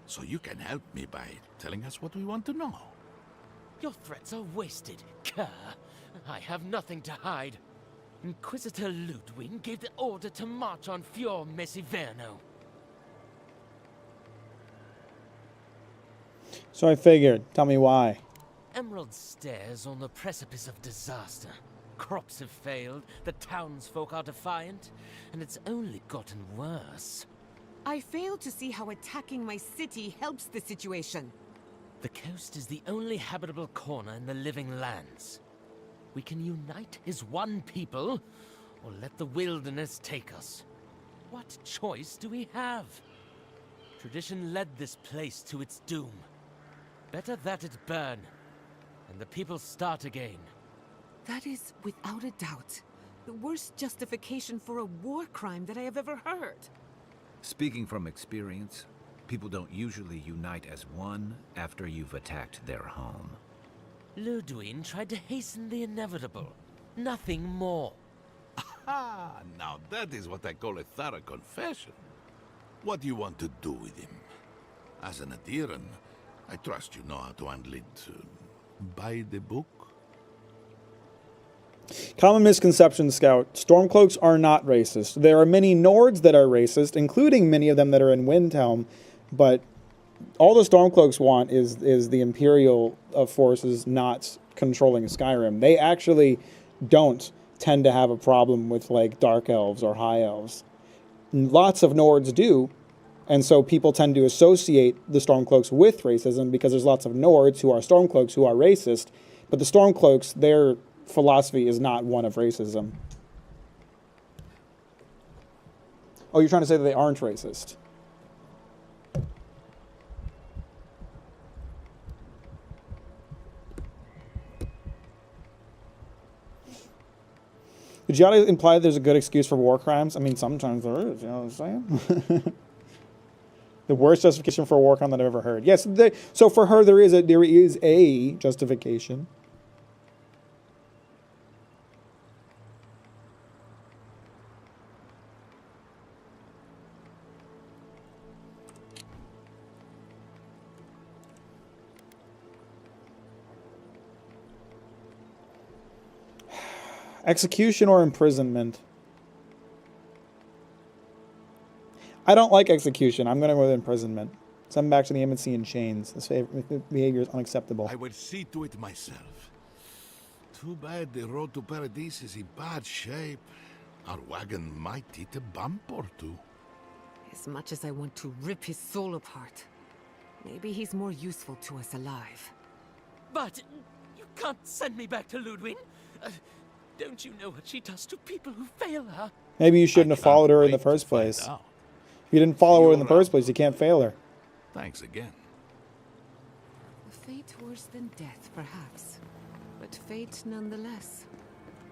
so you can help me by telling us what we want to know. Your threats are wasted, Kerr. I have nothing to hide. Inquisitor Ludwig gave the order to march on Fior Mesiverno. So I figured. Tell me why. Emerald Stairs on the precipice of disaster. Crops have failed, the townsfolk are defiant, and it's only gotten worse. I fail to see how attacking my city helps the situation. The coast is the only habitable corner in the living lands. We can unite as one people, or let the wilderness take us. What choice do we have? Tradition led this place to its doom. Better that it burn, and the people start again. That is, without a doubt, the worst justification for a war crime that I have ever heard. Speaking from experience, people don't usually unite as one after you've attacked their home. Ludwig tried to hasten the inevitable. Nothing more. Ah, now that is what I call a thorough confession. What do you want to do with him? As an adherent, I trust you know how to handle it by the book. Common misconception, Scout. Stormcloaks are not racist. There are many Nords that are racist, including many of them that are in Windhelm, but all the Stormcloaks want is the Imperial forces not controlling Skyrim. They actually don't tend to have a problem with, like, Dark Elves or High Elves. Lots of Nords do, and so people tend to associate the Stormcloaks with racism because there's lots of Nords who are Stormcloaks who are racist, but the Stormcloaks, their philosophy is not one of racism. Oh, you're trying to say that they aren't racist? Did you imply there's a good excuse for war crimes? I mean, sometimes there is, you know what I'm saying? The worst justification for a war crime that I've ever heard. Yes, so for her, there is a justification. Execution or imprisonment? I don't like execution. I'm going to go with imprisonment. Send him back to the embassy in chains. This behavior is unacceptable. I will see to it myself. Too bad the road to Paradise is in bad shape. Our wagon might hit a bump or two. As much as I want to rip his soul apart, maybe he's more useful to us alive. But you can't send me back to Ludwig. Don't you know what she does to people who fail her? Maybe you shouldn't have followed her in the first place. If you didn't follow her in the first place, you can't fail her. Thanks again. A fate worse than death, perhaps. But fate nonetheless.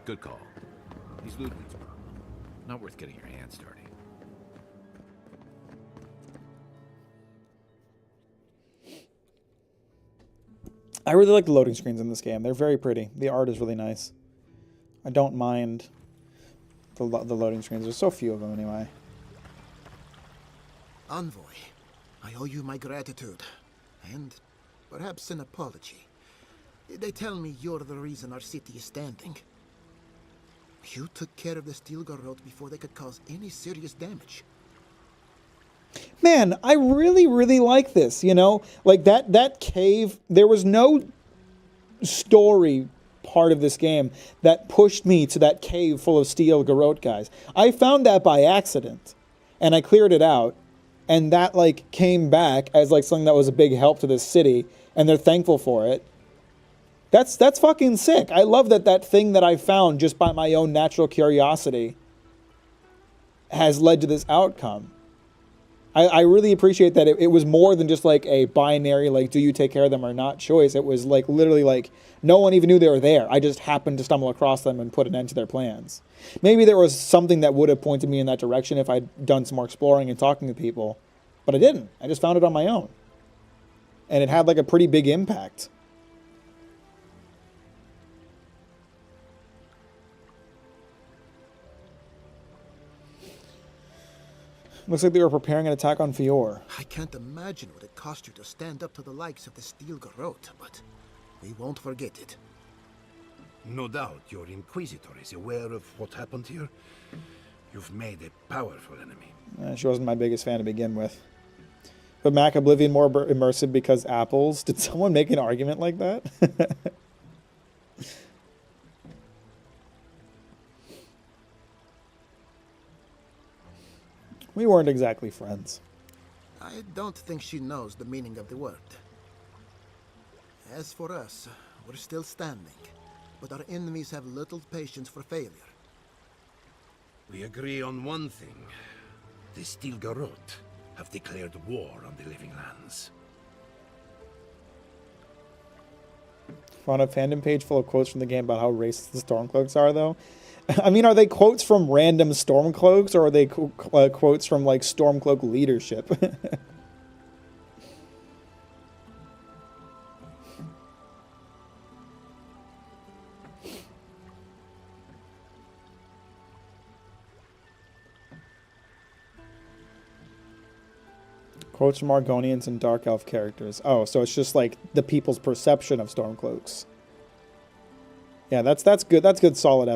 Good call. He's Ludwig's brother. Not worth getting your hands dirty. I really like the loading screens in this game. They're very pretty. The art is really nice. I don't mind the loading screens. There's so few of them anyway. Envoy, I owe you my gratitude, and perhaps an apology. They tell me you're the reason our city is standing. You took care of the steel garrote before they could cause any serious damage. Man, I really, really like this, you know? Like, that cave, there was no story part of this game that pushed me to that cave full of steel garrote guys. I found that by accident, and I cleared it out, and that, like, came back as, like, something that was a big help to this city, and they're thankful for it. That's fucking sick. I love that thing that I found just by my own natural curiosity has led to this outcome. I really appreciate that it was more than just like a binary, like, do you take care of them or not choice. It was like literally like no one even knew they were there. I just happened to stumble across them and put an end to their plans. Maybe there was something that would have pointed me in that direction if I'd done some more exploring and talking to people, but I didn't. I just found it on my own. And it had like a pretty big impact. Looks like they were preparing an attack on Fior. I can't imagine what it cost you to stand up to the likes of the steel garrote, but we won't forget it. No doubt your Inquisitor is aware of what happened here. You've made a powerful enemy. She wasn't my biggest fan to begin with. But Mack Oblivion more immersive because apples? Did someone make an argument like that? We weren't exactly friends. I don't think she knows the meaning of the word. As for us, we're still standing, but our enemies have little patience for failure. We agree on one thing. The Steel Garrote have declared war on the Living Lands. Found a fandom page full of quotes from the game about how racist the Stormcloaks are, though. I mean, are they quotes from random Stormcloaks, or are they quotes from, like, Stormcloak leadership? Quotes from Argonians and Dark Elf characters. Oh, so it's just, like, the people's perception of Stormcloaks. Yeah, that's good. That's good, solid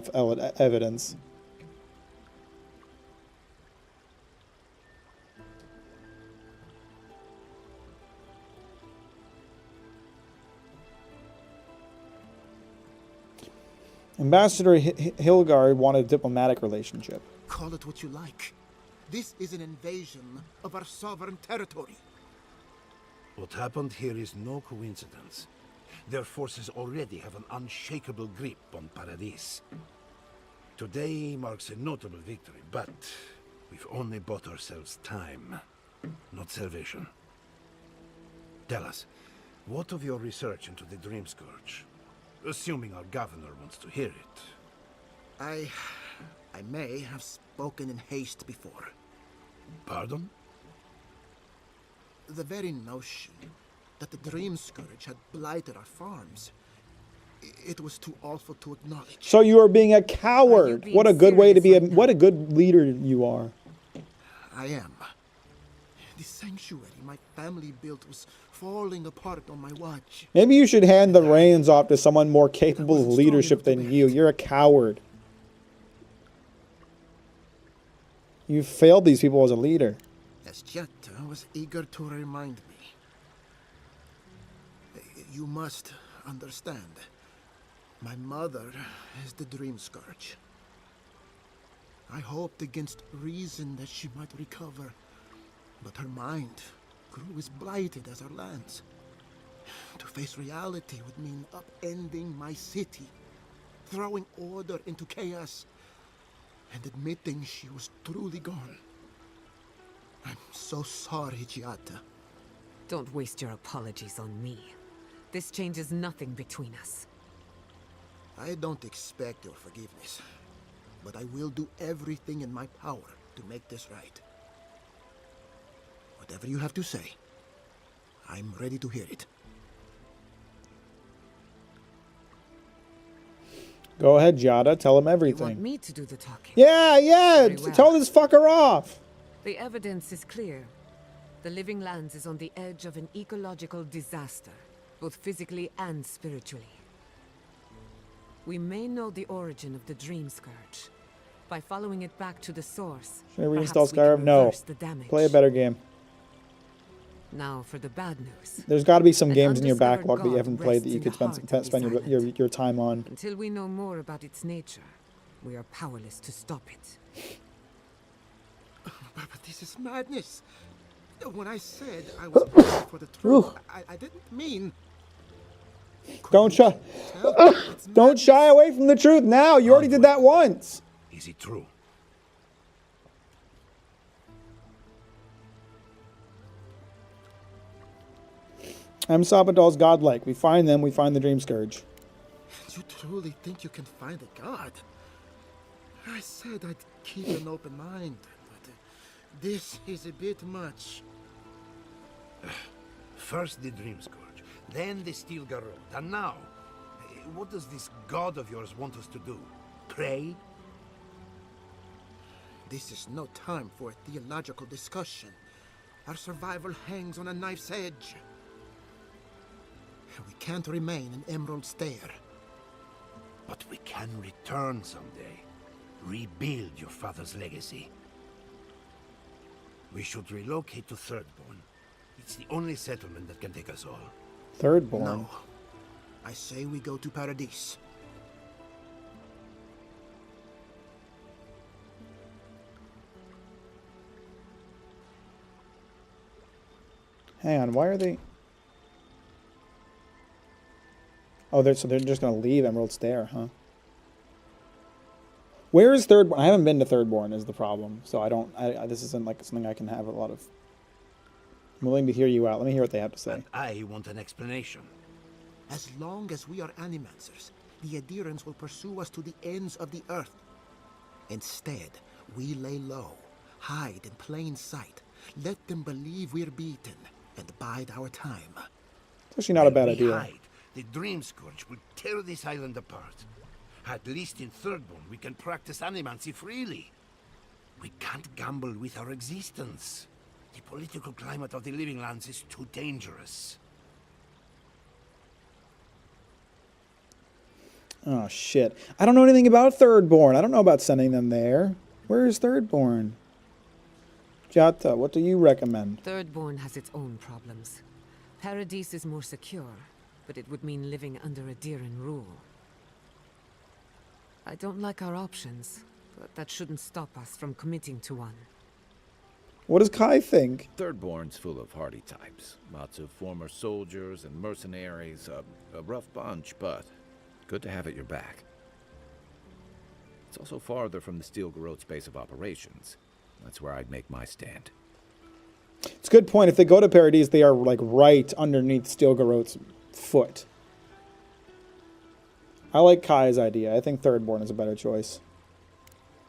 evidence. Ambassador Hilgard wanted a diplomatic relationship. Call it what you like. This is an invasion of our sovereign territory. What happened here is no coincidence. Their forces already have an unshakable grip on Paradis. Today marks a notable victory, but we've only bought ourselves time, not salvation. Tell us, what of your research into the Dream Scourge? Assuming our governor wants to hear it. I may have spoken in haste before. Pardon? The very notion that the Dream Scourge had blighted our farms, it was too awful to acknowledge. So you are being a coward. What a good way to be a... What a good leader you are. I am. The sanctuary my family built was falling apart on my watch. Maybe you should hand the reins off to someone more capable of leadership than you. You're a coward. You failed these people as a leader. As Jetta was eager to remind me. You must understand. My mother is the Dream Scourge. I hoped against reason that she might recover, but her mind grew as blighted as our lands. To face reality would mean upending my city, throwing order into chaos, and admitting she was truly gone. I'm so sorry, Giada. Don't waste your apologies on me. This changes nothing between us. I don't expect your forgiveness. but I will do everything in my power to make this right. Whatever you have to say, I'm ready to hear it. Go ahead, Giada. Tell him You want everything. me to do the talking? Yeah, Very well. tell this fucker off. The evidence is clear. The Living Lands is on the edge of an ecological disaster, both physically and spiritually. We may know the origin of the Dream Scourge. By following it back to the source, Should I perhaps reinstall we can Skyrim? No. reverse the damage. Play a better game. Now for the bad news. There's got to be some An games in your undiscovered backlog that you god haven't played that you rests could in the heart of spend this your time on. Until we know more about its nature, we are powerless to stop it. But this is madness. When I said I was looking for the truth, I didn't mean... Don't shy away from the truth now. You already did that once. Is it true? Sabadal's godlike. We find them, we find the Dream Scourge. You truly think you can find a god? I said I'd keep an open mind, but this is a bit much. First the Dream Scourge, then the Steel Garrote, and now, what does this god of yours want us to do? Pray? This is no time for a theological discussion. Our survival hangs on a knife's edge. We can't remain in Emerald Stair. But we can return someday. Rebuild your father's legacy. We should relocate to Thirdborn. It's the only settlement that can take us all. Thirdborn? No. I say we go to Paradise. Hang on, why are they... Oh, they're just going to leave Emerald Stair, huh? Where is Thirdborn? I haven't been to Thirdborn is the problem. So this isn't like something I can have a lot of... I'm willing to hear you out. Let me hear what they have to say. And I want an explanation. As long as we are animancers, the adherents will pursue us to the ends of the earth. Instead, we lay low, hide in plain sight, let them believe we're beaten, and bide our time. It's actually not a bad When we idea. hide, the Dream Scourge will tear this island apart. At least in Thirdborn, we can practice animancy freely. We can't gamble with our existence. The political climate of the Living Lands is too dangerous. Oh, shit. I don't know anything about Thirdborn. I don't know about sending them there. Where is Thirdborn? Jata, what do you recommend? Thirdborn has its own problems. Paradise is more secure, but it would mean living under a Diran rule. I don't like our options, but that shouldn't stop us from committing to one. What does Kai think? Thirdborn's full of hardy types. Lots of former soldiers and mercenaries. A rough bunch, but good to have at your back. It's also farther from the Steel Garrote's base of operations. That's where I'd make my stand. It's a good point. If they go to Paradise, they are like right underneath Steel Garrote's foot. I like Kai's idea. I think Thirdborn is a better choice.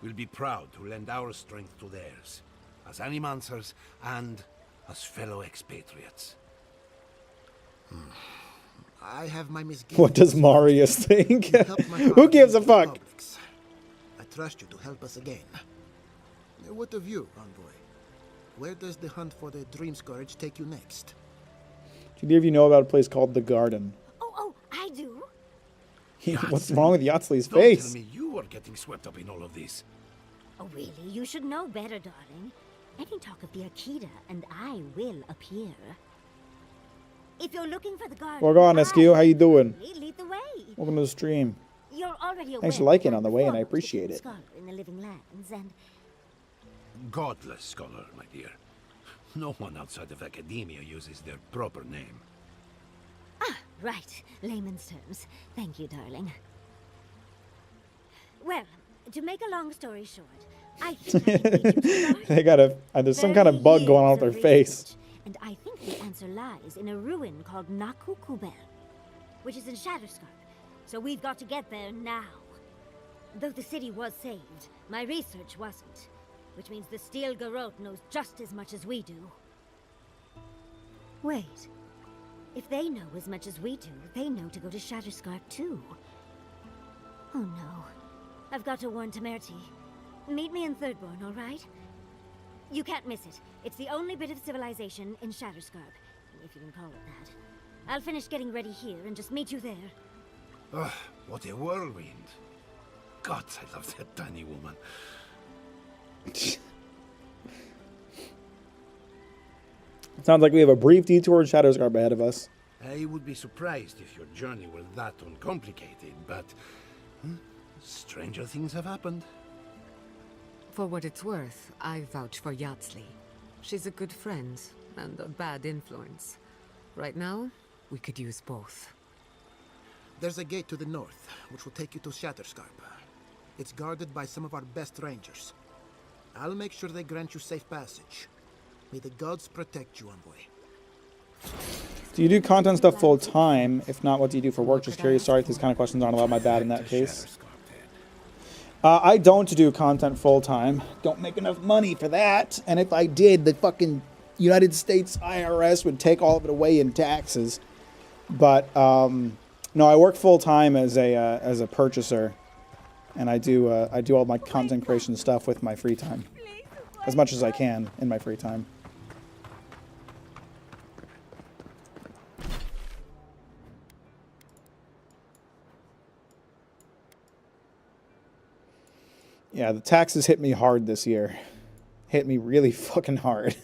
We'll be proud to lend our strength to theirs, as animancers and as fellow expatriates. I have my misgivings. What does Marius think? You helped my Who father gives a with the fuck? publics. I trust you to help us again. What of you, Envoy? Where does the hunt for the Dream Scourge take you next? Do either of you know about a place called The Garden? Oh, I do. What's wrong with Yatsley's Don't face? tell me you are getting swept up in all of this. Oh, really? You should know better, darling. Any talk of the Akita, and I will appear. If you're looking for the garden, Well, go on, Eskew. How you doing? Lead the way. Welcome to the stream. You're already aware Thanks for liking that on the I'm way, and I foremost appreciate a it. scholar in the Living Lands, and Godless scholar, my dear. No one outside of academia uses their proper name. right, layman's terms. Thank you, darling. Well, to make a long story short, I think I can lead you to the garden. They got a... there's some kind of bug going on with their face. And I think the answer lies in a ruin called Nakukubel, which is in Shatterscarp. So we've got to get there now. Though the city was saved, my research wasn't. Which means the Steel Garrote knows just as much as we do. Wait. If they know as much as we do, they know to go to Shatterscarp too. Oh no. I've got to warn Temerity. Meet me in Thirdborn, alright? You can't miss it. It's the only bit of civilization in Shatterscarp, if you can call it that. I'll finish getting ready here and just meet you there. Ugh, what a whirlwind. God, I love that tiny woman. Sounds like we have a brief detour to Shatterscarp ahead of us. I would be surprised if your journey were that uncomplicated, but stranger things have happened. For what it's worth, I vouch for Yardsley. She's a good friend and a bad influence. Right now, we could use both. There's a gate to the north, which will take you to Shatterscarp. It's guarded by some of our best rangers. I'll make sure they grant you safe passage. May the gods protect you, envoy. Do you do content stuff full time? If not, what do you do for work? Just curious. Sorry if these kind of questions aren't allowed. My bad in that case. I don't do content full time. Don't make enough money for that. And if I did, the fucking United States IRS would take all of it away in taxes. But no, I work full time as a purchaser, and I do all my content creation stuff with my free time, as much as I can in my free time. Yeah, the taxes hit me hard this year. Hit me really fucking hard.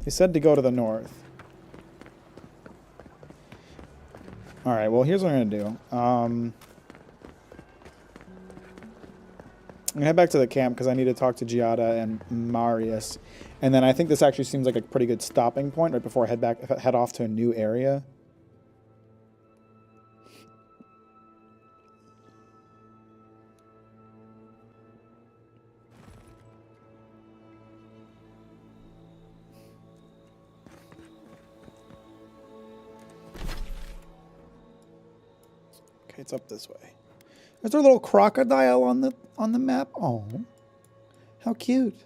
They said to go to the north. Alright, well, here's what I'm going to do. I'm going to head back to the camp because I need to talk to Giada and Marius. And then I think this actually seems like a pretty good stopping point right before I head off to a new area. Okay, it's up this way. Is there a little crocodile on the map? Oh, how cute.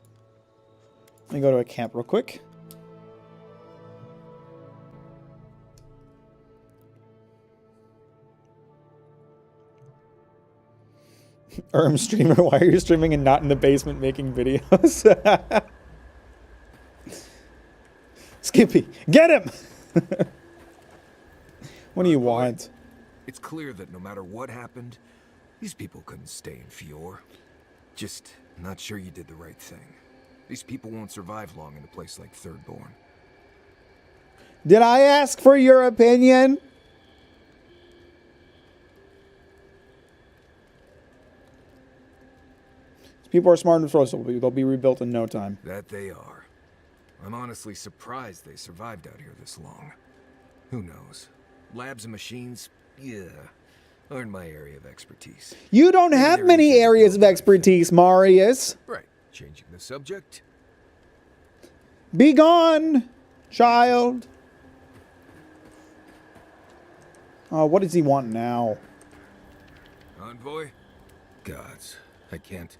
Let me go to a camp real quick. Streamer, why are you streaming and not in the basement making videos? Skippy, get him! What do you want? It's clear that no matter what happened, these people couldn't stay in Fior. Just not sure you did the right thing. These people won't survive long in a place like Thirdborn. Did I ask for your opinion? People are smart and resourceful. They'll be rebuilt in no time. That they are. I'm honestly surprised they survived out here this long. Who knows? Labs and machines, yeah, aren't my area of expertise. You don't have many areas of expertise, Marius. Right. Changing the subject. Be gone, child. Oh, what does he want now? Envoy? Gods, I can't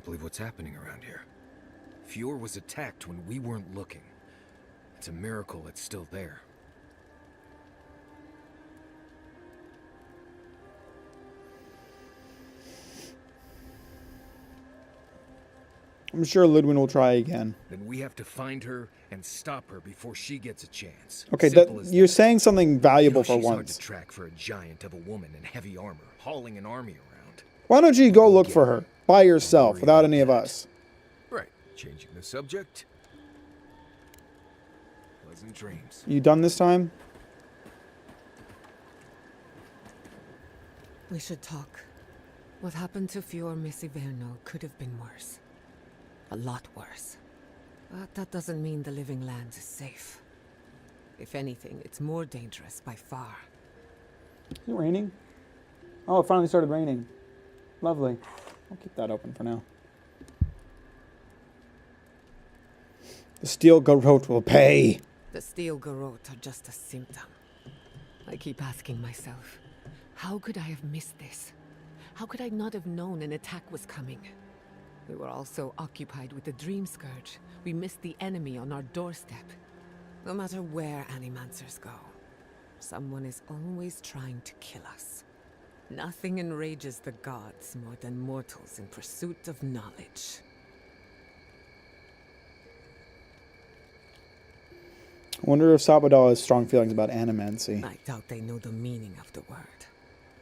believe what's happening around here. Fior was attacked when we weren't looking. It's a miracle it's still there. I'm sure Ludwin will try again. Then we have to find her and stop her before she gets a chance. Okay, you're saying something valuable for she's hard once. to track for a giant of a woman in heavy armor, hauling an army around. Why don't you go look for her by yourself without any of us? Right. Changing the subject. Pleasant dreams. You done this time? We should talk. What happened to Fior Messiverno could have been worse. A lot worse. But that doesn't mean the Living Lands is safe. If anything, it's more dangerous by far. Is it raining? Oh, it finally started raining. Lovely. I'll keep that open for now. The Steel Garrote will pay. The Steel Garrote are just a symptom. I keep asking myself, how could I have missed this? How could I not have known an attack was coming? We were all so occupied with the Dream Scourge, we missed the enemy on our doorstep. No matter where Animancers go, someone is always trying to kill us. Nothing enrages the gods more than mortals in pursuit of knowledge. I wonder if Sabadell has strong feelings about animancy. I doubt they know the meaning of the word.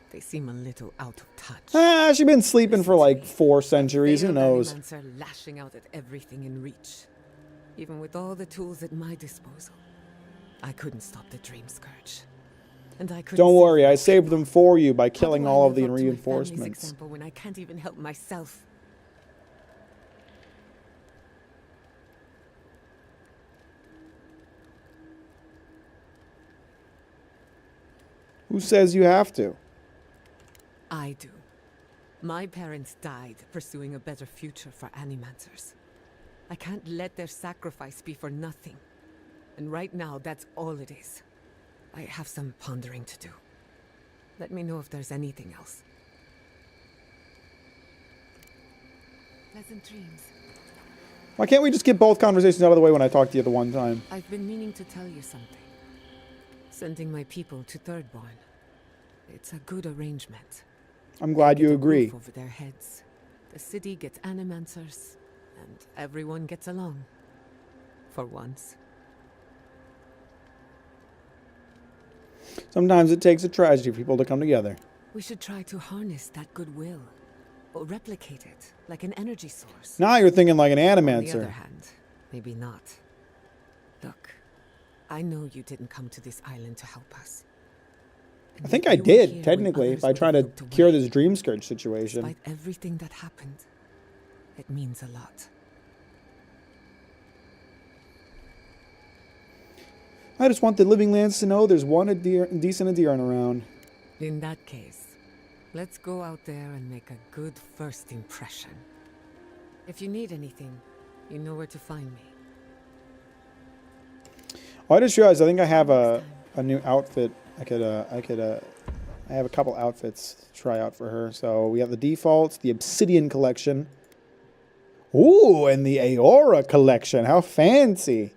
They seem a little out of touch. Ah, she's been sleeping for like 4 centuries. Who knows? Animancer lashing out at everything in reach. Even with all the tools at my disposal, I couldn't stop the Dream Scourge. And I couldn't. Don't worry, I saved them for you by killing How do I all of live the up to my family's reinforcements. example when I can't even help myself? Who says you have to? I do. My parents died pursuing a better future for Animancers. I can't let their sacrifice be for nothing. And right now, that's all it is. I have some pondering to do. Let me know if there's anything else. Pleasant dreams. Why can't we just get both conversations out of the way when I talk to you the one time? I've been meaning to tell you something. Sending my people to Thirdborn. It's a good arrangement. I'm glad you Get a agree. roof over their heads. The city gets Animancers, and everyone gets along. For once. Sometimes it takes a tragedy for people to come together. We should try to harness that goodwill. Or replicate it, like an energy source. Now you're thinking like an On the animancer. other hand, maybe not. Look, I know you didn't come to this island to help us. I think I did, technically, by trying to cure this Dream Scourge situation. Despite everything that happened, it means a lot. I just want the Living Lands to know there's one decent Adiron around. In that case, let's go out there and make a good first impression. If you need anything, you know where to find me. Oh, I just realized I think I have a new outfit. I have a couple outfits to try out for her. So we have the defaults, the Obsidian collection. Ooh, and the Aora collection. How fancy.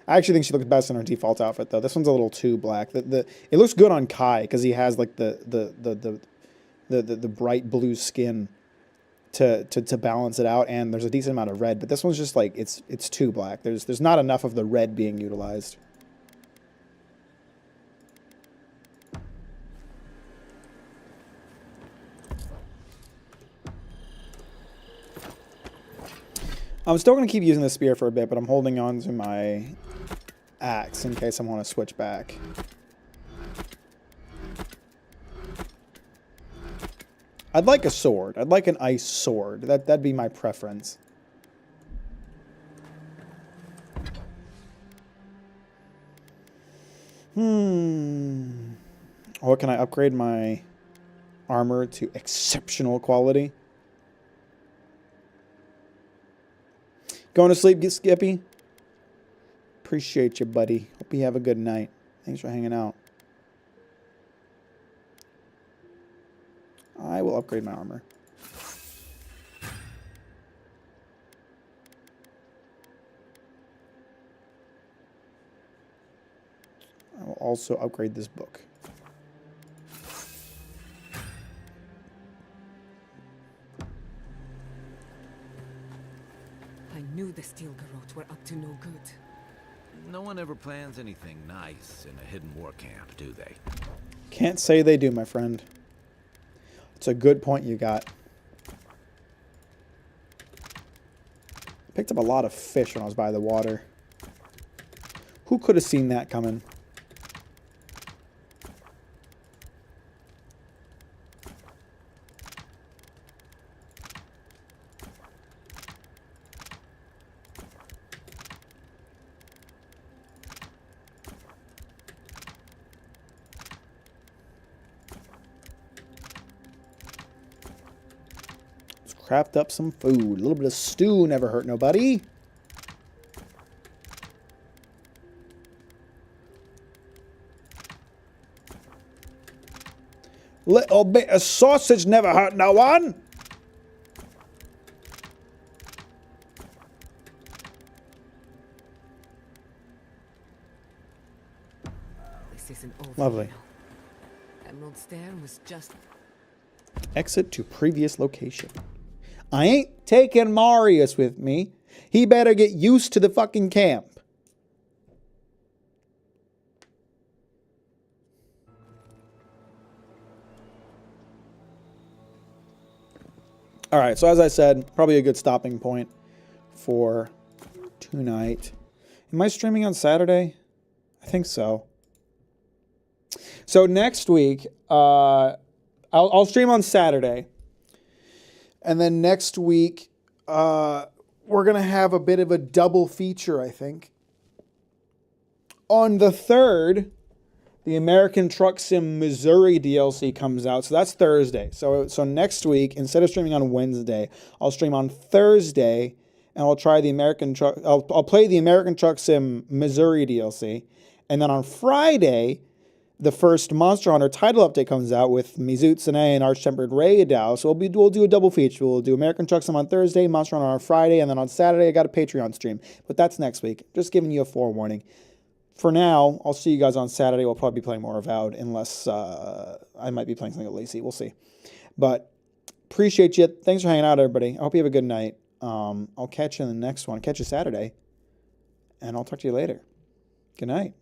I actually think she looks best in her default outfit, though. This one's a little too black. It looks good on Kai because he has like the bright blue skin to balance it out, and there's a decent amount of red. But this one's just like it's too black. There's not enough of the red being utilized. I'm still going to keep using the spear for a bit, but I'm holding on to my axe in case I want to switch back. I'd like a sword. I'd like an ice sword. That'd be my preference. Or can I upgrade my armor to exceptional quality? Going to sleep, Skippy? Appreciate you, buddy. Hope you have a good night. Thanks for hanging out. I will upgrade my armor. I will also upgrade this book. I knew the Steel Garrote were up to no good. No one ever plans anything nice in a hidden war camp, do they? Can't say they do, my friend. It's a good point you got. Picked up a lot of fish when I was by the water. Who could have seen that coming? Craft up some food. A little bit of stew never hurt nobody. Little bit of sausage never hurt no one. This isn't over. Lovely. You know. Emerald Stair was just... Exit to previous location. I ain't taking Marius with me. He better get used to the fucking camp. All right, so as I said, probably a good stopping point for tonight. Am I streaming on Saturday? I think so. So next week, I'll stream on Saturday. And then next week, we're going to have a bit of a double feature, I think. On the 3rd, the American Truck Sim Missouri DLC comes out. So that's Thursday. So next week, instead of streaming on Wednesday, I'll stream on Thursday, and I'll try the I'll play the American Truck Sim Missouri DLC. And then on Friday, the first Monster Hunter title update comes out with Mizutsune and Arch-Tempered Raidao. So we'll do a double feature. We'll do American Truck Sim on Thursday, Monster Hunter on Friday, and then on Saturday I got a Patreon stream. But that's next week. Just giving you a forewarning. For now, I'll see you guys on Saturday. We'll probably be playing more Avowed, unless I might be playing something with Lacey. We'll see. But appreciate you. Thanks for hanging out, everybody. I hope you have a good night. I'll catch you in the next one. Catch you Saturday. And I'll talk to you later. Good night.